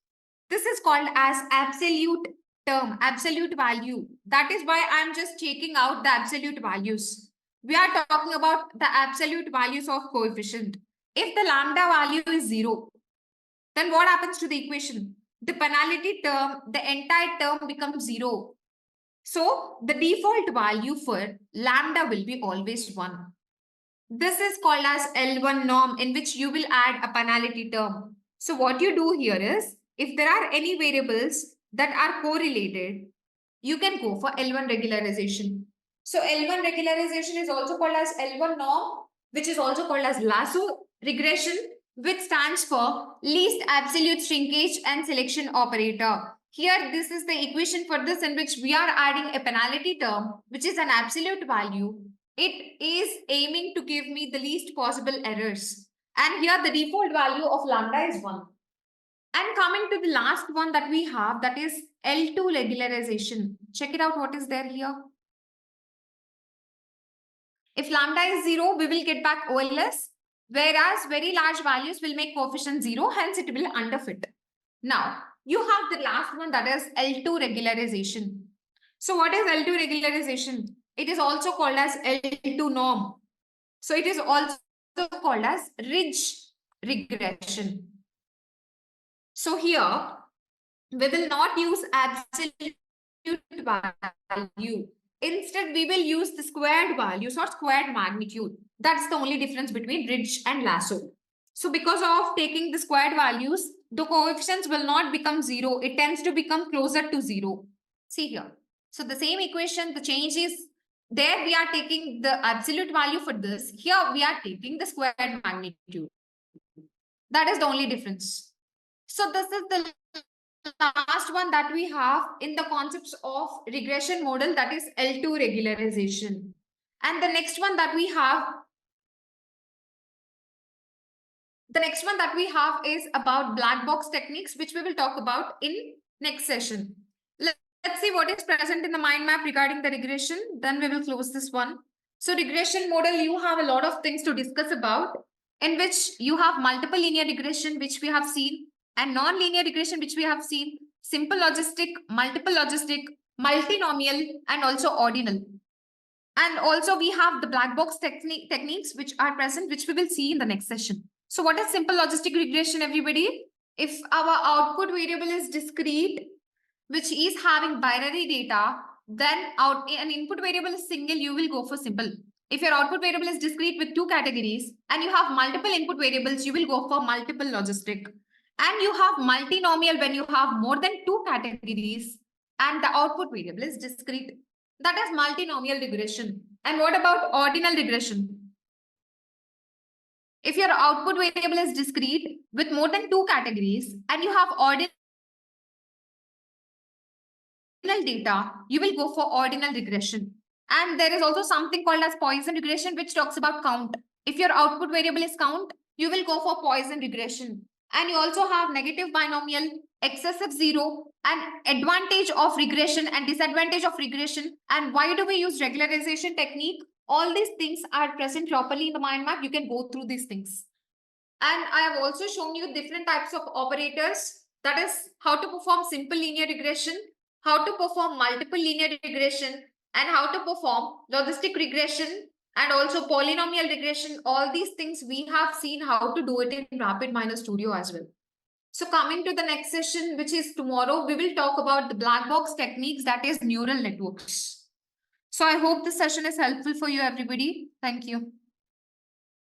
S1: This is called as absolute term, absolute value. That is why I'm just checking out the absolute values. We are talking about the absolute values of coefficient. If the lambda value is 0, then what happens to the equation? The penalty term, the entire term becomes 0. So the default value for lambda will be always 1. This is called as L1 norm, in which you will add a penalty term. So what you do here is, if there are any variables that are correlated, you can go for L1 regularization. So L1 regularization is also called as L1 norm, which is also called as lasso regression, which stands for least absolute shrinkage and selection operator. Here, this is the equation for this, in which we are adding a penalty term, which is an absolute value. It is aiming to give me the least possible errors. And here the default value of lambda is 1. And coming to the last one that we have, that is L2 regularization. Check it out, what is there here. If lambda is 0, we will get back OLS, whereas very large values will make coefficient 0, hence it will underfit. Now, you have the last one, that is L2 regularization. So what is L2 regularization? It is also called as L2 norm. So it is also called as ridge regression. So here, we will not use absolute value. Instead, we will use the squared values or squared magnitude. That's the only difference between ridge and lasso. So because of taking the squared values, the coefficients will not become 0. It tends to become closer to 0. See here. So the same equation, the change is there we are taking the absolute value for this. Here we are taking the squared magnitude. That is the only difference. So this is the last one that we have in the concepts of regression model, that is L2 regularization. And the next one that we have is about black box techniques, which we will talk about in next session. Let's see what is present in the mind map regarding the regression. Then we will close this one. So regression model, you have a lot of things to discuss about, in which you have multiple linear regression, which we have seen, and non-linear regression, which we have seen, simple logistic, multiple logistic, multinomial, and also ordinal. And also we have the black box techniques which are present, which we will see in the next session. So what is simple logistic regression, everybody? If our output variable is discrete, which is having binary data, then an input variable is single, you will go for simple. If your output variable is discrete with 2 categories and you have multiple input variables, you will go for multiple logistic. And you have multinomial when you have more than 2 categories and the output variable is discrete. That is multinomial regression. And what about ordinal regression? If your output variable is discrete with more than 2 categories and you have ordinal data, you will go for ordinal regression. And there is also something called as Poisson regression, which talks about count. If your output variable is count, you will go for Poisson regression. And you also have negative binomial, excessive zero, and advantage of regression and disadvantage of regression. And why do we use regularization technique? All these things are present properly in the mind map. You can go through these things. And I have also shown you different types of operators. That is how to perform simple linear regression, how to perform multiple linear regression, and how to perform logistic regression and also polynomial regression. All these things we have seen how to do it in RapidMiner Studio as well. So coming to the next session, which is tomorrow, we will talk about the black box techniques, that is neural networks. So I hope this session is helpful for you, everybody. Thank you.